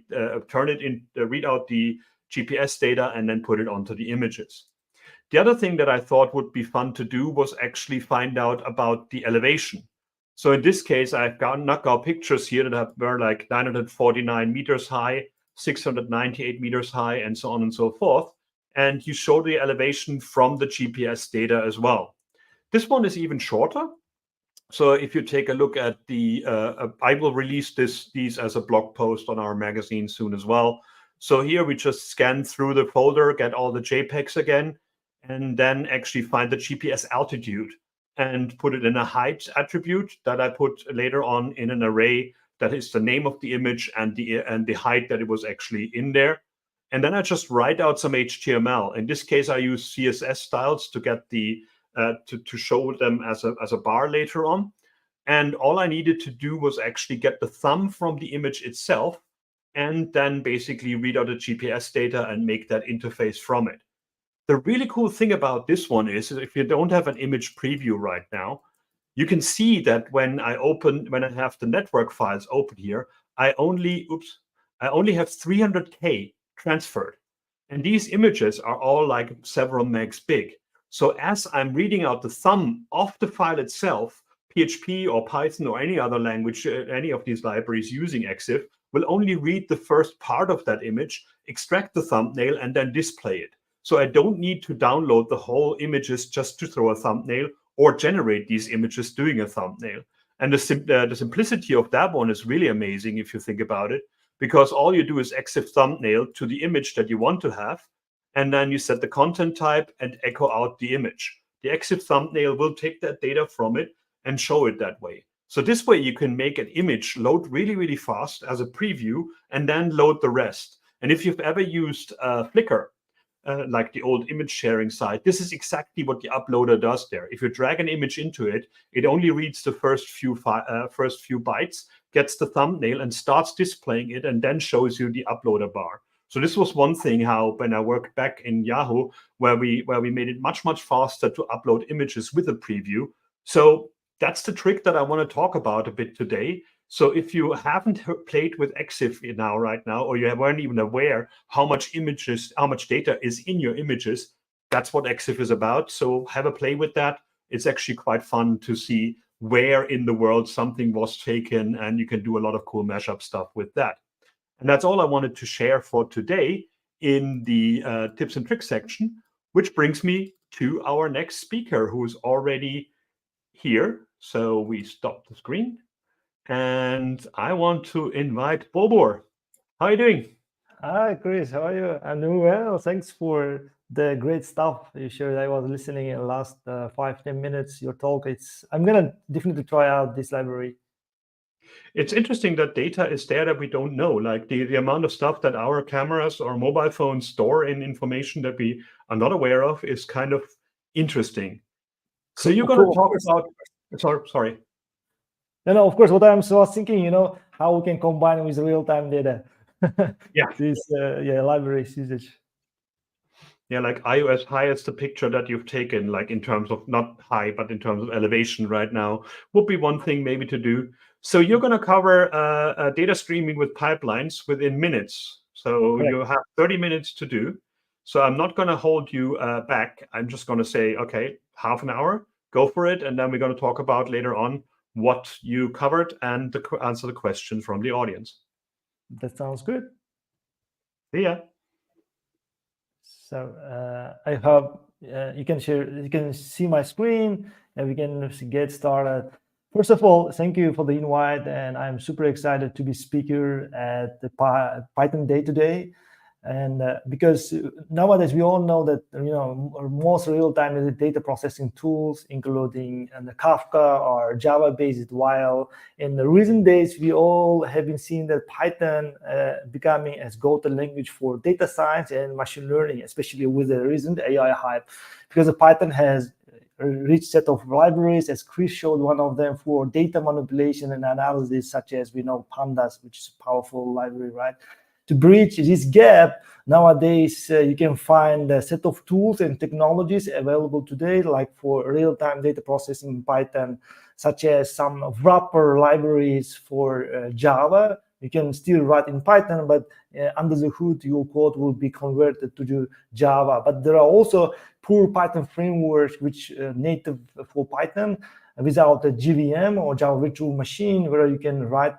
turn it in, read out the GPS data and then put it onto the images. The other thing that I thought would be fun to do was actually find out about the elevation. So in this case, I've got knockout pictures here that were like 949 meters high, 698 meters high, and so on and so forth. And you show the elevation from the GPS data as well. This one is even shorter. So if you take a look at the, I will release these as a blog post on our magazine soon as well. So here we just scan through the folder, get all the JPEGs again, and then actually find the GPS altitude and put it in a height attribute that I put later on in an array that is the name of the image and the height that it was actually in there. And then I just write out some HTML. In this case, I use CSS styles to get the to show them as a bar later on. And all I needed to do was actually get the thumb from the image itself, and then basically read out the GPS data and make that interface from it. The really cool thing about this one is if you don't have an image preview right now, you can see that when I have the network files open here, I only have 300K transferred. And these images are all like several megs big. So as I'm reading out the thumb of the file itself, PHP or Python or any other language, any of these libraries using EXIF will only read the first part of that image, extract the thumbnail, and then display it. So I don't need to download the whole images just to throw a thumbnail or generate these images doing a thumbnail. And the simplicity of that one is really amazing if you think about it, because all you do is EXIF thumbnail to the image that you want to have, and then you set the content type and echo out the image. The EXIF thumbnail will take that data from it and show it that way. So this way you can make an image load really, really fast as a preview and then load the rest. And if you've ever used Flickr, like the old image sharing site, this is exactly what the uploader does there. If you drag an image into it, it only reads the first few bytes, gets the thumbnail and starts displaying it, and then shows you the uploader bar. So this was one thing how when I worked back in Yahoo, where we made it much, much faster to upload images with a preview. So that's the trick that I want to talk about a bit today. So if you haven't played with EXIF right now, or you weren't even aware how much data is in your images, that's what EXIF is about. So have a play with that. It's actually quite fun to see where in the world something was taken, and you can do a lot of cool mashup stuff with that. And that's all I wanted to share for today in the tips and tricks section, which brings me to our next speaker, who's already here. So we stop the screen. And I want to invite Bobor. How are you doing? Hi, Chris. How are you? I'm doing well. Thanks for the great stuff you shared. I was listening in the last 5-10 minutes, your talk. I'm going to definitely try out this library. It's interesting that data is there that we don't know. Like the amount of stuff that our cameras or mobile phones store in information that we are not aware of is kind of interesting. So you're going to talk about... Sorry. No, of course. What I was thinking, how we can combine with real-time data. Yeah. This libraries usage. Yeah, like iOS high is the picture that you've taken, like in terms of not high, but in terms of elevation right now, would be one thing maybe to do. So you're going to cover data streaming with pipelines within minutes. So Correct. You have 30 minutes to do. So I'm not going to hold you back. I'm just going to say, okay, half an hour, go for it. And then we're going to talk about later on what you covered and answer the questions from the audience. That sounds good. See ya. So I hope you can see my screen and we can get started. First of all, thank you for the invite, and I'm super excited to be speaker at the Python Day today. And because nowadays we all know that most real-time data processing tools, including the Kafka or Java-based WAL, in the recent days we all have been seeing that Python becoming as go-to language for data science and machine learning, especially with the recent AI hype, because the Python has a rich set of libraries, as Chris showed one of them for data manipulation and analysis, such as we know Pandas, which is a powerful library, right? To bridge this gap, nowadays you can find a set of tools and technologies available today, like for real-time data processing in Python, such as some wrapper libraries for Java. You can still write in Python, but under the hood, your code will be converted to Java. But there are also pure Python frameworks which native for Python without a JVM or Java Virtual Machine, where you can write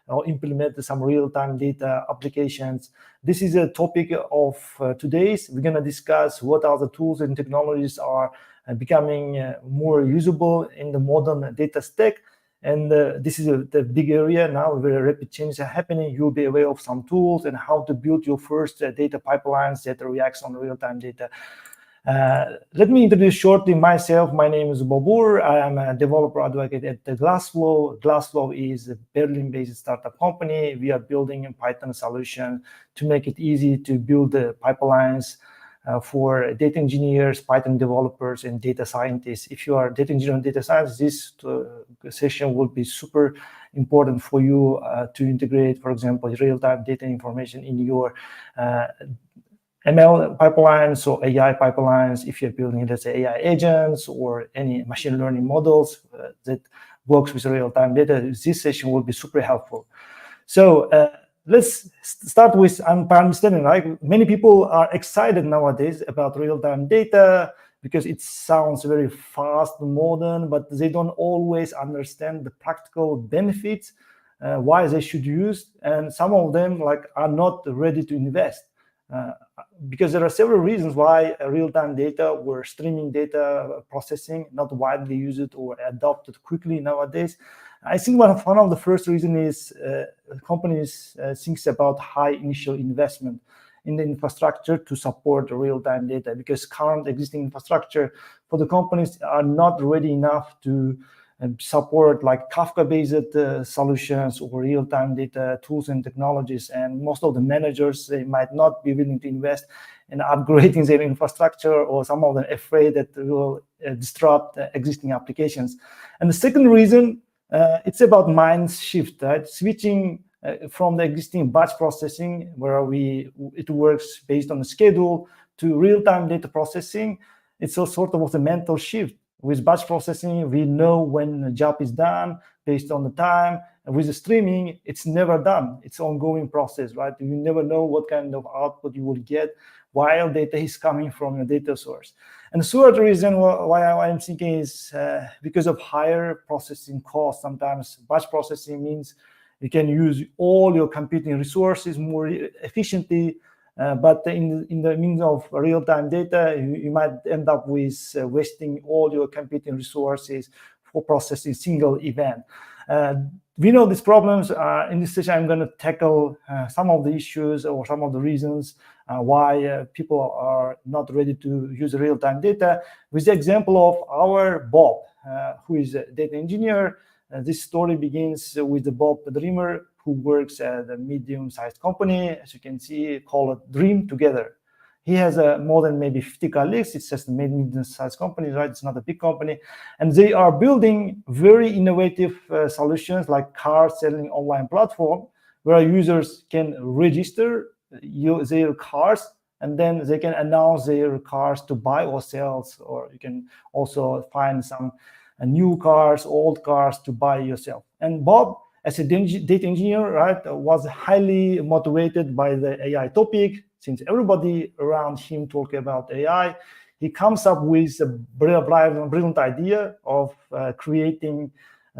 or implement some real-time data applications. This is a topic of today's. We're going to discuss what are the tools and technologies are becoming more usable in the modern data stack. And this is the big area now where rapid changes are happening. You'll be aware of some tools and how to build your first data pipelines that reacts on real-time data. Let me introduce shortly myself. My name is Bobor. I am a developer advocate at Glassflow. Glassflow is a Berlin-based startup company. We are building a Python solution to make it easy to build the pipelines for data engineers, Python developers, and data scientists. If you are a data engineer and data scientist, this session will be super important for you to integrate, for example, real-time data information in your ML pipelines or AI pipelines. If you're building, let's say, AI agents or any machine learning models, that works with real-time data, this session will be super helpful. So let's start with understanding, right? Many people are excited nowadays about real-time data because it sounds very fast and modern, but they don't always understand the practical benefits, why they should use, and some of them are not ready to invest. Because there are several reasons why real-time data or streaming data processing not widely used or adopted quickly nowadays. I think one of the first reasons is companies think about high initial investment in the infrastructure to support real-time data, because current existing infrastructure for the companies are not ready enough to support Kafka-based solutions or real-time data tools and technologies. And most of the managers, they might not be willing to invest in upgrading their infrastructure, or some of them afraid that it will disrupt existing applications. And the second reason, it's about mind shift, right? Switching from the existing batch processing, where it works based on a schedule, to real-time data processing. It's a sort of a mental shift. With batch processing, we know when the job is done based on the time. And with the streaming, it's never done. It's an ongoing process, right? You never know what kind of output you will get while data is coming from your data source. And the third reason why I'm thinking is because of higher processing costs. Sometimes batch processing means you can use all your computing resources more efficiently. But in the means of real-time data, you might end up with wasting all your computing resources for processing single event. We know these problems. In this session, I'm going to tackle some of the issues or some of the reasons why people are not ready to use real-time data, with the example of our Bob, who is a data engineer. This story begins with Bob Dreamer, who works at a medium-sized company, as you can see, called Dream Together. He has more than maybe 50 colleagues. It's just a medium-sized company, right? It's not a big company. And they are building very innovative solutions like car-selling online platform, where users can register their cars, and then they can announce their cars to buy or sell. Or you can also find some new cars, old cars to buy yourself. And Bob, as a data engineer, right, was highly motivated by the AI topic. Since everybody around him talk about AI, he comes up with a brilliant idea of creating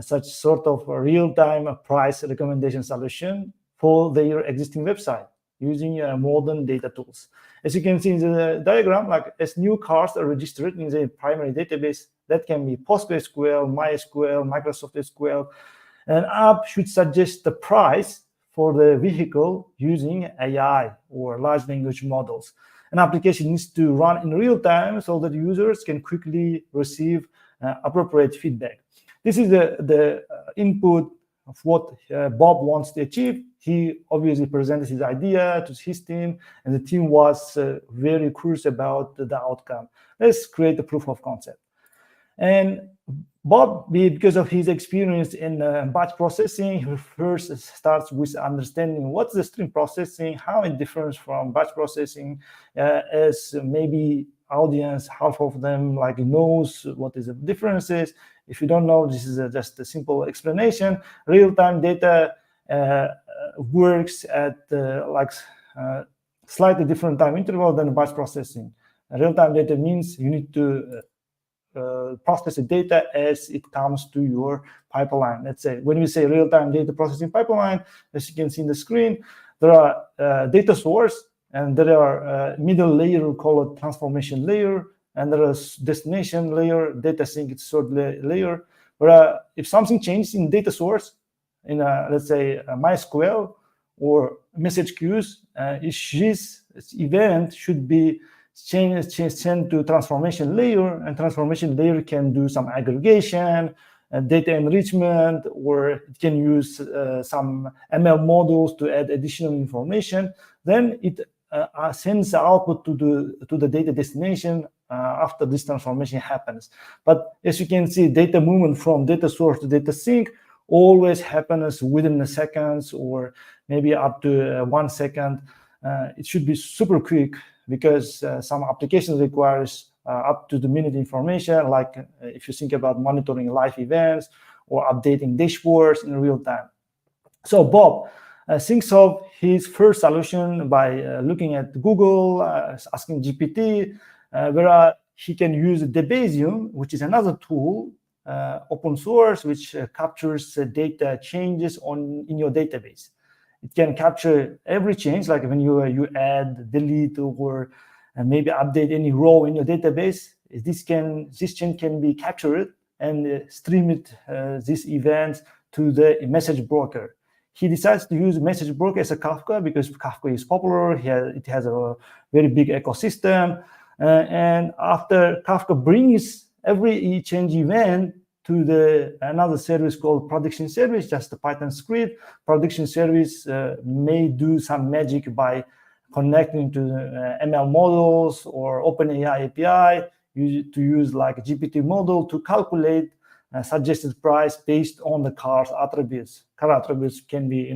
such sort of a real-time price recommendation solution for their existing website using modern data tools. As you can see in the diagram, as new cars are registered in the primary database, that can be PostgreSQL, MySQL, Microsoft SQL. An app should suggest the price for the vehicle using AI or large language models. An application needs to run in real time so that users can quickly receive appropriate feedback. This is the input of what Bob wants to achieve. He obviously presented his idea to his team, and the team was very curious about the outcome. Let's create a proof of concept. And Bob, because of his experience in batch processing, he first starts with understanding what's the stream processing, how it differs from batch processing, as maybe audience, half of them knows what is the differences. If you don't know, this is just a simple explanation. Real-time data works at slightly different time interval than batch processing. Real-time data means you need to process the data as it comes to your pipeline. Let's say when we say real-time data processing pipeline, as you can see in the screen, there are data source, and there are middle layer called transformation layer, and there is destination layer, data sink, it's third layer. Where if something changes in data source, in let's say MySQL or message queues, this event should be sent to transformation layer, and transformation layer can do some aggregation, data enrichment, or it can use some ML models to add additional information. Then it sends the output to the data destination after this transformation happens. But as you can see, data movement from data source to data sink always happens within the seconds, or maybe up to 1 second. It should be super quick, because some applications requires up-to-the-minute information, like if you think about monitoring live events or updating dashboards in real time. So Bob thinks of his first solution by looking at Google, asking GPT, where he can use Debezium, which is another tool, open source, which captures data changes in your database. It can capture every change, like when you add, delete, or maybe update any row in your database. This change can be captured and stream it, these events, to the message broker. He decides to use message broker as a Kafka because Kafka is popular. It has a very big ecosystem. And after Kafka brings every change event to another service called production service, just a Python script, production service may do some magic by connecting to ML models or OpenAI API to use like a GPT model to calculate suggested price based on the car's attributes. Car attributes can be,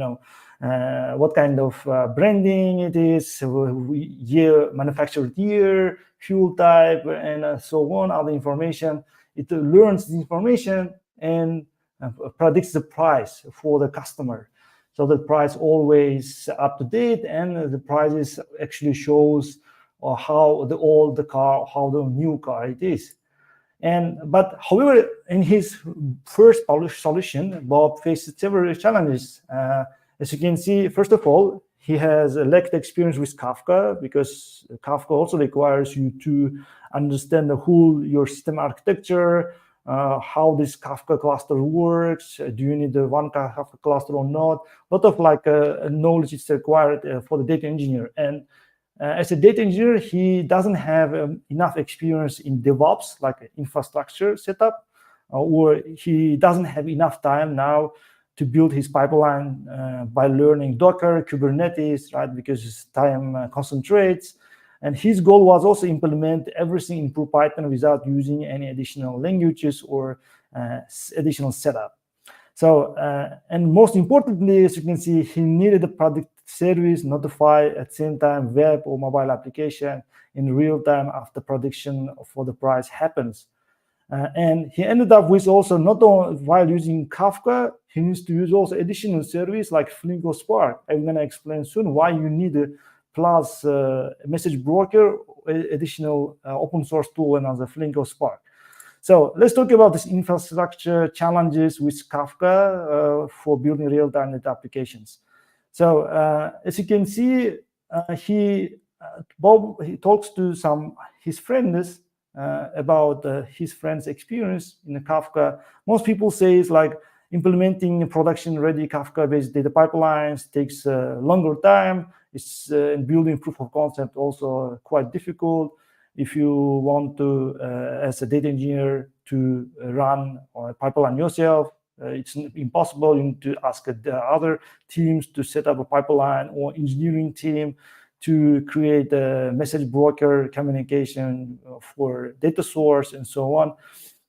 what kind of branding it is, manufactured year, fuel type, and so on, other information. It learns the information and predicts the price for the customer. So the price always up to date, and the prices actually shows how the new car it is. But however, in his first solution, Bob faced several challenges. As you can see, first of all, he has lacked experience with Kafka, because Kafka also requires you to understand your system architecture, how this Kafka cluster works. Do you need the one Kafka cluster or not? A lot of knowledge is required for the data engineer. And as a data engineer, he doesn't have enough experience in DevOps, like infrastructure setup, or he doesn't have enough time now to build his pipeline by learning Docker, Kubernetes, right? Because his time concentrates. And his goal was also implement everything in pure Python without using any additional languages or additional setup. So, and most importantly, as you can see, he needed a product service notify at the same time web or mobile application in real time after prediction for the price happens. And he ended up with also, not only while using Kafka, he needs to use also additional service like Flink or Spark. I'm going to explain soon why you need a plus message broker, additional open source tool, and as Flink or Spark. So let's talk about this infrastructure challenges with Kafka for building real-time data applications. So as you can see, Bob talks to his friends about his friend's experience in the Kafka. Most people say it's like implementing production-ready Kafka-based data pipelines takes longer time. It's building proof of concept also quite difficult. If you want to, as a data engineer, to run a pipeline yourself, it's impossible. You need to ask the other teams to set up a pipeline, or engineering team to create a message broker communication for data source and so on.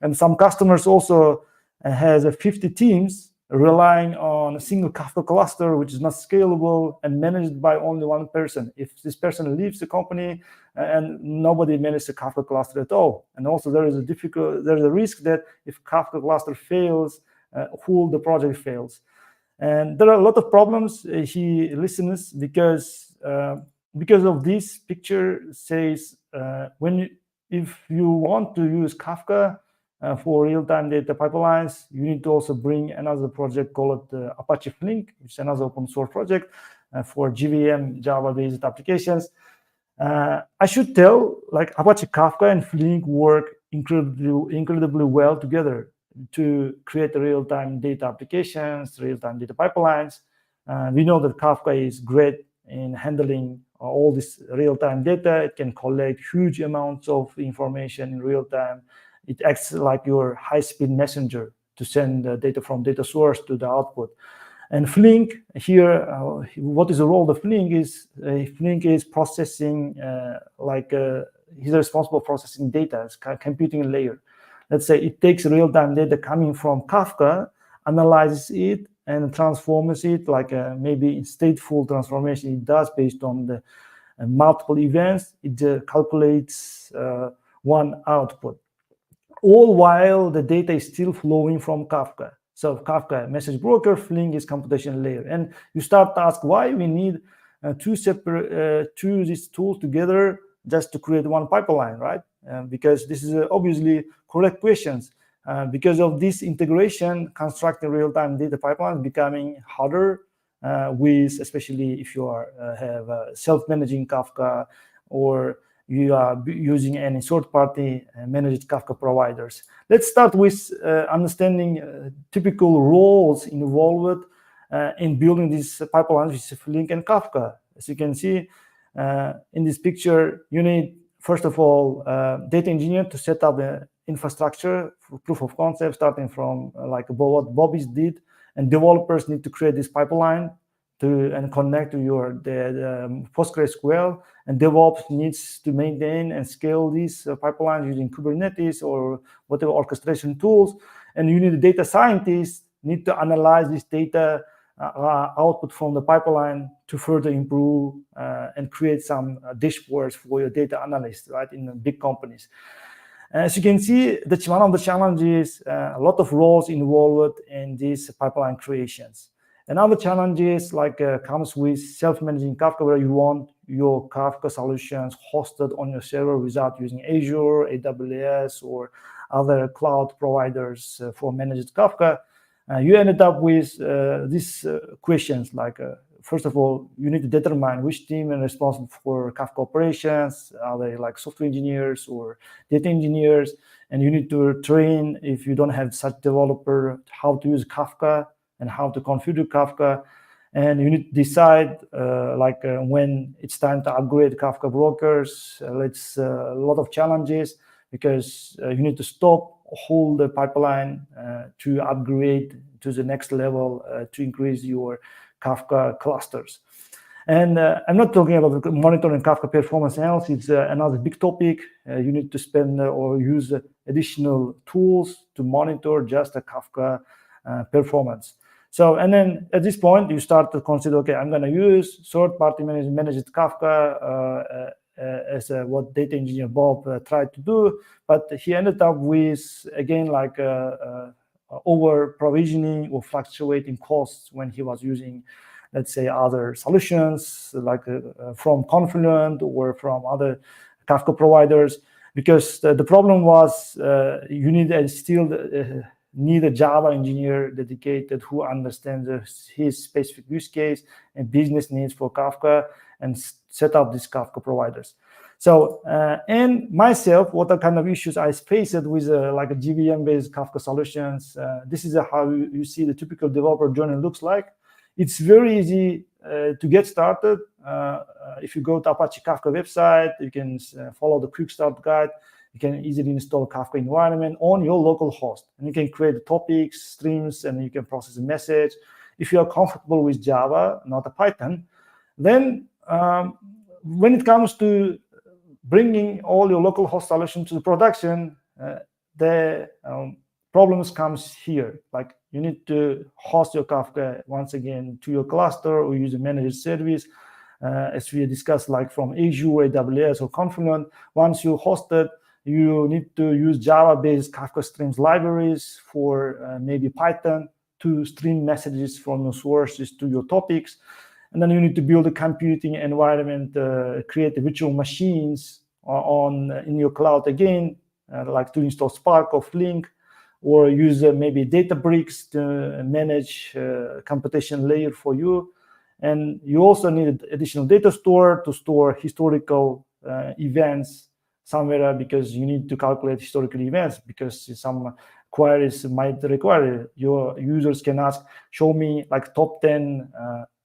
And some customers also has 50 teams relying on a single Kafka cluster, which is not scalable and managed by only one person. If this person leaves the company, and nobody manages the Kafka cluster at all. And also there's a risk that if Kafka cluster fails, the project fails. And there are a lot of problems he listens because of this picture says if you want to use Kafka for real-time data pipelines, you need to also bring another project called Apache Flink, which is another open source project for JVM Java-based applications. I should tell, like Apache Kafka and Flink work incredibly well together to create real-time data applications, real-time data pipelines. We know that Kafka is great in handling all this real-time data. It can collect huge amounts of information in real time. It acts like your high-speed messenger to send data from data source to the output. And Flink here, what is the role of Flink is? Flink is processing, he's responsible for processing data, it's computing layer. Let's say it takes real-time data coming from Kafka, analyzes it, and transforms it, like maybe stateful transformation it does based on the multiple events. It calculates one output, all while the data is still flowing from Kafka. So Kafka message broker, Flink is computation layer. And you start to ask why we need two these tools together just to create one pipeline, right? Because this is obviously correct questions. Because of this integration, constructing real-time data pipeline becoming harder with, especially if you have self-managing Kafka, or you are using any third-party managed Kafka providers. Let's start with understanding typical roles involved in building these pipelines with Flink and Kafka. As you can see in this picture, you need, first of all, data engineer to set up the infrastructure for proof of concept, starting from like what Bobby's did, and developers need to create this pipeline and connect to the PostgreSQL, and DevOps needs to maintain and scale these pipelines using Kubernetes or whatever orchestration tools. And you need a data scientist need to analyze this data output from the pipeline to further improve and create some dashboards for your data analyst, right, in big companies. As you can see, one of the challenges, a lot of roles involved in these pipeline creations. Another challenge is comes with self-managing Kafka, where you want your Kafka solutions hosted on your server without using Azure, AWS, or other cloud providers for managed Kafka. You ended up with these questions like, first of all, you need to determine which team is responsible for Kafka operations. Are they like software engineers or data engineers? And you need to train, if you don't have such developer, how to use Kafka and how to configure Kafka. And you need to decide when it's time to upgrade Kafka brokers. It's a lot of challenges because you need to stop, hold the pipeline to upgrade to the next level to increase your Kafka clusters. And I'm not talking about monitoring Kafka performance analysis. It's another big topic. You need to spend or use additional tools to monitor just the Kafka performance. So, and then at this point, you start to consider, okay, I'm going to use third-party managed Kafka as what data engineer Bob tried to do, but he ended up with, again, over provisioning or fluctuating costs when he was using, let's say, other solutions from Confluent or from other Kafka providers, because the problem was you need a Java engineer dedicated who understands his specific use case and business needs for Kafka and set up these Kafka providers. So, and myself, what are kind of issues I faced with a JVM-based Kafka solutions. This is how you see the typical developer journey looks like. It's very easy to get started. If you go to Apache Kafka website, you can follow the quick start guide. You can easily install Kafka environment on your local host. And you can create topics, streams, and you can process a message. If you are comfortable with Java, not a Python, then when it comes to bringing all your local host solutions to the production, the problems comes here. Like you need to host your Kafka once again to your cluster or use a managed service, as we discussed, like from Azure, AWS, or Confluent. Once you host it, you need to use Java-based Kafka Streams libraries for maybe Python to stream messages from your sources to your topics. And then you need to build a computing environment, create virtual machines in your cloud again, like to install Spark or Flink, or use maybe Databricks to manage computation layer for you. And you also need additional data store to store historical events somewhere, because you need to calculate historical events, because some queries might require your users can ask, show me like top 10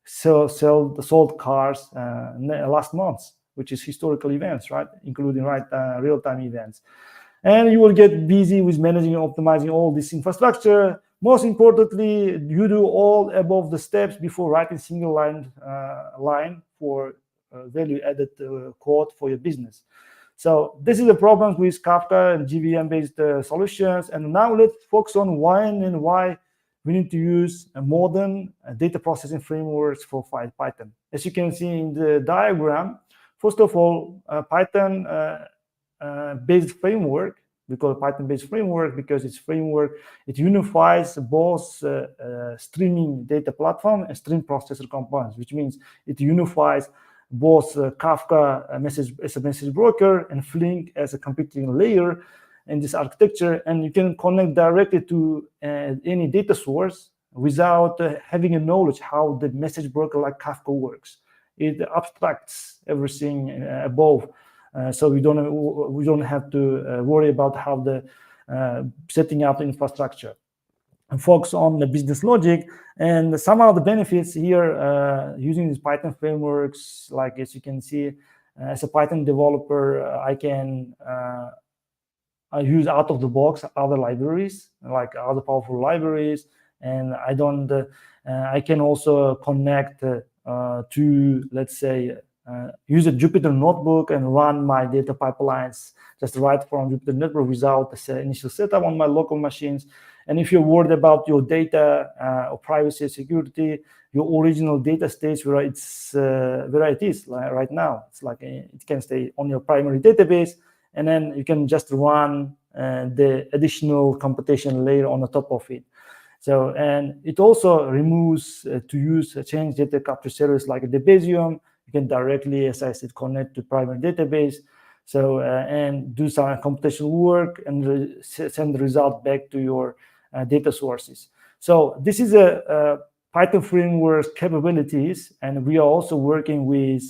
sold cars last month, which is historical events, right? Including real-time events. And you will get busy with managing and optimizing all this infrastructure. Most importantly, you do all above the steps before writing single line for value-added code for your business. So this is the problem with Kafka and JVM-based solutions. And now let's focus on why we need to use a modern data processing frameworks for Python. As you can see in the diagram, first of all, Python based framework. We call it Python-based framework because it's framework. It unifies both streaming data platform and stream processor components, which means it unifies both Kafka as a message broker and Flink as a computing layer in this architecture. And you can connect directly to any data source without having a knowledge how the message broker like Kafka works. It abstracts everything above. So we don't have to worry about how the setting up the infrastructure, and focus on the business logic. And some of the benefits here using these Python frameworks, like as you can see, as a Python developer, I can use out of the box other libraries, like other powerful libraries, and I can also connect to, let's say, use a Jupyter notebook and run my data pipelines just right from Jupyter notebook without the initial setup on my local machines. And if you're worried about your data or privacy, security, your original data stays where it is like right now. It's like it can stay on your primary database, and then you can just run the additional computation layer on the top of it. So, and it also removes to use a change data capture service like a Debezium. You can directly, as I said, connect to primary database. So, and do some computational work and send the result back to your data sources. So this is a Python framework capabilities, and we are also working with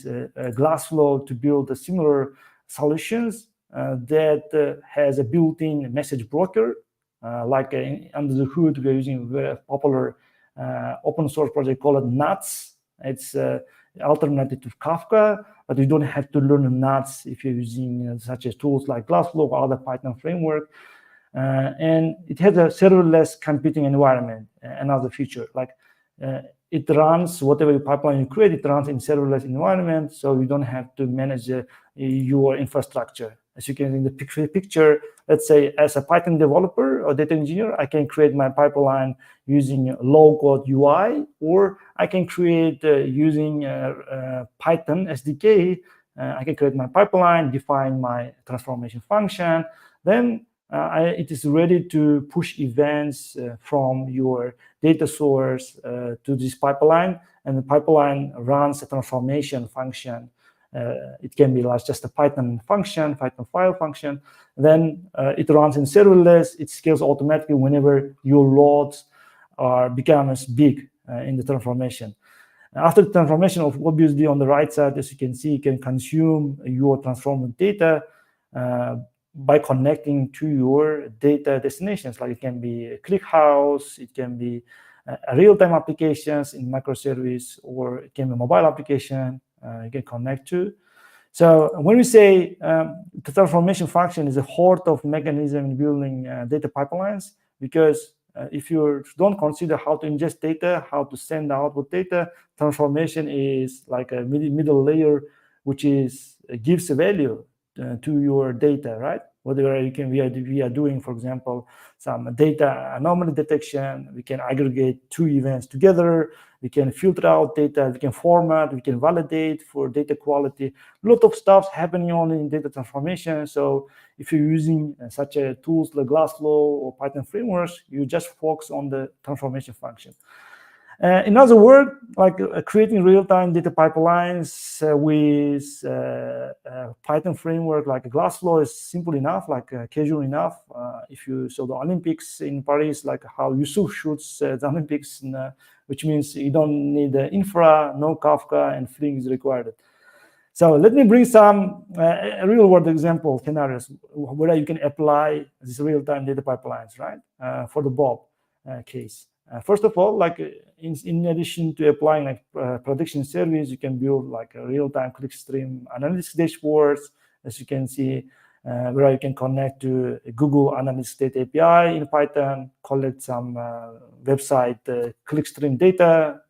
Glassflow to build a similar solutions that has a built-in message broker. Like under the hood, we are using a very popular open source project called NUTS. It's alternative to Kafka, but you don't have to learn NUTS if you're using such as tools like Glassflow or other Python framework. And it has a serverless computing environment. Another feature, like it runs whatever pipeline you create, it runs in serverless environment, so you don't have to manage your infrastructure. As you can see in the picture, let's say as a Python developer or data engineer, I can create my pipeline using low-code UI, or I can create using Python SDK. I can create my pipeline, define my transformation function. Then it is ready to push events from your data source to this pipeline, and the pipeline runs a transformation function. It can be like just a Python function, Python file function. Then it runs in serverless. It scales automatically whenever your loads becomes big in the transformation. After the transformation, obviously on the right side, as you can see, you can consume your transformed data by connecting to your data destinations. Like it can be a ClickHouse, it can be a real-time applications in microservice, or it can be a mobile application you can connect to. So when we say the transformation function is a heart of mechanism in building data pipelines, because if you don't consider how to ingest data, how to send output data, transformation is like a middle layer, which gives a value to your data, right? Whatever we are doing, for example, some data anomaly detection, we can aggregate two events together, we can filter out data, we can format, we can validate for data quality. A lot of stuff happening only in data transformation. So if you're using such a tools like Glassflow or Python frameworks, you just focus on the transformation function. In other words, like creating real-time data pipelines with Python framework like Glassflow is simple enough, like casual enough. If you saw the Olympics in Paris, like how Yusuf shoots the Olympics, which means you don't need the infra, no Kafka, and Flink is required. So let me bring some real-world example scenarios where you can apply these real-time data pipelines, right? For the Bob case. First of all, like in addition to applying like prediction service, you can build like a real-time clickstream analytics dashboards, as you can see, where you can connect to Google Analytics Data API in Python, collect some website clickstream data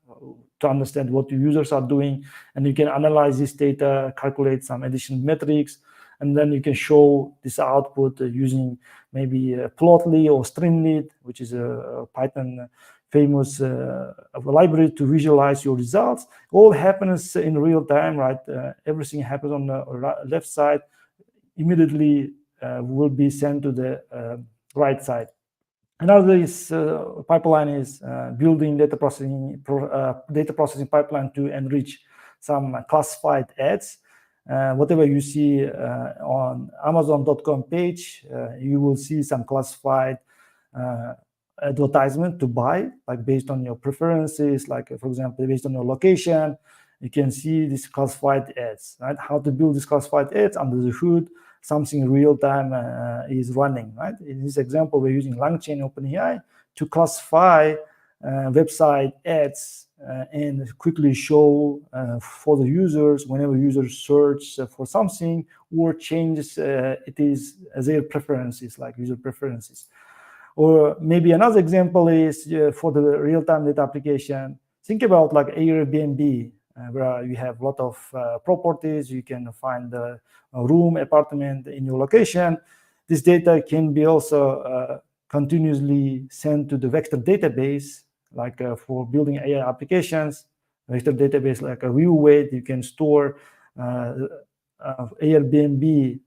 to understand what your users are doing, and you can analyze this data, calculate some additional metrics, and then you can show this output using maybe Plotly or Streamlit, which is a Python famous library to visualize your results. All happens in real time, right? Everything happens on the left side immediately will be sent to the right side. Another is pipeline is building data processing pipeline to enrich some classified ads. Whatever you see on Amazon.com page, you will see some classified advertisement to buy, like based on your preferences, like for example, based on your location, you can see these classified ads, right? How to build these classified ads under the hood, something real time is running, right? In this example, we're using LangChain OpenAI to classify website ads and quickly show for the users whenever users search for something or changes it is their preferences, like user preferences. Or maybe another example is for the real-time data application. Think about like Airbnb, where you have a lot of properties. You can find a room, apartment in your location. This data can be also continuously sent to the vector database, like for building AI applications. Vector database like a ViewWeight, you can store Airbnb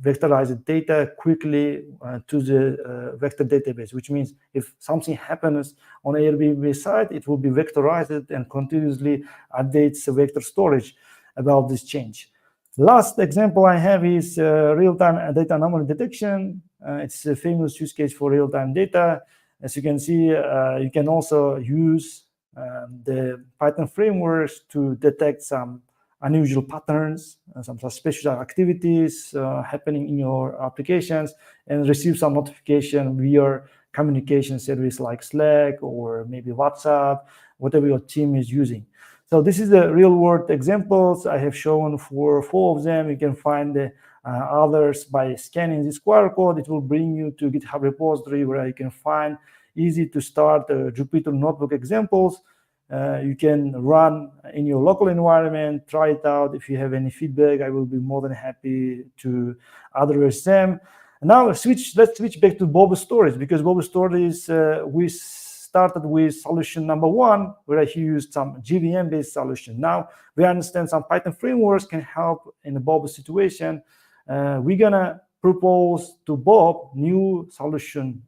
vectorized data quickly to the vector database, which means if something happens on Airbnb site, it will be vectorized and continuously updates the vector storage about this change. Last example I have is real-time data anomaly detection. It's a famous use case for real-time data. As you can see, you can also use the Python frameworks to detect some unusual patterns, some suspicious activities happening in your applications, and receive some notification via communication service like Slack or maybe WhatsApp, whatever your team is using. So this is the real-world examples I have shown for 4 of them. You can find the others by scanning this QR code. It will bring you to GitHub repository where you can find easy to start Jupyter Notebook examples. You can run in your local environment, try it out. If you have any feedback, I will be more than happy to address them. And now let's switch back to Bob's stories, because Bob's stories, we started with solution number 1, where he used some JVM-based solution. Now we understand some Python frameworks can help in the Bob's situation. We're gonna propose to Bob new solution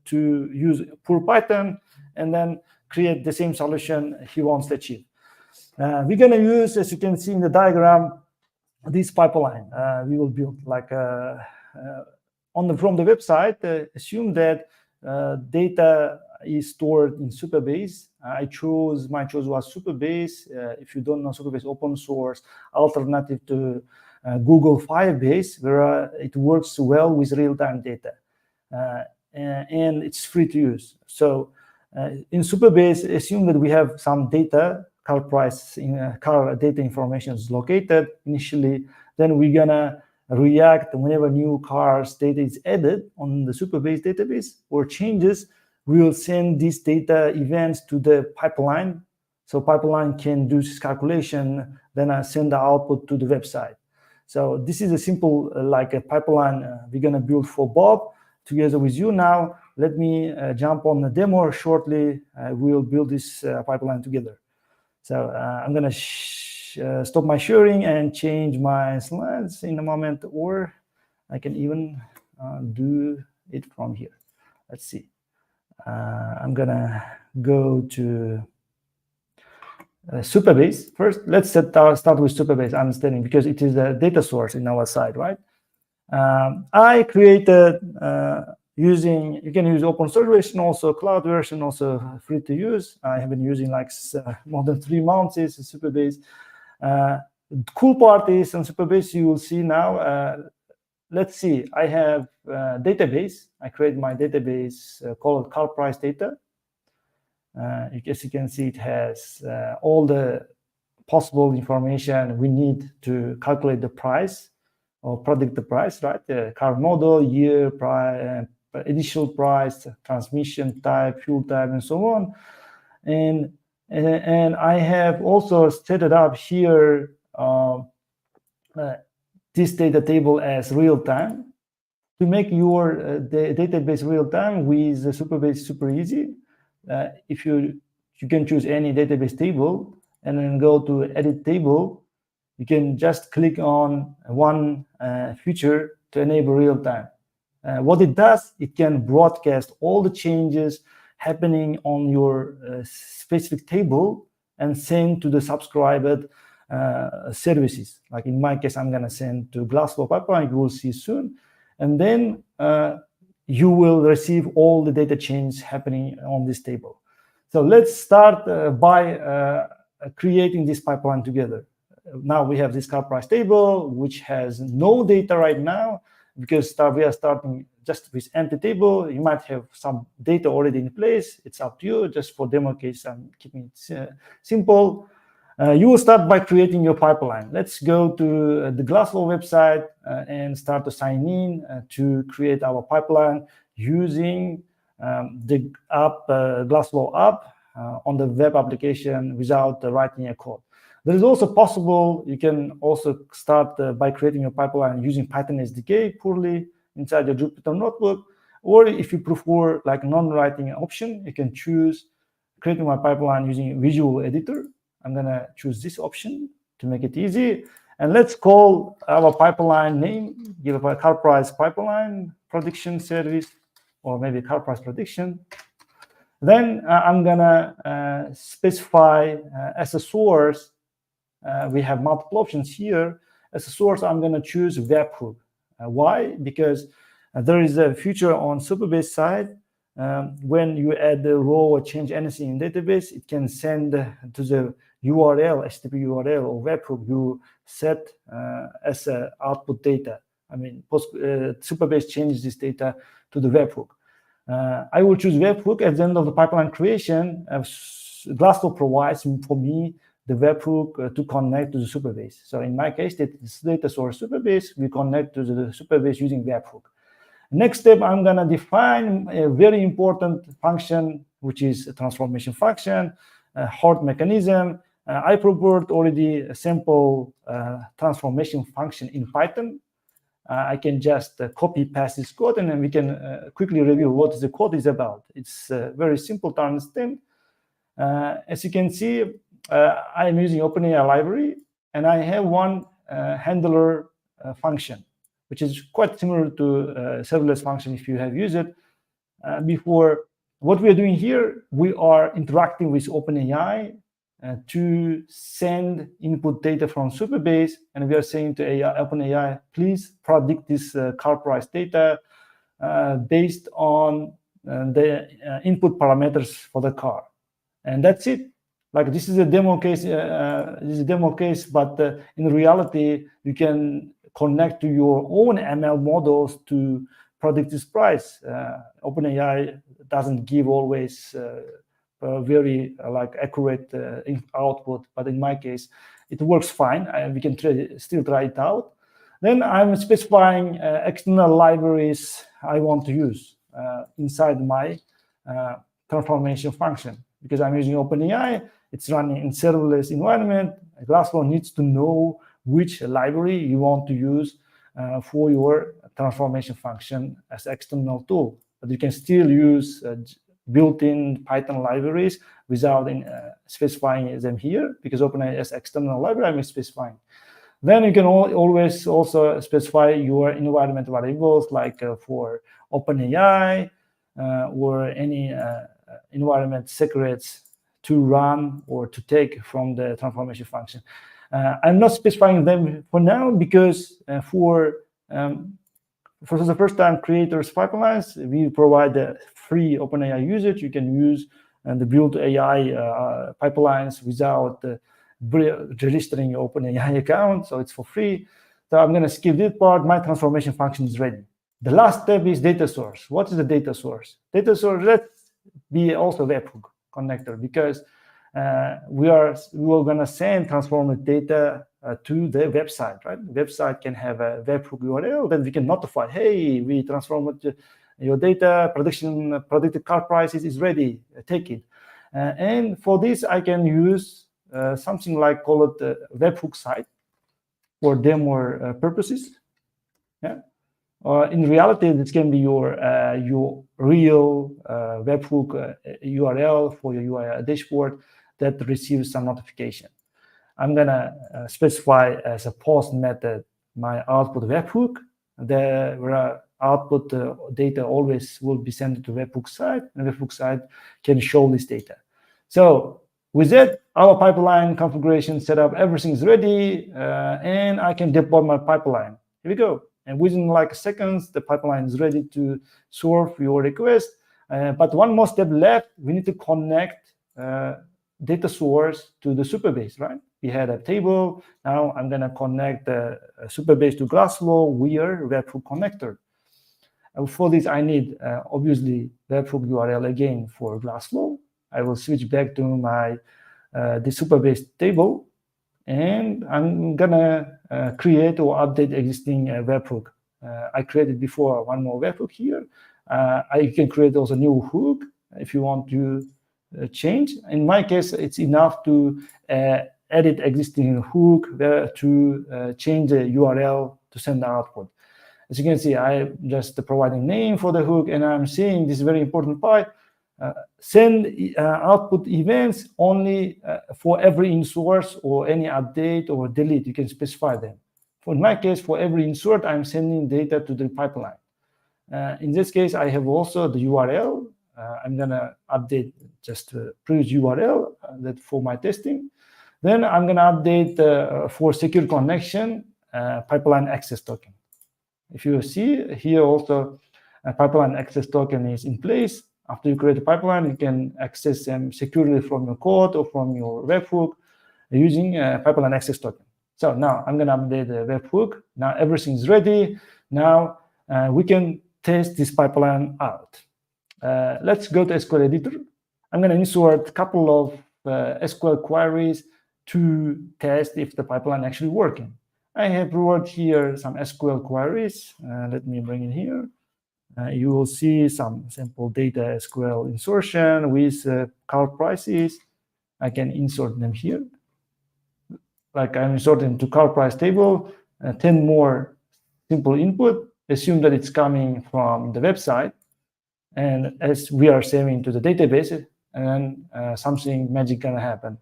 to use pure Python and then create the same solution he wants to achieve. We're going to use, as you can see in the diagram, this pipeline. We will build like from the website, assume that data is stored in Supabase. My choice was Supabase. If you don't know, Supabase open source alternative to Google Firebase, where it works well with real-time data. And it's free to use. So in Supabase, assume that we have some data, car price, car data information is located initially. Then we're gonna react whenever new cars data is added on the Supabase database or changes. We will send these data events to the pipeline. So pipeline can do this calculation, then I send the output to the website. So this is a simple like a pipeline we're gonna build for Bob together with you now. Let me jump on the demo shortly. We'll build this pipeline together. So I'm going to stop my sharing and change my slides in a moment, or I can even do it from here. Let's see. I'm going to go to Supabase. First, let's start with Supabase understanding, because it is a data source in our side, right? I created you can use open source version, also cloud version, also free to use. I have been using like more than 3 months in Supabase. Cool part is on Supabase, you will see now, let's see, I have a database. I create my database called car price data. As you can see, it has all the possible information we need to calculate the price or predict the price, right? The car model, year, price, initial price, transmission type, fuel type, and so on. And I have also set it up here this data table as real time. To make your database real time with the Supabase, super easy. If you can choose any database table and then go to edit table, you can just click on one feature to enable real time. What it does, it can broadcast all the changes happening on your specific table and send to the subscribed services. Like in my case, I'm going to send to Glassflow pipeline. You will see soon. And then you will receive all the data changes happening on this table. So let's start by creating this pipeline together. Now we have this car price table, which has no data right now, because we are starting just with empty table. You might have some data already in place. It's up to you. Just for demo case, I'm keeping it simple. You will start by creating your pipeline. Let's go to the Glassflow website and start to sign in to create our pipeline using the app, Glassflow app on the web application without writing a code. There is also possible, you can also start by creating your pipeline using Python SDK purely inside your Jupyter notebook, or if you prefer like non-writing option, you can choose creating my pipeline using Visual Editor. I'm gonna choose this option to make it easy. And let's call our pipeline name, give it a car price pipeline prediction service, or maybe car price prediction. Then I'm gonna specify as a source, we have multiple options here. As a source, I'm gonna choose webhook. Why? Because there is a feature on Supabase side. When you add the row or change anything in database, it can send to the URL, HTTP URL or webhook you set as a output data. I mean, Supabase changes this data to the webhook. I will choose webhook at the end of the pipeline creation. Glassflow provides for me the webhook to connect to the Supabase. So in my case, this data source Supabase, we connect to the Supabase using webhook. Next step, I'm going to define a very important function, which is a transformation function, a hard mechanism. I prepared already a simple transformation function in Python. I can just copy paste this code, and then we can quickly review what the code is about. It's very simple to understand. As you can see, I'm using OpenAI library, and I have one handler function, which is quite similar to serverless function if you have used it before. What we are doing here, we are interacting with OpenAI to send input data from Supabase, and we are saying to OpenAI, please predict this car price data based on the input parameters for the car. And that's it. Like this is a demo case. But in reality, you can connect to your own ML models to predict this price. OpenAI doesn't give always very accurate output, but in my case, it works fine. We can still try it out. Then I'm specifying external libraries I want to use inside my transformation function. Because I'm using OpenAI, it's running in serverless environment. Glassflow needs to know which library you want to use for your transformation function as external tool. But you can still use built-in Python libraries without specifying them here, because OpenAI has external library I'm specifying. Then you can always also specify your environment variables, like for OpenAI or any environment secrets to run or to take from the transformation function. I'm not specifying them for now because for the first-time creators pipelines, we provide the free OpenAI usage. You can use the build AI pipelines without registering your OpenAI account, so it's for free. So I'm going to skip this part. My transformation function is ready. The last step is data source. What is the data source? Data source, let's be also webhook connector, because we are going to send transformed data to the website, right? The website can have a webhook URL, then we can notify, hey, we transformed your data, predicted car prices is ready, take it. And for this, I can use something like, call it the webhook site for demo purposes. Yeah. In reality, this can be your real webhook URL for your UI dashboard that receives some notification. I'm gonna specify as a post method my output webhook. Where output data always will be sent to webhook side, and webhook side can show this data. So with that, our pipeline configuration setup, everything is ready, and I can deploy my pipeline. Here we go. And within like seconds, the pipeline is ready to serve your request. But one more step left, we need to connect data source to the Supabase, right? We had a table. Now I'm going to connect the Supabase to Glassflow via webhook connector. And for this, I need, obviously, webhook URL again for Glassflow. I will switch back to my the Supabase table, and I'm going to create or update existing webhook. I created before one more webhook here. I can create also a new hook if you want to change. In my case, it's enough to edit existing hook to change the URL to send the output. As you can see, I just providing name for the hook, and I'm saying this is very important part. Send output events only for every in-source or any update or delete. You can specify them. In my case, for every insert, I'm sending data to the pipeline. In this case, I have also the URL. I'm going to update just the previous URL that for my testing. Then I'm going to update for secure connection pipeline access token. If you see here also, a pipeline access token is in place. After you create a pipeline, you can access them securely from your code or from your webhook using a pipeline access token. So now I'm going to update the webhook. Now everything's ready. Now we can test this pipeline out. Let's go to SQL editor. I'm going to insert a couple of SQL queries to test if the pipeline actually working. I have brought here some SQL queries. Let me bring it here. You will see some simple data SQL insertion with car prices. I can insert them here. Like I'm inserting to car price table, 10 more simple input. Assume that it's coming from the website. And as we are saving to the database, and something magic gonna happen.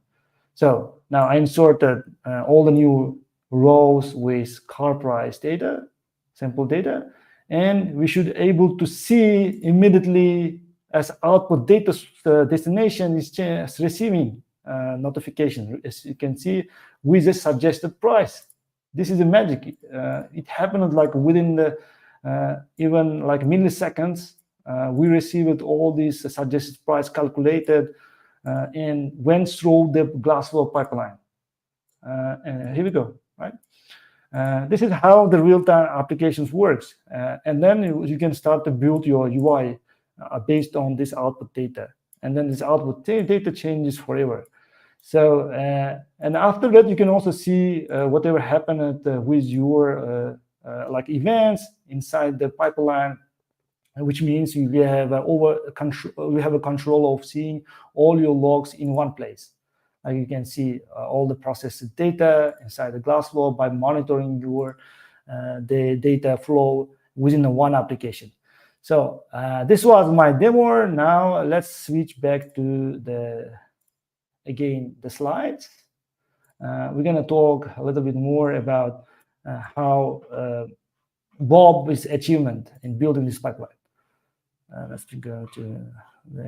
So now I inserted all the new rows with car price data, simple data, and we should able to see immediately as output data destination is receiving notification. As you can see with the suggested price. This is the magic. It happened like within the even like milliseconds. We received all these suggested price calculated and went through the Glassflow pipeline. And here we go, right? This is how the real-time applications works. And then you can start to build your UI based on this output data. And then this output data changes forever. So, and after that, you can also see whatever happened with your like events inside the pipeline, which means we have a control of seeing all your logs in one place. Like you can see all the processed data inside the Glassflow by monitoring your the data flow within the one application. So this was my demo. Now let's switch back to the slides. We're going to talk a little bit more about how Bob's achievement in building this pipeline. Let's go to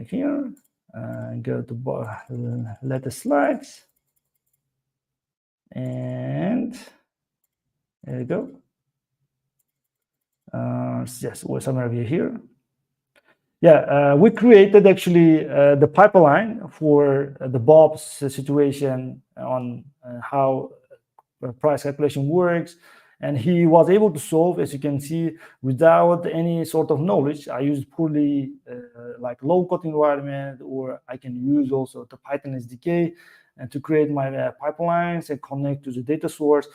here and go to Bob, latest slides. And there you go. Yes, we're somewhere here. Yeah, we created actually the pipeline for the Bob's situation on how price calculation works. And he was able to solve, as you can see, without any sort of knowledge. I used purely like low-code environment, or I can use also the Python SDK and to create my pipelines and connect to the data source.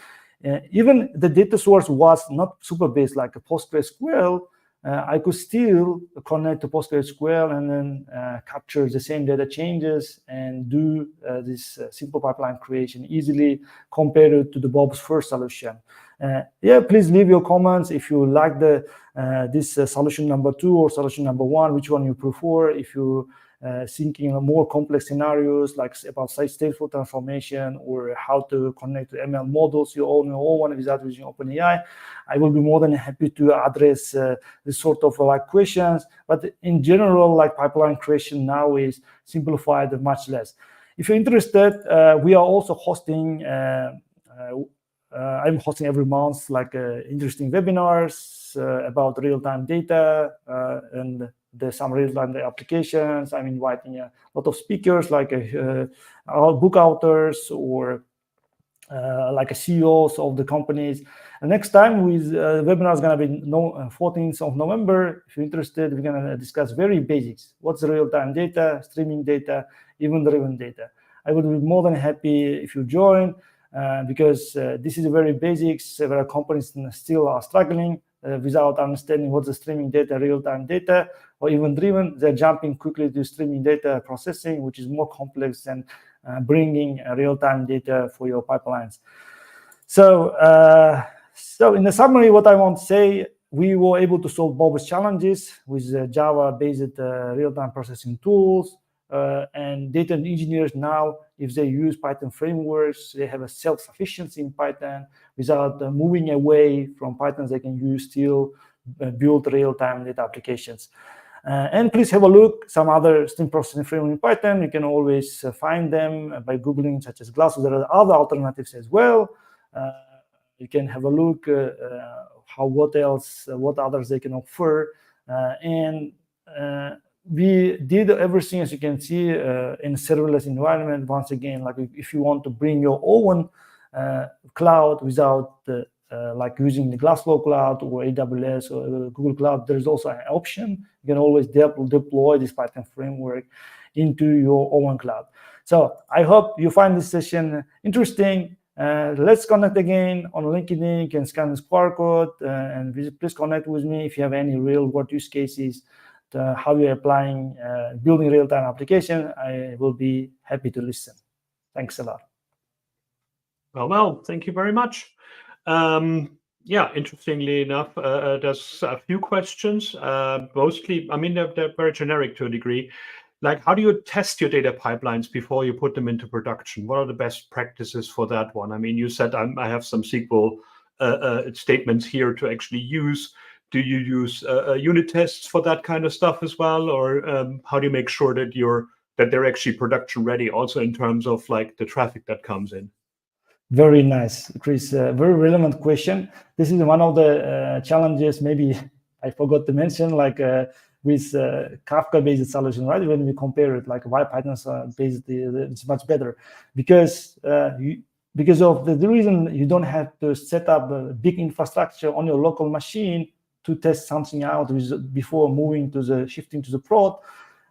Even the data source was not Supabase like a PostgreSQL. I could still connect to PostgreSQL and then capture the same data changes and do this simple pipeline creation easily compared to the Bob's first solution. Yeah, please leave your comments if you like this solution number 2 or solution number 1, which one you prefer. If you thinking of more complex scenarios like about stateful transformation or how to connect to ML models you own your own one without using OpenAI, I will be more than happy to address this sort of like questions. But in general, like pipeline creation now is simplified much less. If you're interested, we are also hosting. I'm hosting every month like interesting webinars about real-time data and there's some real-time applications. I'm inviting a lot of speakers like book authors or like CEOs of the companies. And next time with webinar is going to be 14th of November. If you're interested, we're going to discuss very basics. What's real-time data, streaming data, event-driven data. I would be more than happy if you join because this is very basics where companies still are struggling without understanding what's the streaming data, real-time data, or event-driven. They're jumping quickly to streaming data processing, which is more complex than bringing real-time data for your pipelines. So in the summary, what I want to say, we were able to solve Bob's challenges with Java-based real-time processing tools. And data engineers now, if they use Python frameworks, they have a self-sufficiency in Python. Without moving away from Python, they can use still build real-time data applications. And please have a look some other stream processing framework in Python. You can always find them by Googling, such as Glassware. There are other alternatives as well. You can have a look what others they can offer. We did everything, as you can see, in a serverless environment. Once again, like if you want to bring your own cloud without like using the Glassware cloud or AWS or Google Cloud, there's also an option. You can always deploy this Python framework into your own cloud. So I hope you find this session interesting. Let's connect again on LinkedIn. You can scan this QR code and please connect with me if you have any real-world use cases. How you're applying, building real-time application, I will be happy to listen. Thanks a lot. Well, thank you very much. Yeah, interestingly enough, there's a few questions, mostly, I mean, they're very generic to a degree. Like, how do you test your data pipelines before you put them into production? What are the best practices for that one? I mean, you said I have some SQL statements here to actually use. Do you use unit tests for that kind of stuff as well, or how do you make sure that they're actually production ready, also in terms of like the traffic that comes in? Very nice, Chris. Very relevant question. This is one of the challenges. Maybe I forgot to mention, like with Kafka-based solution, right? When we compare it, like why Python-based, it's much better because of the reason you don't have to set up a big infrastructure on your local machine to test something out before shifting to the prod.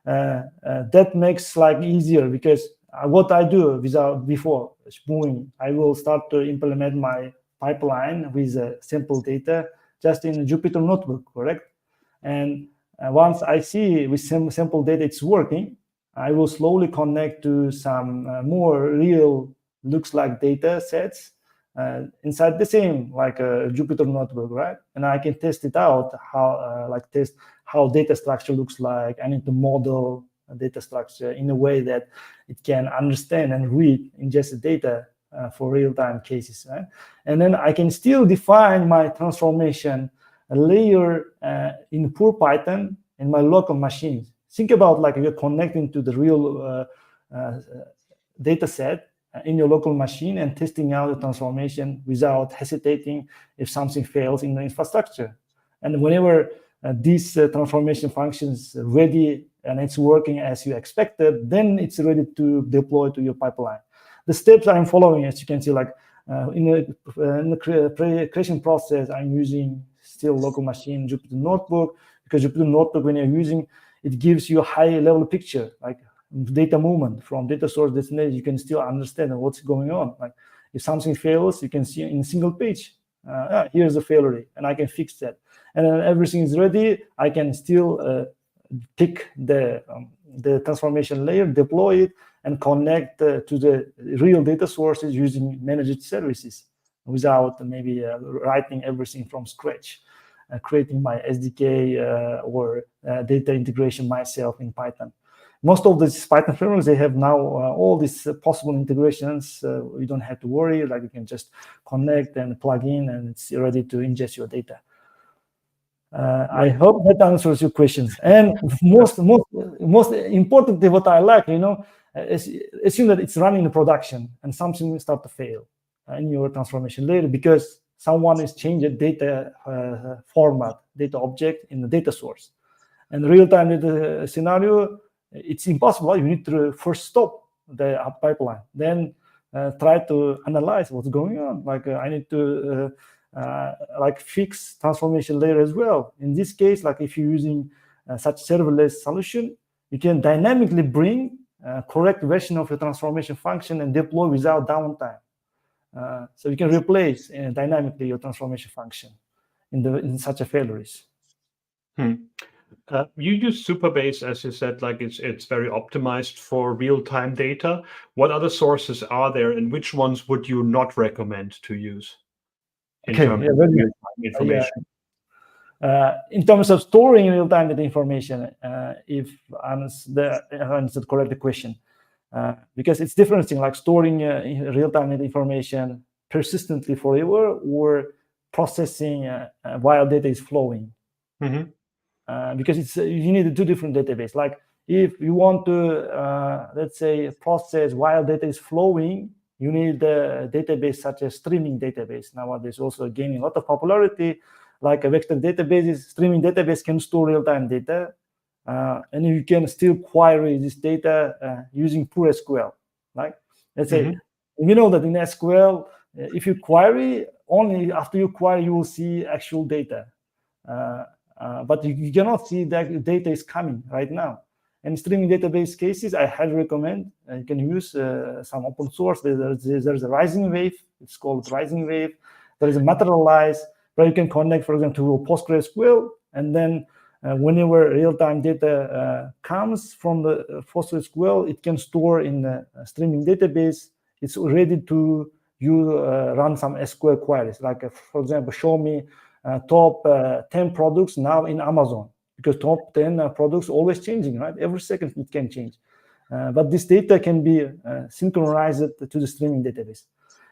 That makes like easier because what I do before moving, I will start to implement my pipeline with sample data just in a Jupyter notebook, correct? And once I see with sample data it's working, I will slowly connect to some more real looks like data sets inside the same like a Jupyter notebook, right? And I can test it out, test how data structure looks like. I need to model a data structure in a way that it can understand and read ingested data for real-time cases, right? And then I can still define my transformation layer in pure Python in my local machines. Think about like you're connecting to the real data set in your local machine and testing out the transformation without hesitating if something fails in the infrastructure. And whenever this transformation function is ready and it's working as you expected, then it's ready to deploy to your pipeline. The steps I'm following, as you can see, like in the creation process, I'm using still local machine Jupyter Notebook, because Jupyter Notebook, when you're using, it gives you a high-level picture, like data movement from data source destination. You can still understand what's going on. Like if something fails, you can see in a single page, here's the failure, and I can fix that. And then everything is ready. I can still pick the transformation layer, deploy it, and connect to the real data sources using managed services without maybe writing everything from scratch, creating my SDK or data integration myself in Python. most of these Python frameworks, they have now all these possible integrations. You don't have to worry, like you can just connect and plug in and it's ready to ingest your data. I hope that answers your questions. And most importantly, what I like, is assume that it's running in production and something will start to fail in your transformation layer because someone has changed the data format, data object in the data source. And real-time data scenario, it's impossible. You need to first stop the pipeline, then try to analyze what's going on. Like I need to fix transformation layer as well. In this case, like if you're using such serverless solution, you can dynamically bring correct version of your transformation function and deploy without downtime. So you can replace dynamically your transformation function in such a failures. You use Supabase, as you said, like it's very optimized for real-time data. What other sources are there, and which ones would you not recommend to use in terms of real-time information? In terms of storing real-time data information, if I answered correct the question, because it's different thing, like storing real-time data information persistently forever or processing while data is flowing. Because you need two different databases. Like if you want to, let's say, process while data is flowing, you need a database such as streaming database. Nowadays also gaining a lot of popularity, like a vector databases. Streaming database can store real-time data, and you can still query this data using pure SQL. Like let's say, we know that in SQL, if you query, only after you query, you will see actual data. But you cannot see that data is coming right now. And streaming database cases, I highly recommend. You can use some open source. There's a Rising Wave. It's called Rising Wave. There is a Materialize, where you can connect, for example, to PostgreSQL. And then whenever real-time data comes from the PostgreSQL, it can store in the streaming database. It's ready to run some SQL queries. Like, for example, show me top 10 products now in Amazon, because top 10 products always changing, right? Every second it can change. But this data can be synchronized to the streaming database.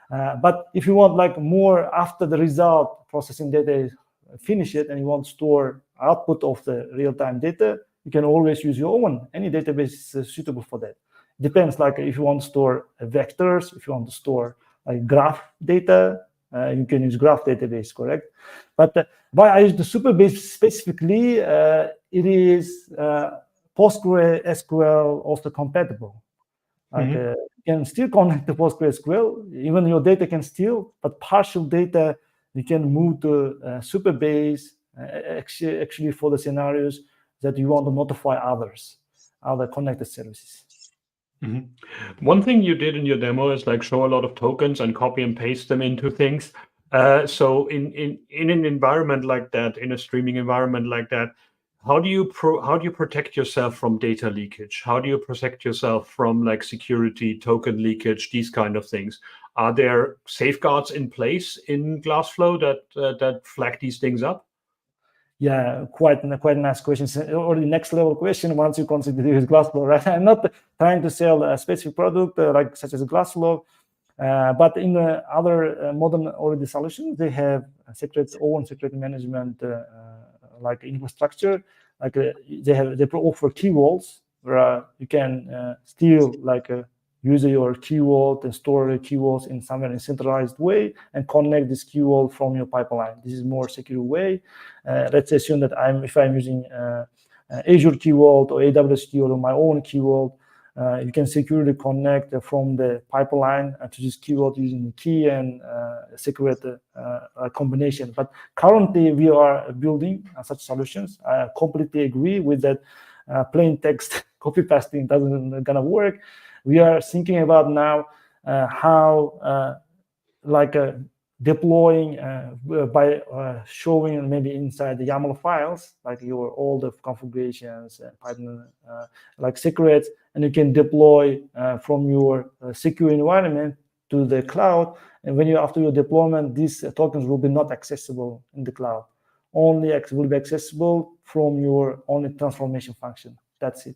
But if you want like more after the result processing data is finished and you want to store output of the real-time data, you can always use your own. Any database is suitable for that. Depends, like if you want to store vectors, if you want to store like graph data, you can use graph database, correct? But why I use the Supabase specifically, it is PostgreSQL also compatible. Like you can still connect to PostgreSQL, even your data can still, but partial data you can move to Supabase actually for the scenarios that you want to notify other connected services. One thing you did in your demo is like show a lot of tokens and copy and paste them into things. So in an environment like that, in a streaming environment like that, how do you protect yourself from data leakage? How do you protect yourself from like security, token leakage, these kind of things? Are there safeguards in place in Glassflow that flag these things up? Yeah, quite a nice question. Or the next level question once you consider use Glassflow, right? I'm not trying to sell a specific product like such as Glassflow, but in the other modern already solutions, they have own security management like infrastructure. Like they offer key vaults where you can still like use your key vault and store key vaults in somewhere in centralized way and connect this key vault from your pipeline. This is more secure way. Let's assume that if I'm using Azure key vault or AWS key vault or my own key vault, you can securely connect from the pipeline to this key vault using the key and secure combination. But currently we are building such solutions. I completely agree with that. Plain text copy pasting doesn't gonna work. We are thinking about now how deploying by showing maybe inside the YAML files, like all the configurations and Python like secrets, and you can deploy from your secure environment to the cloud. And when after your deployment, these tokens will be not accessible in the cloud. Only will be accessible from your only transformation function. That's it.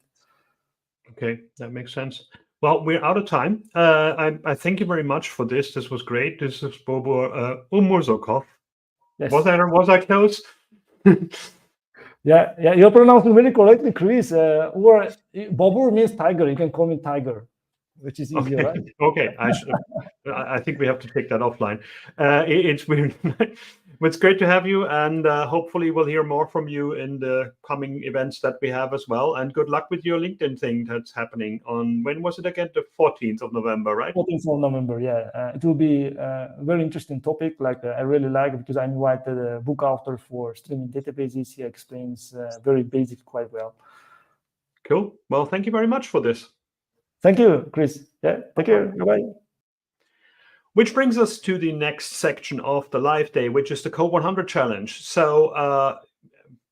Okay, that makes sense. Well, we're out of time. I thank you very much for this. This was great. This is Bobo Umurzokov. Yes. Was I close? Yeah, you're pronouncing very correctly, Chris. Or Bobur means tiger. You can call me Tiger, which is easier, Okay. right? Okay, I think we have to take that offline. It's great to have you, and hopefully we'll hear more from you in the coming events that we have as well. And good luck with your LinkedIn thing that's happening on, when was it again? The 14th of November, right? 14th of November, yeah. It will be a very interesting topic. Like I really like it because I invited a book author for streaming databases. He explains very basic quite well. Cool. Well, thank you very much for this. Thank you, Chris. Yeah, take care. Bye-bye. Which brings us to the next section of the live day, which is the Code 100 challenge. So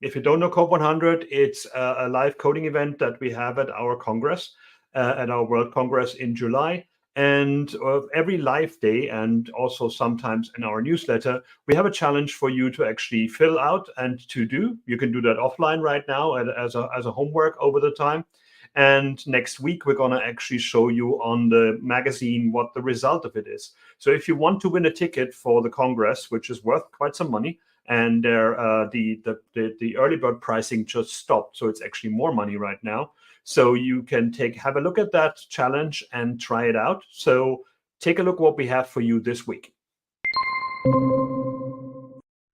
if you don't know Code 100, it's a live coding event that we have at our Congress, at our World Congress in July. And every live day, and also sometimes in our newsletter, we have a challenge for you to actually fill out and to do. You can do that offline right now as a homework over the time. And next week, we're going to actually show you on the magazine what the result of it is. So if you want to win a ticket for the Congress, which is worth quite some money, and the early bird pricing just stopped, so it's actually more money right now. So you can have a look at that challenge and try it out. So take a look what we have for you this week.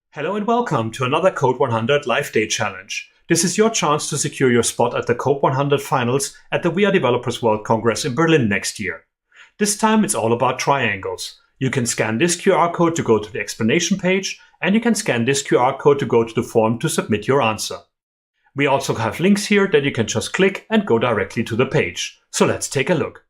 Hello and welcome to another Code 100 Live Day Challenge. This is your chance to secure your spot at the Code 100 finals at the WeAreDevelopers World Congress in Berlin next year. This time it's all about triangles. You can scan this QR code to go to the explanation page, and you can scan this QR code to go to the form to submit your answer. We also have links here that you can just click and go directly to the page. So let's take a look.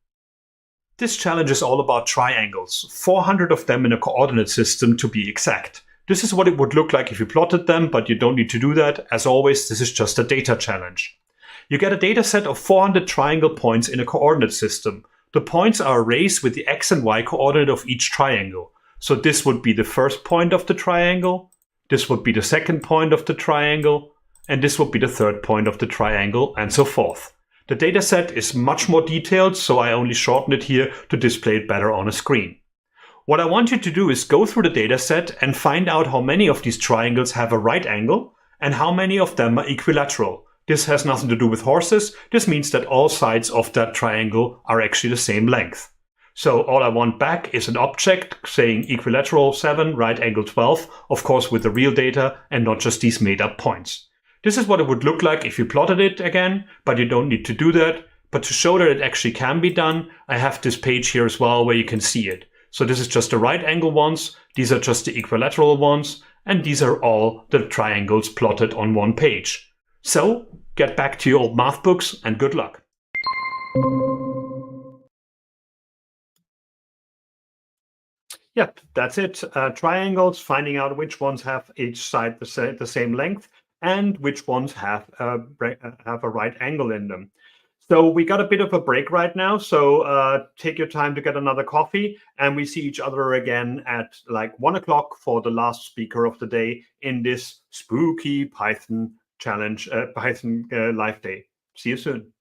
This challenge is all about triangles, 400 of them in a coordinate system to be exact. This is what it would look like if you plotted them, but you don't need to do that. As always, this is just a data challenge. You get a data set of 400 triangle points in a coordinate system. The points are arrays with the x and y coordinate of each triangle. So this would be the first point of the triangle, this would be the second point of the triangle, and this would be the third point of the triangle, and so forth. The data set is much more detailed, so I only shortened it here to display it better on a screen. What I want you to do is go through the data set and find out how many of these triangles have a right angle and how many of them are equilateral. This has nothing to do with horses. This means that all sides of that triangle are actually the same length. So all I want back is an object saying equilateral 7, right angle 12, of course with the real data and not just these made up points. This is what it would look like if you plotted it again, but you don't need to do that. But to show that it actually can be done, I have this page here as well where you can see it. So this is just the right angle ones, these are just the equilateral ones, and these are all the triangles plotted on one page. So get back to your old math books and good luck. Yep, that's it. Triangles, finding out which ones have each side the same length and which ones have a right angle in them. So we got a bit of a break right now, so take your time to get another coffee, and we see each other again at like 1 o'clock for the last speaker of the day in this spooky Python challenge, Python live day. See you soon.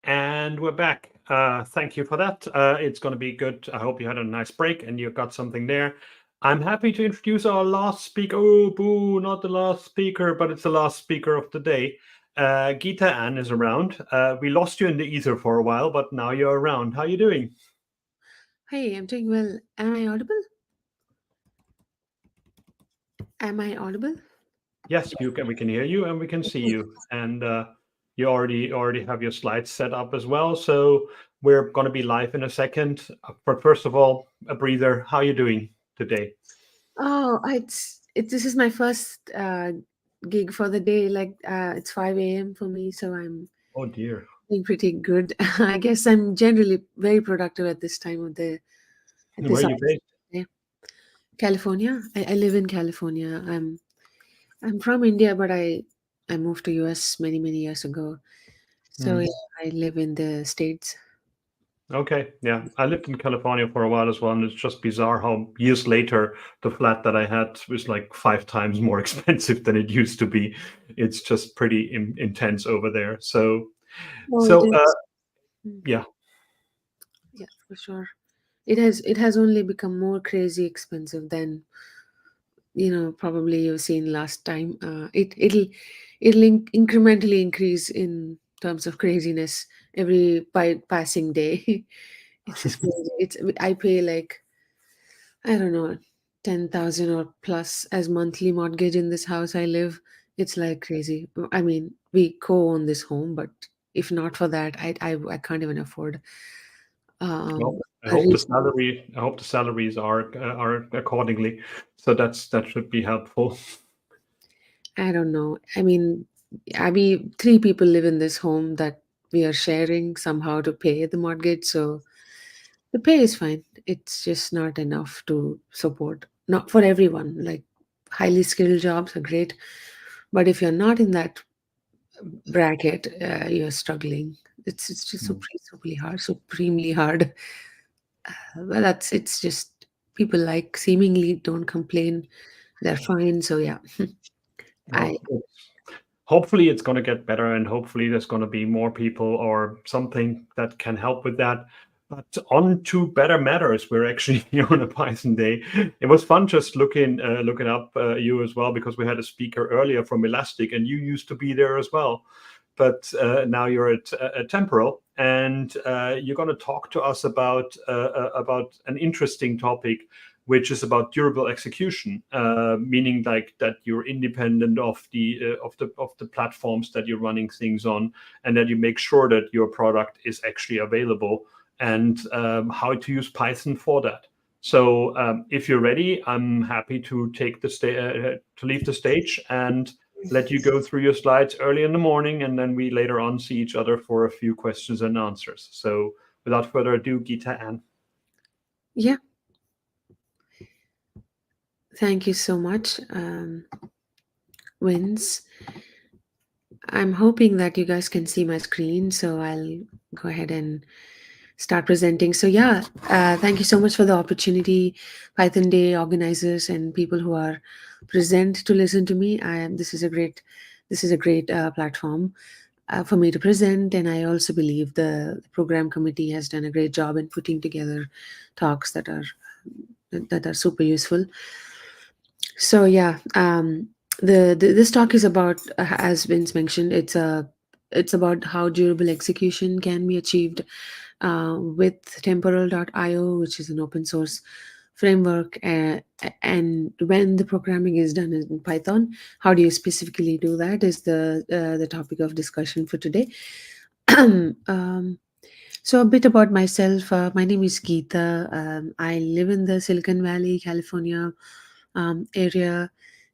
And we're back. Thank you for that. It's going to be good. I hope you had a nice break and you got something there. I'm happy to introduce our last speaker. Oh, boo, not the last speaker, but it's the last speaker of the day. Geeta Ann is around. We lost you in the ether for a while, but now you're around. How are you doing? Hey, I'm doing well. Am I audible? Am I audible? Yes, you can. We can hear you and we can see you. And you already have your slides set up as well. So we're going to be live in a second. But first of all, a breather. How are you doing today? Oh, this is my first gig for the day. Like it's 5 a.m. for me, so I'm Oh dear. doing pretty good. I guess I'm generally very productive at this time of the at Where this are you hour. based? Yeah. California. I live in California. I'm from India, but I moved to US many years ago. So yeah, I live in the States. Okay, yeah. I lived in California for a while as well, and it's just bizarre how years later the flat that I had was like 5 times more expensive than it used to be. It's just pretty intense over there. So, Oh, it is. yeah. Yeah, for sure. It has only become more crazy expensive than probably you've seen last time. It'll incrementally increase in terms of craziness every by passing day. It's just crazy. I pay like, I don't know, 10,000 or plus as monthly mortgage in this house I live. It's like crazy. I mean, we co-own this home, but if not for that, I can't even afford. Well, I a hope re- the salaries are accordingly. So that should be helpful. I don't know. I mean, we 3 people live in this home that we are sharing somehow to pay the mortgage. So the pay is fine. It's just not enough to support. Not for everyone. Like highly skilled jobs are great, but if you're not in that bracket, you're struggling. It's just supremely hard. Well, it's just people like seemingly don't complain. They're fine. So yeah, I Well, hopefully it's going to get better, and hopefully there's going to be more people or something that can help with that. But on to better matters. We're actually here on a Python day. It was fun just looking up you as well, because we had a speaker earlier from Elastic, and you used to be there as well. But now you're at Temporal, and you're going to talk to us about an interesting topic, which is about durable execution, meaning like that you're independent of the platforms that you're running things on, and that you make sure that your product is actually available, and how to use Python for that. So if you're ready, I'm happy to take to leave the stage and let you go through your slides early in the morning, and then we later on see each other for a few questions and answers. So without further ado, Gita Ann. yeah. Thank you so much, Vince. I'm hoping that you guys can see my screen, so I'll go ahead and start presenting. So yeah, thank you so much for the opportunity, Python Day organizers and people who are present to listen to me. This is a great platform for me to present, and I also believe the program committee has done a great job in putting together talks that are super useful. So yeah, this talk is about, as Vince mentioned, it's about how durable execution can be achieved with Temporal.io, which is an open source framework. And when the programming is done in Python, how do you specifically do that? Is the topic of discussion for today. So a bit about myself. My name is Geeta. I live in the Silicon Valley, California area.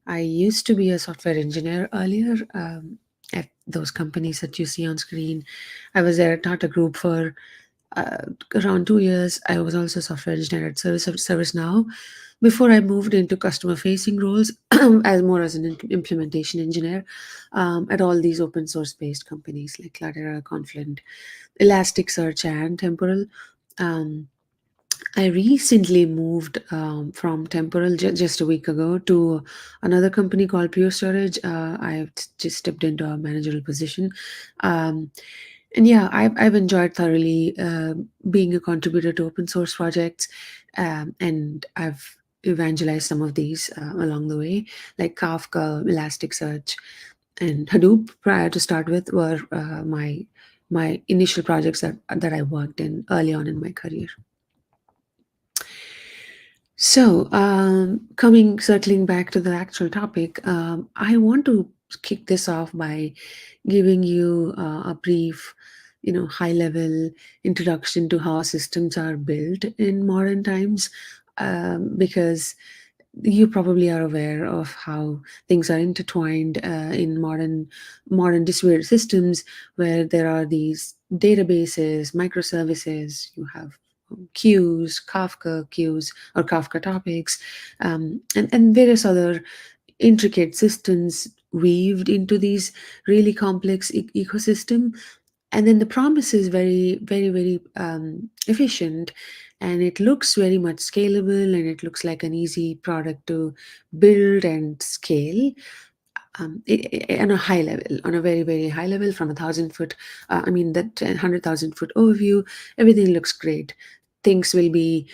I used to be a software engineer earlier at those companies that you see on screen. I was there, taught a group for around 2 years. I was also a software engineer at ServiceNow before I moved into customer-facing roles as an implementation engineer at all these open source-based companies like Cloudera, Confluent, Elasticsearch, and Temporal. I recently moved from Temporal just a week ago to another company called Pure Storage. I've just stepped into a managerial position. And yeah, I've enjoyed thoroughly being a contributor to open source projects, and I've evangelized some of these along the way, like Kafka, Elasticsearch, and Hadoop. Prior to start with, were my initial projects that I worked in early on in my career. So, circling back to the actual topic, I want to kick this off by giving you a brief, high-level introduction to how systems are built in modern times, because you probably are aware of how things are intertwined in modern distributed systems, where there are these databases, microservices, you have queues, Kafka queues or Kafka topics, and various other intricate systems weaved into these really complex ecosystem. And then the promise is very, very, very efficient, and it looks very much scalable, and it looks like an easy product to build and scale, on a high level, on a very, very high level, from 1,000-foot, that 100,000-foot overview. Everything looks great. Things will be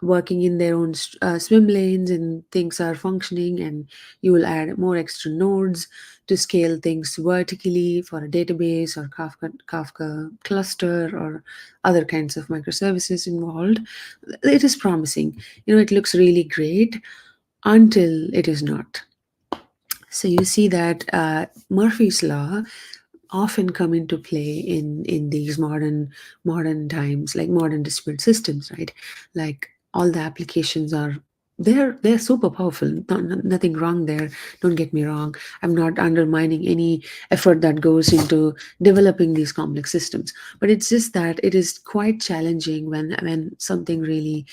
working in their own swim lanes, and things are functioning, and you will add more extra nodes to scale things vertically for a database or Kafka cluster or other kinds of microservices involved. It is promising. It looks really great until it is not. So you see that Murphy's Law often come into play in these modern times, like modern distributed systems, right? Like, all the applications are, they're super powerful. Nothing wrong there. Don't get me wrong. I'm not undermining any effort that goes into developing these complex systems, but it's just that it is quite challenging when something really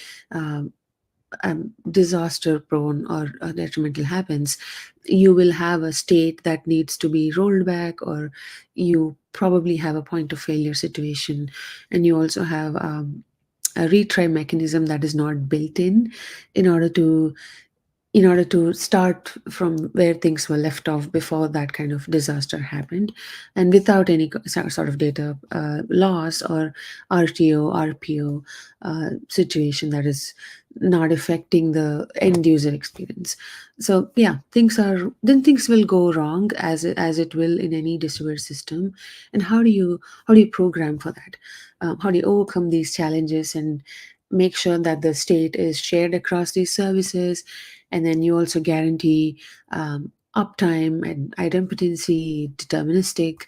disaster prone or detrimental happens. You will have a state that needs to be rolled back, or you probably have a point of failure situation, and you also have a retry mechanism that is not built in order to start from where things were left off before that kind of disaster happened, and without any sort of data loss or RTO, RPO situation that is not affecting the end user experience. So yeah, things will go wrong, as it will in any distributed system. And how do you program for that? How do you overcome these challenges and make sure that the state is shared across these services? And then you also guarantee uptime and idempotency, deterministic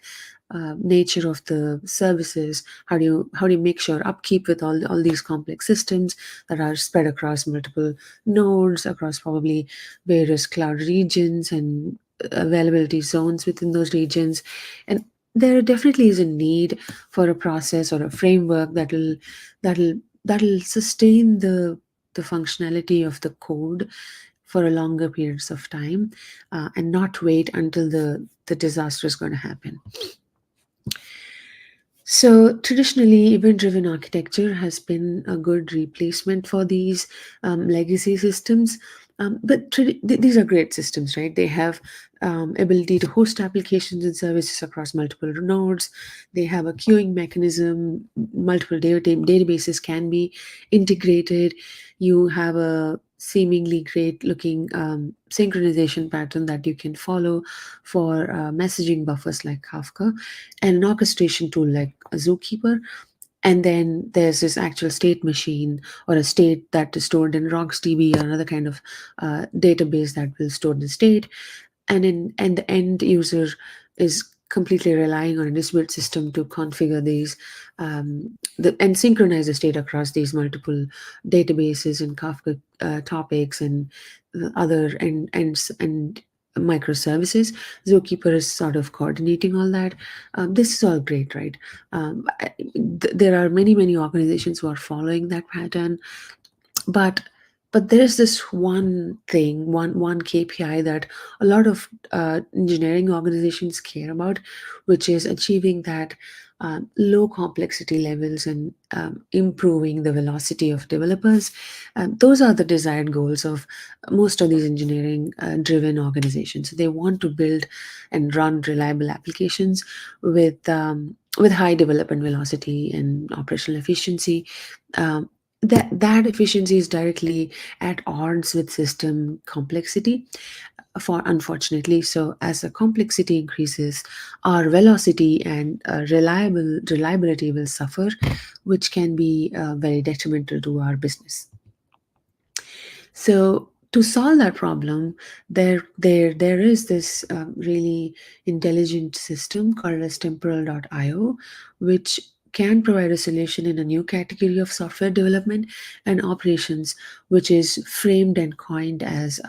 nature of the services. How do you make sure upkeep with all these complex systems that are spread across multiple nodes, across probably various cloud regions and availability zones within those regions? And there definitely is a need for a process or a framework that'll sustain the functionality of the code for a longer periods of time, and not wait until the disaster is going to happen. So traditionally, event-driven architecture has been a good replacement for these legacy systems. But these are great systems, right? They have ability to host applications and services across multiple nodes. They have a queuing mechanism. Multiple databases can be integrated. You have a seemingly great looking synchronization pattern that you can follow for messaging buffers like Kafka, and an orchestration tool like a Zookeeper. And then there's this actual state machine, or a state that is stored in RocksDB, or another kind of database that will store the state. And the end user is completely relying on a distributed system to configure these and synchronize the state across these multiple databases and Kafka topics and other and microservices. Zookeeper is sort of coordinating all that. This is all great, right? There are many organizations who are following that pattern, but there's this one thing, one KPI that a lot of engineering organizations care about, which is achieving that low complexity levels and improving the velocity of developers. Those are the desired goals of most of these engineering driven organizations. They want to build and run reliable applications with high development velocity and operational efficiency. That efficiency is directly at odds with system complexity, unfortunately. So as the complexity increases, our velocity and reliability will suffer, which can be very detrimental to our business. So to solve that problem, there is this really intelligent system called as Temporal IO, which can provide a solution in a new category of software development and operations, which is framed and coined as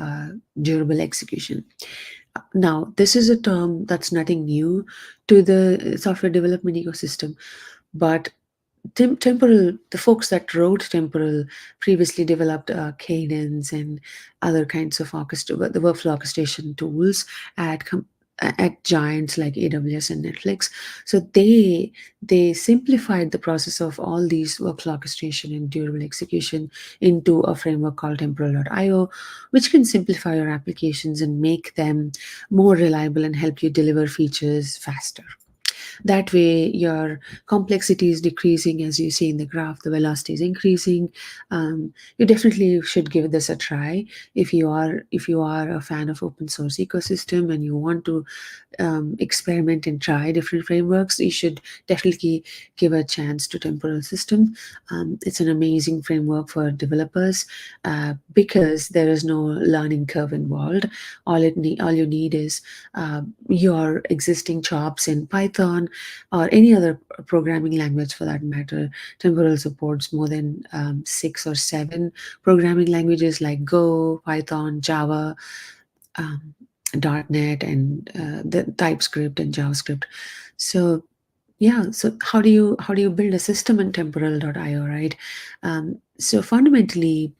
durable execution. Now, this is a term that's nothing new to the software development ecosystem, but Temporal, the folks that wrote Temporal previously developed Cadence and other kinds of the workflow orchestration tools at giants like AWS and Netflix. So they simplified the process of all these workflow orchestration and durable execution into a framework called Temporal IO, which can simplify your applications and make them more reliable and help you deliver features faster. That way, your complexity is decreasing. As you see in the graph, the velocity is increasing. You definitely should give this a try if you are a fan of open source ecosystem and you want to experiment and try different frameworks. You should definitely give a chance to Temporal System. It's an amazing framework for developers because there is no learning curve involved. All you need is your existing chops in Python or any other programming language for that matter. Temporal supports more than 6 or 7 programming languages like Go, Python, Java, .NET, and the TypeScript and JavaScript. So yeah, so how do you build a system in Temporal.io, right? So fundamentally,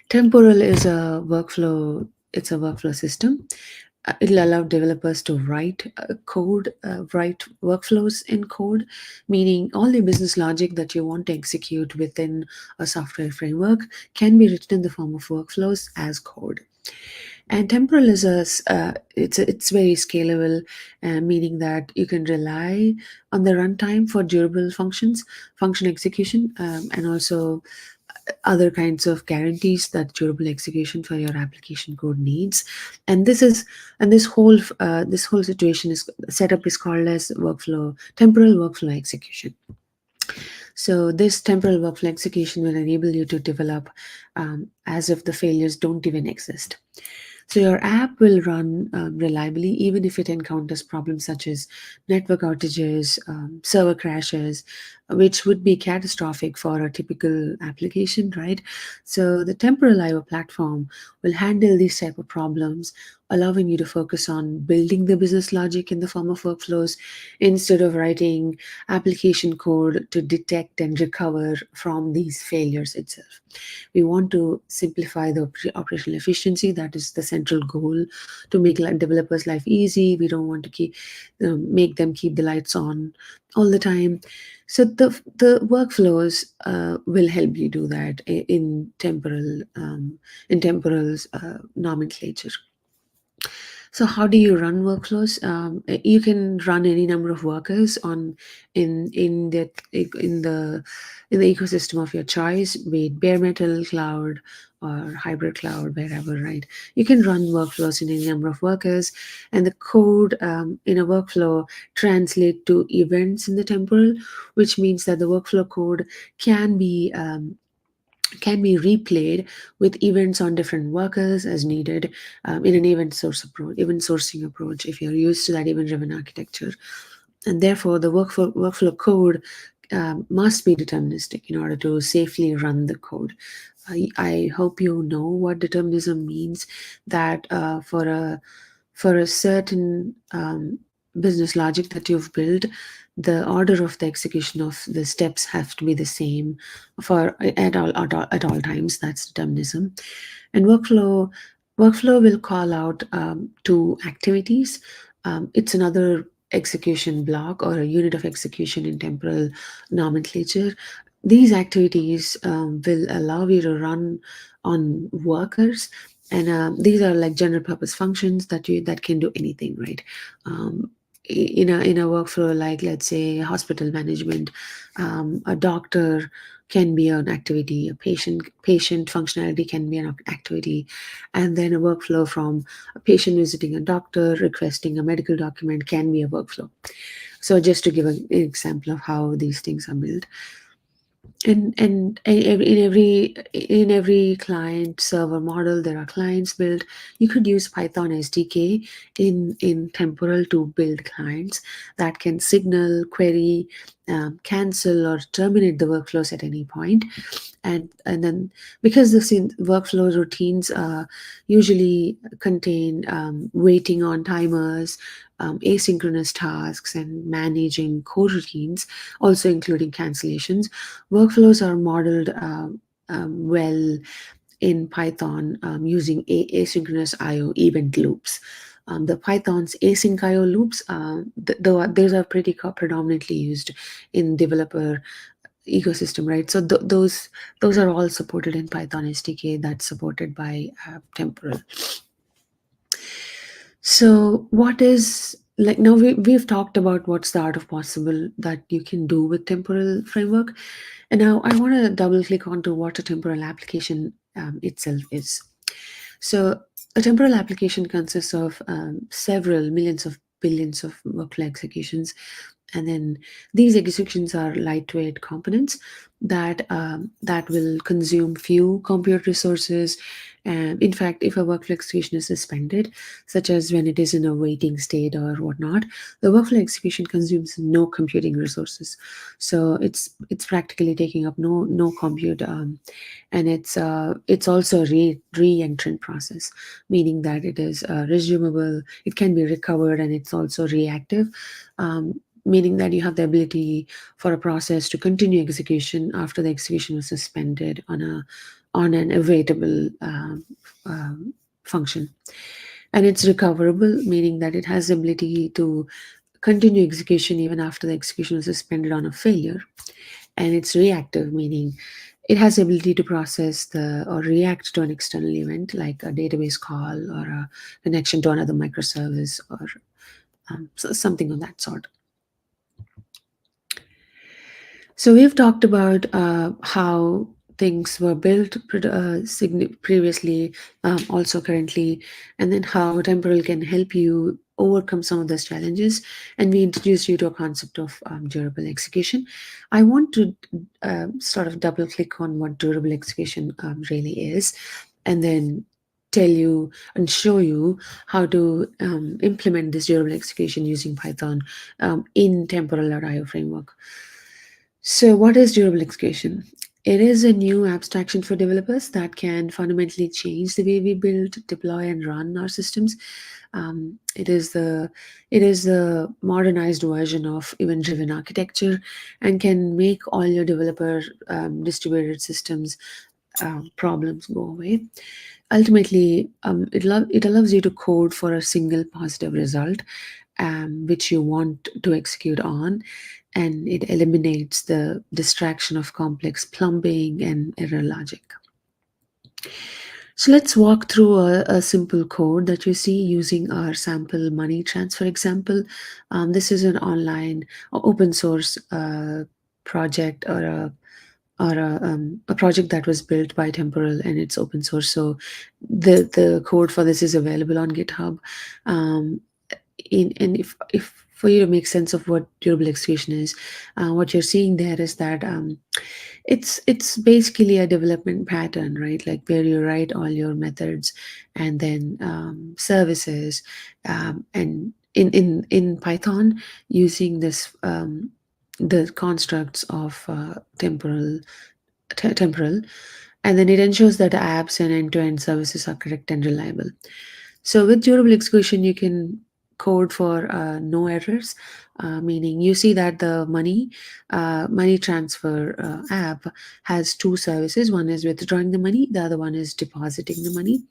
Temporal is a workflow. It's a workflow system. It'll allow developers to write write workflows in code, meaning all the business logic that you want to execute within a software framework can be written in the form of workflows as code. And Temporal is it's very scalable, meaning that you can rely on the runtime for durable function execution, and also other kinds of guarantees that durable execution for your application code needs. And this whole situation is setup is called as temporal workflow execution. So this temporal workflow execution will enable you to develop as if the failures don't even exist. So your app will run reliably even if it encounters problems such as network outages, server crashes, which would be catastrophic for a typical application, right? So the Temporal IO platform will handle these type of problems, allowing you to focus on building the business logic in the form of workflows instead of writing application code to detect and recover from these failures itself. We want to simplify the operational efficiency. That is the central goal, to make developers' life easy. We don't want to make them keep the lights on all the time. So the workflows will help you do that in Temporal's nomenclature. So how do you run workflows? You can run any number of workers in the ecosystem of your choice, be it bare metal, cloud, or hybrid cloud, wherever, right? You can run workflows in any number of workers, and the code in a workflow translate to events in the Temporal, which means that the workflow code can be replayed with events on different workers as needed in an event sourcing approach if you're used to that event-driven architecture. And therefore, the workflow code must be deterministic in order to safely run the code. I hope you know what determinism means, that for a certain business logic that you've built, the order of the execution of the steps have to be the same at all times. That's determinism. And workflow will call out to activities. It's another execution block or a unit of execution in temporal nomenclature. These activities will allow you to run on workers, and these are like general purpose functions that can do anything, right? In a workflow, like let's say hospital management, a doctor can be an activity, a patient functionality can be an activity, and then a workflow from a patient visiting a doctor requesting a medical document can be a workflow. So just to give an example of how these things are built. and in every client server model, there are clients built. You could use Python SDK in Temporal to build clients that can signal, query, cancel, or terminate the workflows at any point. And then, because the workflow routines usually contain waiting on timers, asynchronous tasks, and managing coroutines, also including cancellations, workflows are modeled well in Python using asynchronous IO event loops. The Python's async IO loops, those are pretty predominantly used in developer ecosystem, right? So those are all supported in Python SDK that's supported by Temporal. So what is, like, now we've talked about what's the art of possible that you can do with Temporal framework, and now I want to double click onto what a Temporal application itself is. So a Temporal application consists of several millions of billions of workflow executions, and then these executions are lightweight components that that will consume few compute resources. And in fact, if a workflow execution is suspended, such as when it is in a waiting state or whatnot, the workflow execution consumes no computing resources. So it's practically taking up no compute, and it's also a re-entrant process, meaning that it is resumable, it can be recovered, and it's also reactive. Meaning that you have the ability for a process to continue execution after the execution was suspended on an awaitable function. And it's recoverable, meaning that it has the ability to continue execution even after the execution was suspended on a failure. And it's reactive, meaning it has the ability to process or react to an external event like a database call or a connection to another microservice or something of that sort. So we've talked about how things were built previously, also currently, and then how Temporal can help you overcome some of those challenges. And we introduced you to a concept of durable execution. I want to sort of double click on what durable execution really is, and then tell you and show you how to implement this durable execution using Python in Temporal.io framework. So what is durable execution? It is a new abstraction for developers that can fundamentally change the way we build, deploy, and run our systems. It is the modernized version of event-driven architecture and can make all your developer distributed systems problems go away. Ultimately, it allows you to code for a single positive result, which you want to execute on, and it eliminates the distraction of complex plumbing and error logic. So let's walk through a simple code that you see using our sample money transfer example. This is an online open source project or a project that was built by Temporal, and it's open source. So the code for this is available on GitHub. And if for you to make sense of what durable execution is, what you're seeing there is that it's basically a development pattern, right? Like where you write all your methods and then services, and in Python using this the constructs of temporal, and then it ensures that apps and end-to-end services are correct and reliable. So with durable execution, you can code for no errors, meaning you see that the money transfer app has two services. One is withdrawing the money, the other one is depositing the money.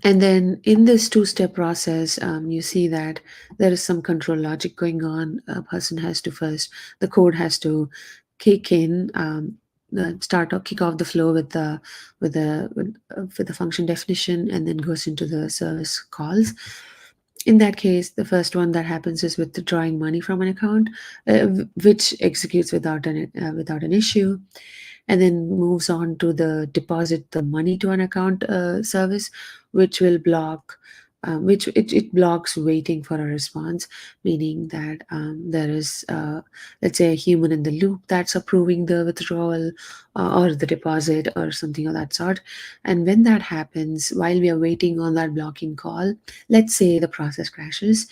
And then in this two-step process, you see that there is some control logic going on. A person has to first, the code has to kick in, kick off the flow with the function definition, and then goes into the service calls. In that case, the first one that happens is withdrawing money from an account, which executes without an issue, and then moves on to the deposit the money to an account service, which will block which it blocks waiting for a response, meaning that there is, let's say, a human in the loop that's approving the withdrawal or the deposit or something of that sort. And when that happens, while we are waiting on that blocking call, let's say the process crashes,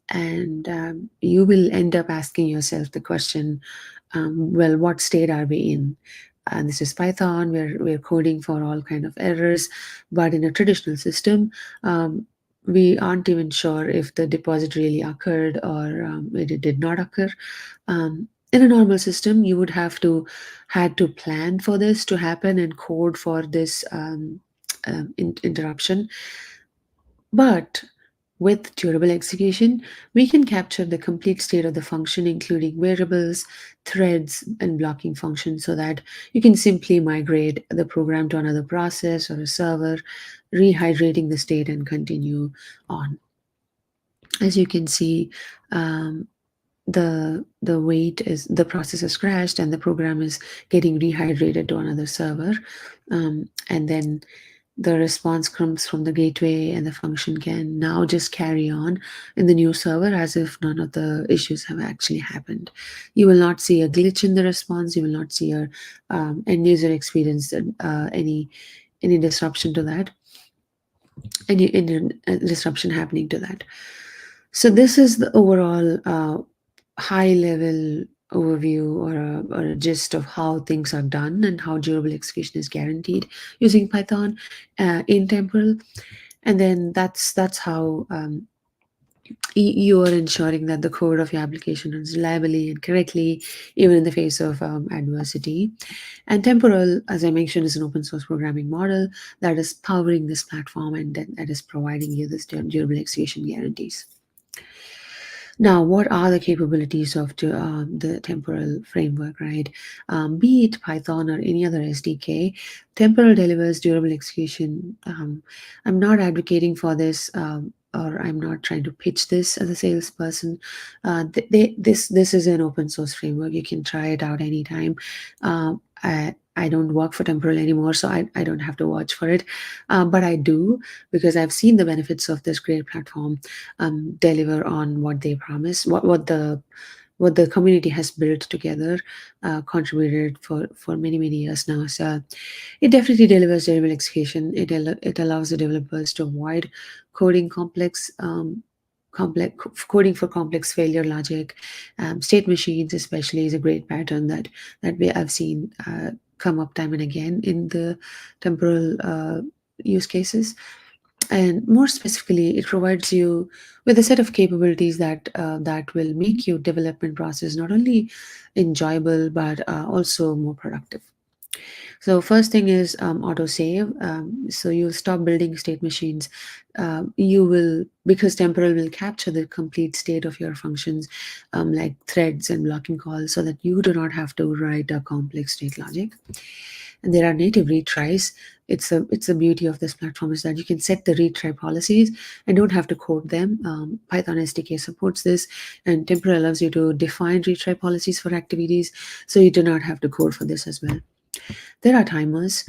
and you will end up asking yourself the question, well, what state are we in? And this is Python. We're coding for all kind of errors, but in a traditional system, we aren't even sure if the deposit really occurred or it did not occur. In a normal system, you would had to plan for this to happen and code for this interruption. But with durable execution, we can capture the complete state of the function, including variables, threads, and blocking functions, so that you can simply migrate the program to another process or a server, rehydrating the state and continue on. As you can see, the process has crashed and the program is getting rehydrated to another server, and then the response comes from the gateway, and the function can now just carry on in the new server as if none of the issues have actually happened. You will not see a glitch in the response. You will not see a end user experience any disruption to that, any disruption happening to that. So this is the overall high level overview or a gist of how things are done and how durable execution is guaranteed using Python in Temporal. And then that's how you are ensuring that the code of your application runs reliably and correctly, even in the face of adversity. And Temporal, as I mentioned, is an open source programming model that is powering this platform and that is providing you this durable execution guarantees. Now, what are the capabilities of the Temporal framework, right? Be it Python or any other SDK, Temporal delivers durable execution. I'm not advocating for this, or I'm not trying to pitch this as a salesperson. This is an open source framework. You can try it out anytime. I don't work for Temporal anymore, so I don't have to watch for it. But I do, because I've seen the benefits of this great platform deliver on what they promise, what the community has built together, contributed for many years now. So it definitely delivers durable execution. It allows the developers to avoid coding coding for complex failure logic. State machines especially is a great pattern that I've seen come up time and again in the Temporal use cases. And more specifically, it provides you with a set of capabilities that will make your development process not only enjoyable but also more productive. So first thing is autosave. So you'll stop building state machines. Because Temporal will capture the complete state of your functions, like threads and blocking calls, so that you do not have to write a complex state logic. And there are native retries. It's a beauty of this platform is that you can set the retry policies and don't have to code them. Python SDK supports this, and Temporal allows you to define retry policies for activities, so you do not have to code for this as well. There are timers.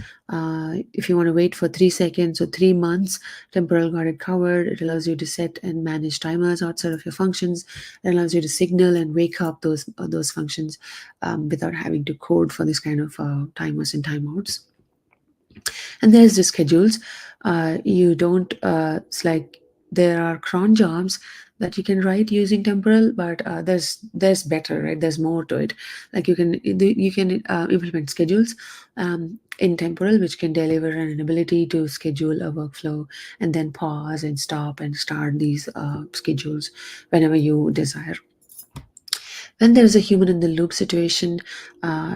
If you want to wait for 3 seconds or 3 months, Temporal got it covered. It allows you to set and manage timers outside of your functions. It allows you to signal and wake up those functions without having to code for this kind of timers and timeouts. And there's the schedules. You don't. It's like there are cron jobs that you can write using Temporal, but there's better, right? There's more to it. Like you can implement schedules in Temporal, which can deliver an ability to schedule a workflow and then pause and stop and start these schedules whenever you desire. When there's a human in the loop situation,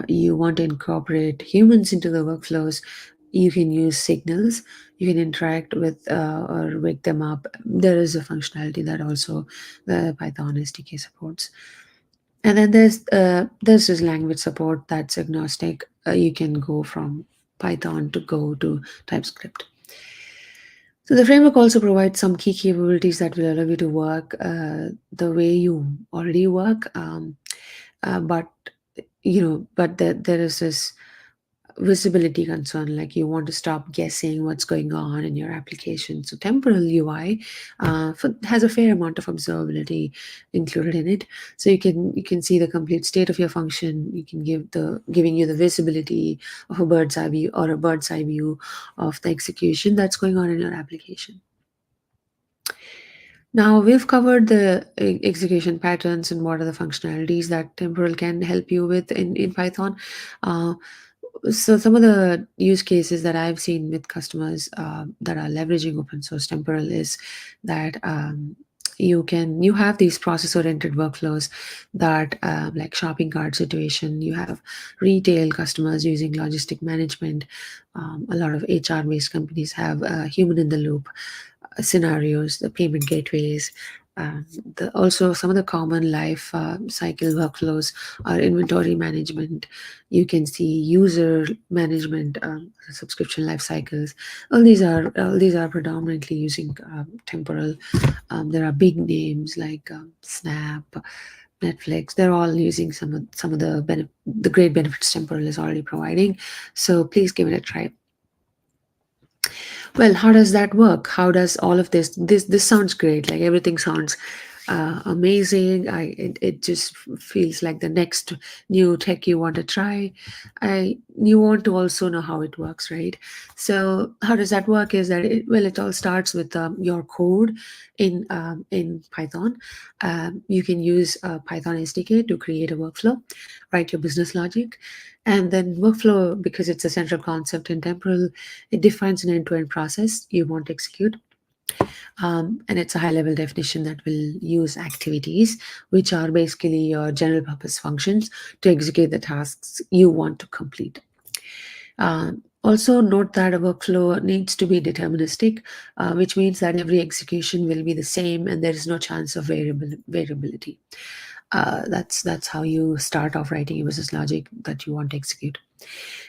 you want to incorporate humans into the workflows, you can use signals. You can interact with or wake them up. There is a functionality that also the Python SDK supports. And then there's this language support that's agnostic. You can go from Python to Go to TypeScript. So the framework also provides some key capabilities that will allow you to work the way you already work. But there is this visibility concern, like you want to stop guessing what's going on in your application. So Temporal UI has a fair amount of observability included in it. So you can see the complete state of your function. You can giving you the visibility of a bird's eye view or a bird's eye view of the execution that's going on in your application. Now we've covered the execution patterns and what are the functionalities that Temporal can help you with in Python. So some of the use cases that I've seen with customers that are leveraging open source Temporal is that you have these process-oriented workflows that like shopping cart situation. You have retail customers using logistic management. A lot of HR-based companies have human in the loop scenarios, the payment gateways. Also, some of the common life cycle workflows are inventory management. You can see user management, subscription life cycles. All these are predominantly using Temporal. There are big names like Snap, Netflix. They're all using some of the great benefits Temporal is already providing. So please give it a try. Well, how does that work? How does all of this sounds great, like everything sounds amazing. It just feels like the next new tech you want to try. You want to also know how it works, right? So how does that work is that it all starts with your code in Python. You can use Python SDK to create a workflow, write your business logic, and then workflow, because it's a central concept in Temporal, it defines an end-to-end process you want to execute. And it's a high-level definition that will use activities, which are basically your general purpose functions to execute the tasks you want to complete. Also note that a workflow needs to be deterministic, which means that every execution will be the same and there is no chance of variability. That's how you start off writing your business logic that you want to execute.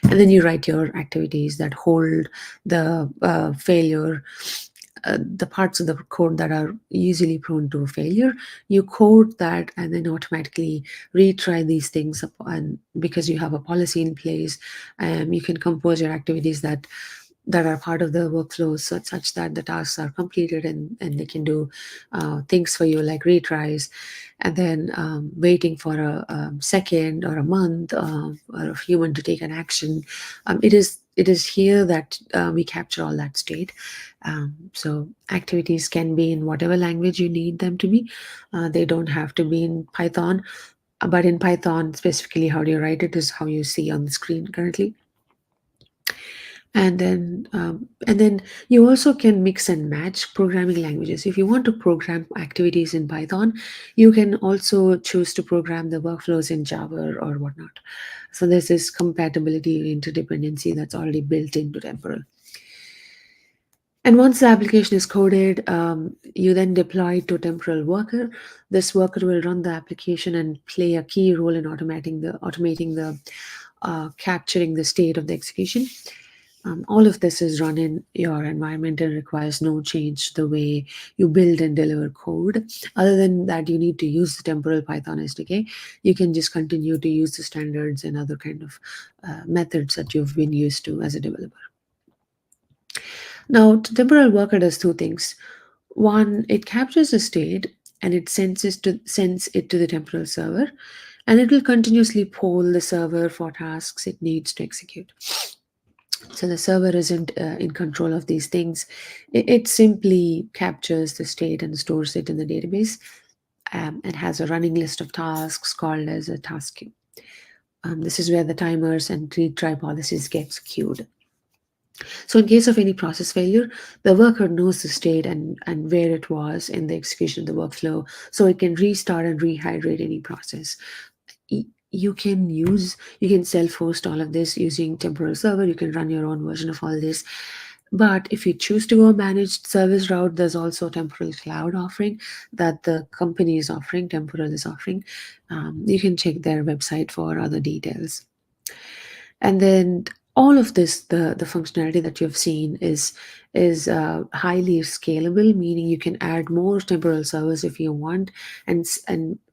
And then you write your activities that hold the failure, the parts of the code that are usually prone to failure. You code that and then automatically retry these things and because you have a policy in place, you can compose your activities that are part of the workflow such that the tasks are completed and they can do things for you like retries, and then waiting for a second or a month or a human to take an action. It is here that we capture all that state. So activities can be in whatever language you need them to be. They don't have to be in Python, but in Python specifically, how do you write it is how you see on the screen currently. And then you also can mix and match programming languages. If you want to program activities in Python, you can also choose to program the workflows in Java or whatnot. So there's this compatibility interdependency that's already built into Temporal. And once the application is coded, you then deploy it to Temporal worker. This worker will run the application and play a key role in automating the capturing the state of the execution. All of this is run in your environment and requires no change to the way you build and deliver code. Other than that, you need to use the Temporal Python SDK. You can just continue to use the standards and other kind of methods that you've been used to as a developer. Now, Temporal Worker does two things. One, it captures the state and it sends it to the Temporal server, and it will continuously poll the server for tasks it needs to execute. So the server isn't in control of these things. It simply captures the state and stores it in the database, and has a running list of tasks called as a task queue. This is where the timers and retry policies get queued. So in case of any process failure, the worker knows the state and where it was in the execution of the workflow, so it can restart and rehydrate any process. You can self-host all of this using Temporal Server. You can run your own version of all this. But if you choose to go a managed service route, there's also a Temporal Cloud offering that the company is offering, Temporal is offering. You can check their website for other details. And then all of this, the functionality that you've seen is highly scalable, meaning you can add more Temporal servers if you want and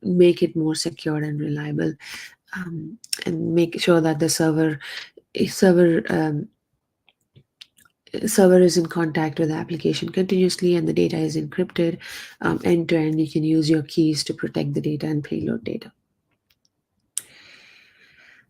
make it more secure and reliable, and make sure that the server server is in contact with the application continuously and the data is encrypted end to end. You can use your keys to protect the data and payload data.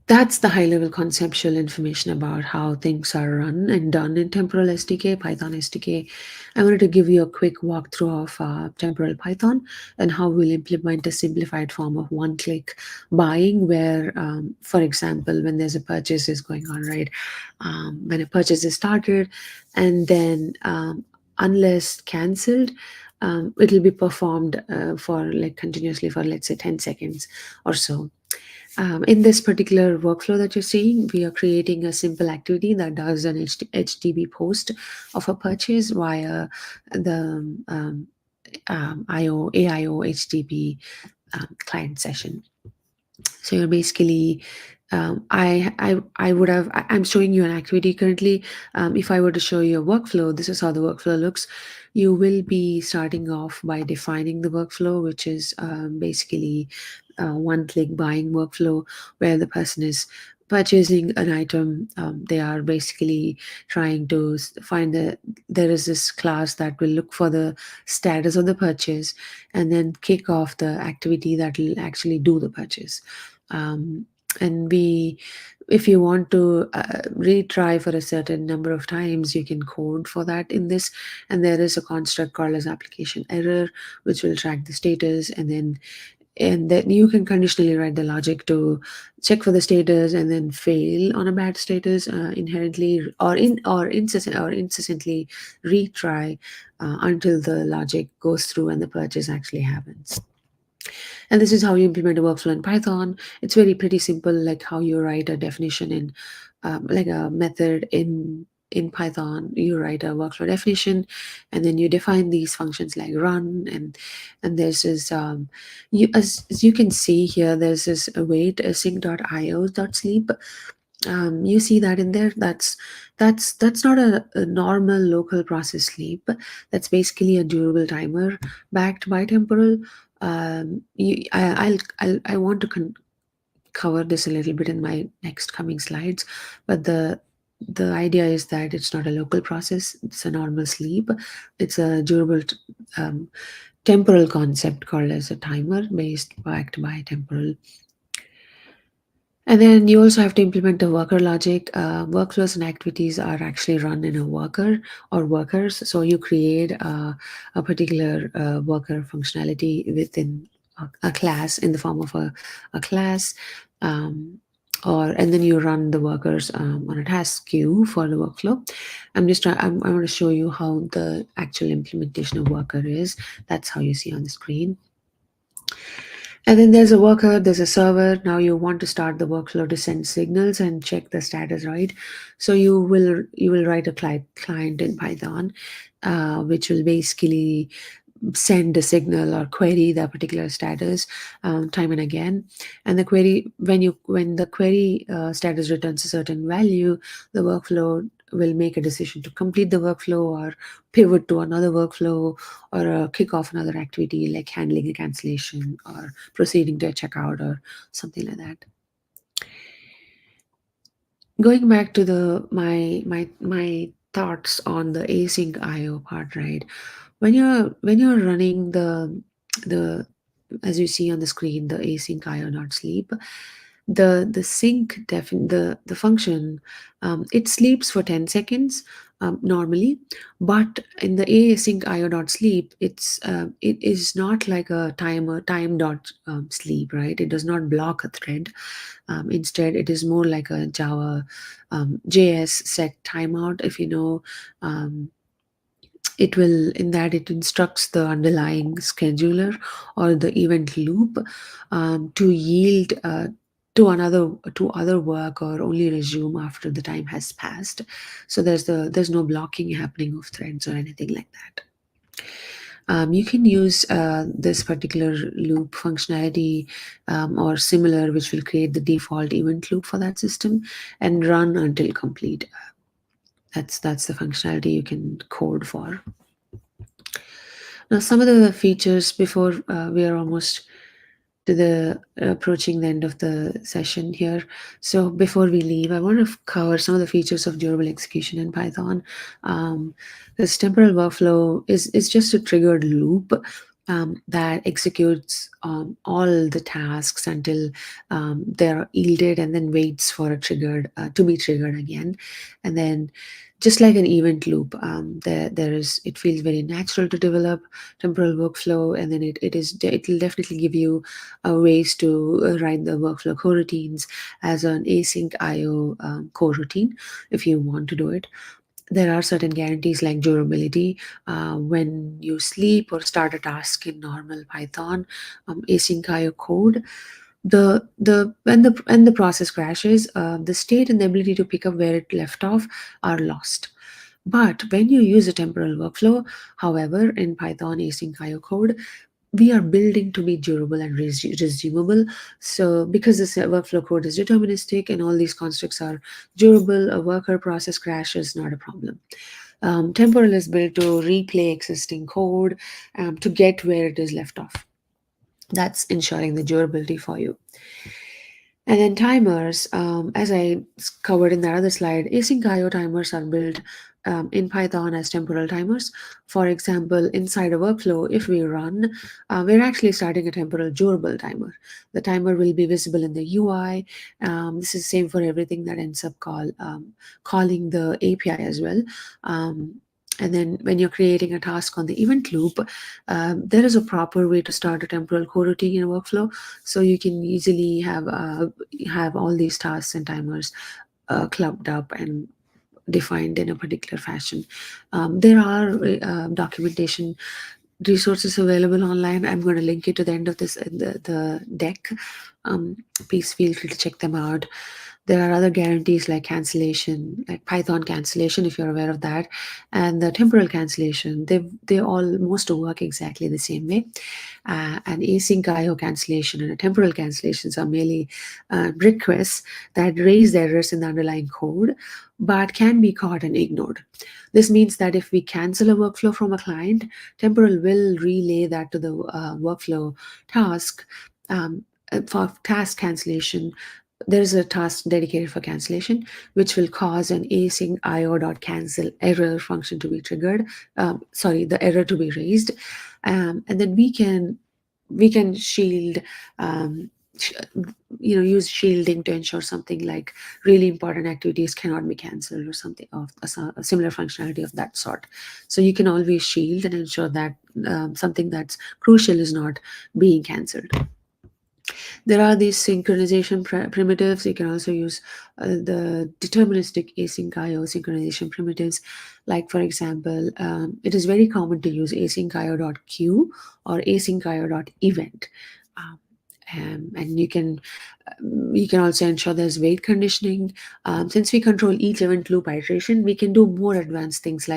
That's the high-level conceptual information about how things are run and done in Temporal SDK, Python SDK. I wanted to give you a quick walkthrough of Temporal Python and how we'll implement a simplified form of one-click buying where, for example, when there's a purchase is going on, right? When a purchase is started and then unless cancelled, it'll be performed for like continuously for, let's say, 10 seconds or so. In this particular workflow that you're seeing, we are creating a simple activity that does an HTTP post of a purchase via the AIO HTTP client session. So you're basically, I'm showing you an activity currently. If I were to show you a workflow, this is how the workflow looks. You will be starting off by defining the workflow, which is basically one-click buying workflow where the person is purchasing an item. They are basically trying to find there is this class that will look for the status of the purchase and then kick off the activity that will actually do the purchase. And if you want to retry for a certain number of times, you can code for that in this. And there is a construct called as application error, which will track the status, and then you can conditionally write the logic to check for the status and then fail on a bad status inherently or incessantly retry until the logic goes through and the purchase actually happens. And this is how you implement a workflow in Python. It's pretty simple, like how you write a definition in like a method in Python. You write a workflow definition and then you define these functions like run and there's this as you can see here, there's this await sync.io.sleep. You see that in there. That's not a normal local process sleep. That's basically a durable timer backed by Temporal. I want to cover this a little bit in my next coming slides, but the idea is that it's not a local process, it's a normal sleep. It's a durable temporal concept called as a timer backed by Temporal. And then you also have to implement a worker logic. Workflows and activities are actually run in a worker or workers. So you create a particular worker functionality within a class in the form of a class, and then you run the workers on a task queue for the workflow. I want to show you how the actual implementation of worker is. That's how you see on the screen. And then there's a worker, there's a server. Now you want to start the workflow to send signals and check the status, right? So you will write a client in Python, which will basically send a signal or query that particular status time and again. And the query, when the query status returns a certain value, the workflow will make a decision to complete the workflow or pivot to another workflow or kick off another activity like handling a cancellation or proceeding to a checkout or something like that. Going back to my thoughts on the async IO part, right? When you're running the as you see on the screen, the async IO.sleep, the sync the function, it sleeps for 10 seconds normally, but in the async IO.sleep, it is not like a time dot sleep, right? It does not block a thread. Instead, it is more like a Java JS set timeout. If you know, it instructs the underlying scheduler or the event loop to yield to other work or only resume after the time has passed. So there's no blocking happening of threads or anything like that. You can use this particular loop functionality or similar, which will create the default event loop for that system and run until complete. That's the functionality you can code for. Now, some of the features before we are almost approaching the end of the session here. So before we leave, I want to cover some of the features of durable execution in Python. This temporal workflow is just a triggered loop that executes all the tasks until they're yielded, and then waits for a triggered to be triggered again. And then, just like an event loop, it feels very natural to develop temporal workflow, and then it'll definitely give you ways to write the workflow coroutines as an async IO coroutine if you want to do it. There are certain guarantees like durability. When you sleep or start a task in normal Python async IO code, when the process crashes, the state and the ability to pick up where it left off are lost. But when you use a temporal workflow, however, in Python async IO code, we are building to be durable and resumable. So because this workflow code is deterministic and all these constructs are durable, a worker process crash is not a problem. Temporal is built to replay existing code to get where it is left off. That's ensuring the durability for you. And then timers, as I covered in that other slide, async IO timers are built in Python as temporal timers. For example, inside a workflow, if we run, we're actually starting a temporal durable timer. The timer will be visible in the UI. This is the same for everything that ends up calling the API as well. And then when you're creating a task on the event loop, there is a proper way to start a temporal coroutine in a workflow. So you can easily have all these tasks and timers clubbed up and defined in a particular fashion. There are documentation resources available online. I'm going to link it to the end of the deck. Please feel free to check them out. There are other guarantees like cancellation, like Python cancellation, if you're aware of that, and the temporal cancellation. They almost work exactly the same way. An async IO cancellation and a temporal cancellations are merely requests that raise errors in the underlying code, but can be caught and ignored. This means that if we cancel a workflow from a client, temporal will relay that to the workflow task. For task cancellation, there is a task dedicated for cancellation, which will cause an async io.cancel error function to be triggered. The error to be raised, and then we can shield. Use shielding to ensure something like really important activities cannot be cancelled or something of a similar functionality of that sort. So you can always shield and ensure that something that's crucial is not being cancelled. There are these synchronization primitives. You can also use the deterministic async IO synchronization primitives. Like, for example, it is very common to use async io.queue or async io.event. And you can also ensure there's wait conditioning. Since we control each event loop iteration, we can do more advanced things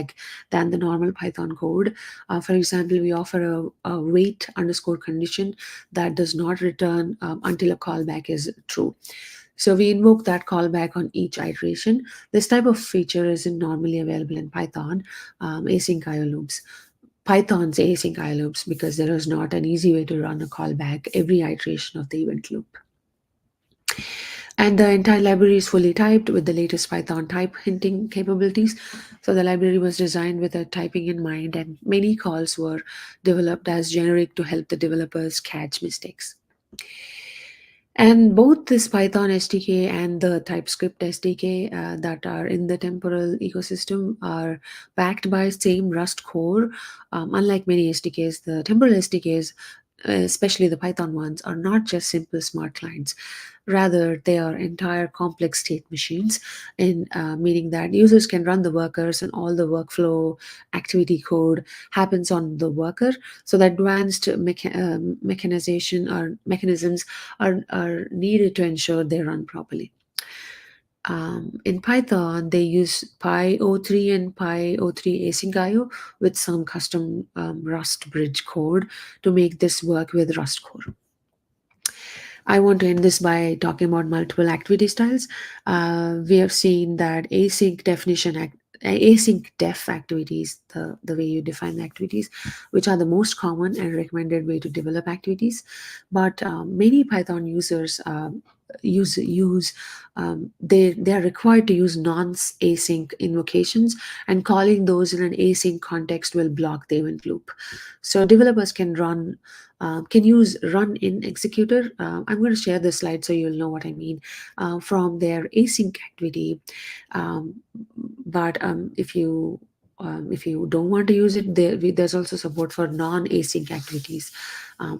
than the normal Python code. For example, we offer a wait underscore condition that does not return until a callback is true. So we invoke that callback on each iteration. This type of feature isn't normally available in Python async IO loops. Python's async IO loops, because there is not an easy way to run a callback every iteration of the event loop. And the entire library is fully typed with the latest Python type hinting capabilities. So the library was designed with a typing in mind, and many calls were developed as generic to help the developers catch mistakes. And both this Python SDK and the TypeScript SDK that are in the temporal ecosystem are backed by same Rust core. Unlike many SDKs, the temporal SDKs, especially the Python ones, are not just simple smart clients. Rather, they are entire complex state machines, meaning that users can run the workers and all the workflow activity code happens on the worker. So the advanced mechanization or mechanisms are needed to ensure they run properly. In Python, they use PyO3 and PyO3 async IO with some custom Rust bridge code to make this work with Rust core. I want to end this by talking about multiple activity styles. We have seen that async definition async def activities, the way you define the activities, which are the most common and recommended way to develop activities. But many Python users they are required to use non-async invocations, and calling those in an async context will block the event loop. So developers can use run in executor. I'm going to share the slide so you'll know what I mean, from their async activity. But if you don't want to use it, there's also support for non-async activities.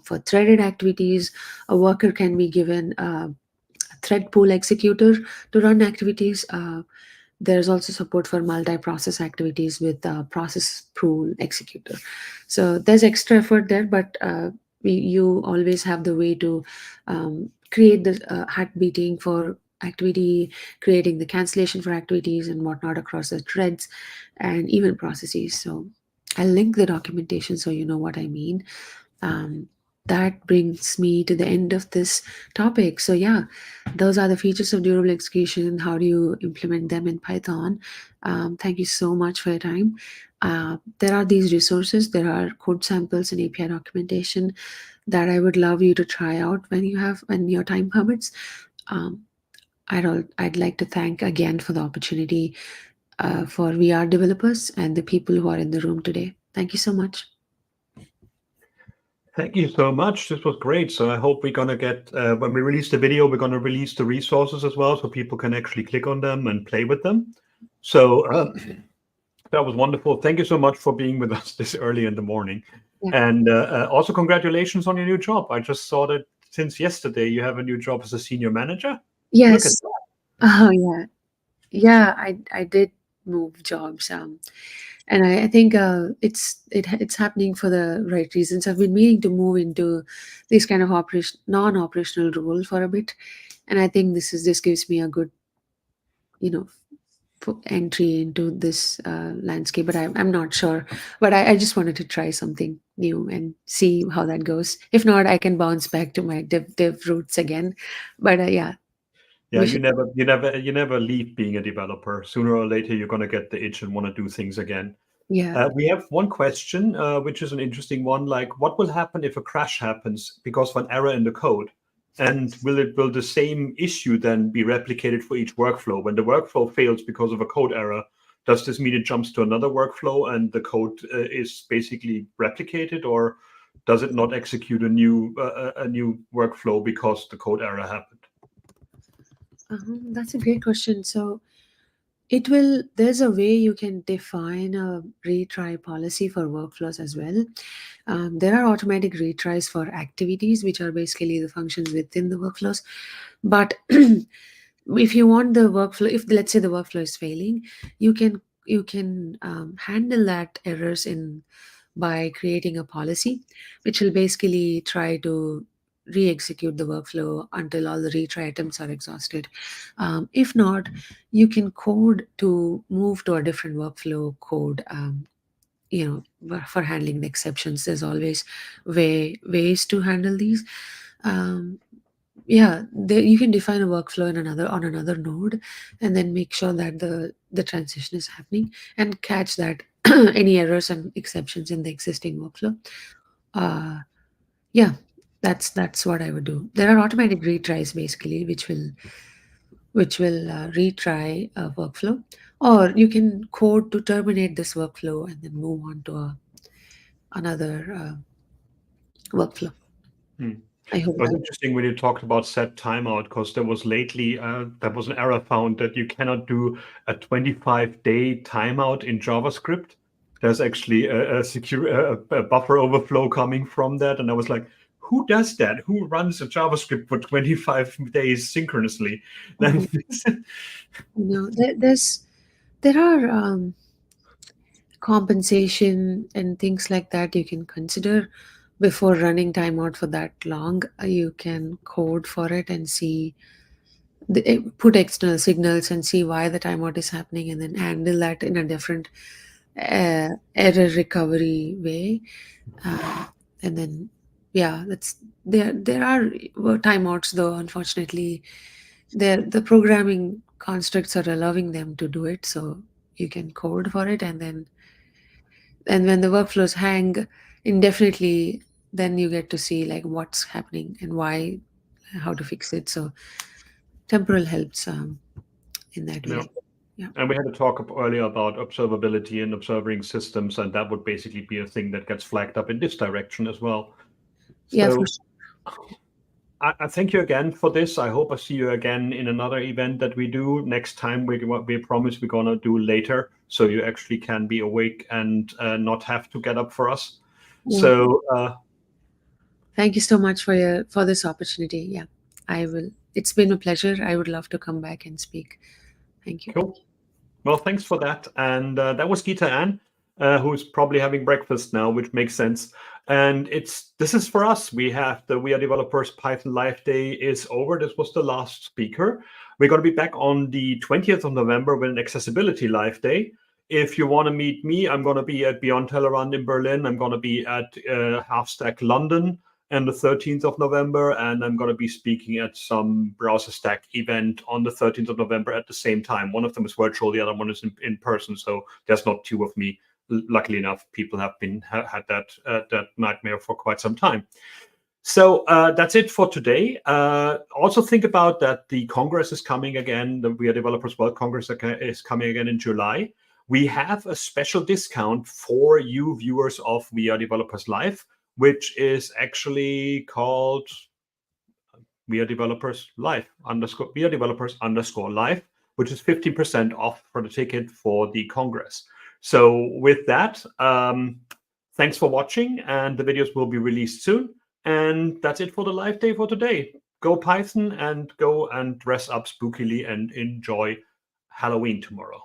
For threaded activities, a worker can be given a thread pool executor to run activities. There's also support for multi-process activities with process pool executor. So there's extra effort there, but you always have the way to create the hat beating for activity, creating the cancellation for activities and whatnot across the threads and even processes. So I'll link the documentation so you know what I mean. That brings me to the end of this topic. So yeah, those are the features of durable execution. How do you implement them in Python? Thank you so much for your time. There are these resources, there are code samples and API documentation that I would love you to try out when your time permits. I'd like to thank again for the opportunity for WeAreDevelopers and the people who are in the room today. Thank you so much. Thank you so much. This was great. So I hope we're going to get, when we release the video, we're going to release the resources as well so people can actually click on them and play with them. So that was wonderful. Thank you so much for being with us this early in the morning. Yeah. And also congratulations on your new job. I just saw that since yesterday you have a new job as a senior manager. Yes. Oh, yeah. Yeah, I did move jobs. And I think it's happening for the right reasons. I've been meaning to move into this kind of non-operational role for a bit, and I think this gives me a good, entry into this landscape. But I'm not sure. But I just wanted to try something new and see how that goes. If not, I can bounce back to my dev roots again. But yeah. Yeah, you never leave being a developer. Sooner or later, you're going to get the itch and want to do things again. Yeah. We have one question, which is an interesting one. Like, what will happen if a crash happens because of an error in the code? And will the same issue then be replicated for each workflow? When the workflow fails because of a code error, does this mean it jumps to another workflow and the code is basically replicated, or does it not execute a new workflow because the code error happened? That's a great question. So there's a way you can define a retry policy for workflows as well. There are automatic retries for activities, which are basically the functions within the workflows. But if you want the workflow, if let's say the workflow is failing, you can handle that errors by creating a policy, which will basically try to re-execute the workflow until all the retry attempts are exhausted. If not, you can code to move to a different workflow code. For handling the exceptions, there's always ways to handle these. You can define a workflow on another node, and then make sure that the transition is happening and catch that any errors and exceptions in the existing workflow. That's what I would do. There are automatic retries basically, which will retry a workflow, or you can code to terminate this workflow and then move on to another workflow. I hope it was interesting when you talked about set timeout, because there was lately there was an error found that you cannot do a 25-day timeout in JavaScript. There's actually a buffer overflow coming from that, and I was like, who does that? Who runs a JavaScript for 25 days synchronously? There are compensation and things like that you can consider before running timeout for that long. You can code for it and see, put external signals and see why the timeout is happening, and then handle that in a different error recovery way. And then there are timeouts, though unfortunately the programming constructs are allowing them to do it, so you can code for it, and when the workflows hang indefinitely, then you get to see like what's happening and why, how to fix it. So Temporal helps in that way. And we had a talk earlier about observability and observing systems, and that would basically be a thing that gets flagged up in this direction as well. Yeah, So for sure. I thank you again for this. I hope I see you again in another event that we do next time. We promise we're gonna do later, so you actually can be awake and not have to get up for us. Yeah. So thank you so much for this opportunity. Yeah, I will. It's been a pleasure. I would love to come back and speak. Thank you. Cool. Well, thanks for that. And that was Gita Ann, who's probably having breakfast now, which makes sense. And this is for us. We have the WeAreDevelopers Python Live Day is over. This was the last speaker. We're going to be back on the 20th of November with an Accessibility Live Day. If you want to meet me, I'm going to be at Beyond Tellerrand in Berlin. I'm going to be at Half-Stack London on the 13th of November, and I'm going to be speaking at some Browser Stack event on the 13th of November at the same time. One of them is virtual, the other one is in person, so there's not two of me. Luckily enough, people have had that nightmare for quite some time. So that's it for today. Also think about that the Congress is coming again. The WeAreDevelopers World Congress is coming again in July. We have a special discount for you viewers of WeAreDevelopers Live, which is actually called WeAreDevelopers Live _WeAreDevelopers _Live, which is 50% off for the ticket for the Congress. So with that, thanks for watching, and the videos will be released soon. And that's it for the live day for today. Go Python and go and dress up spookily and enjoy Halloween tomorrow.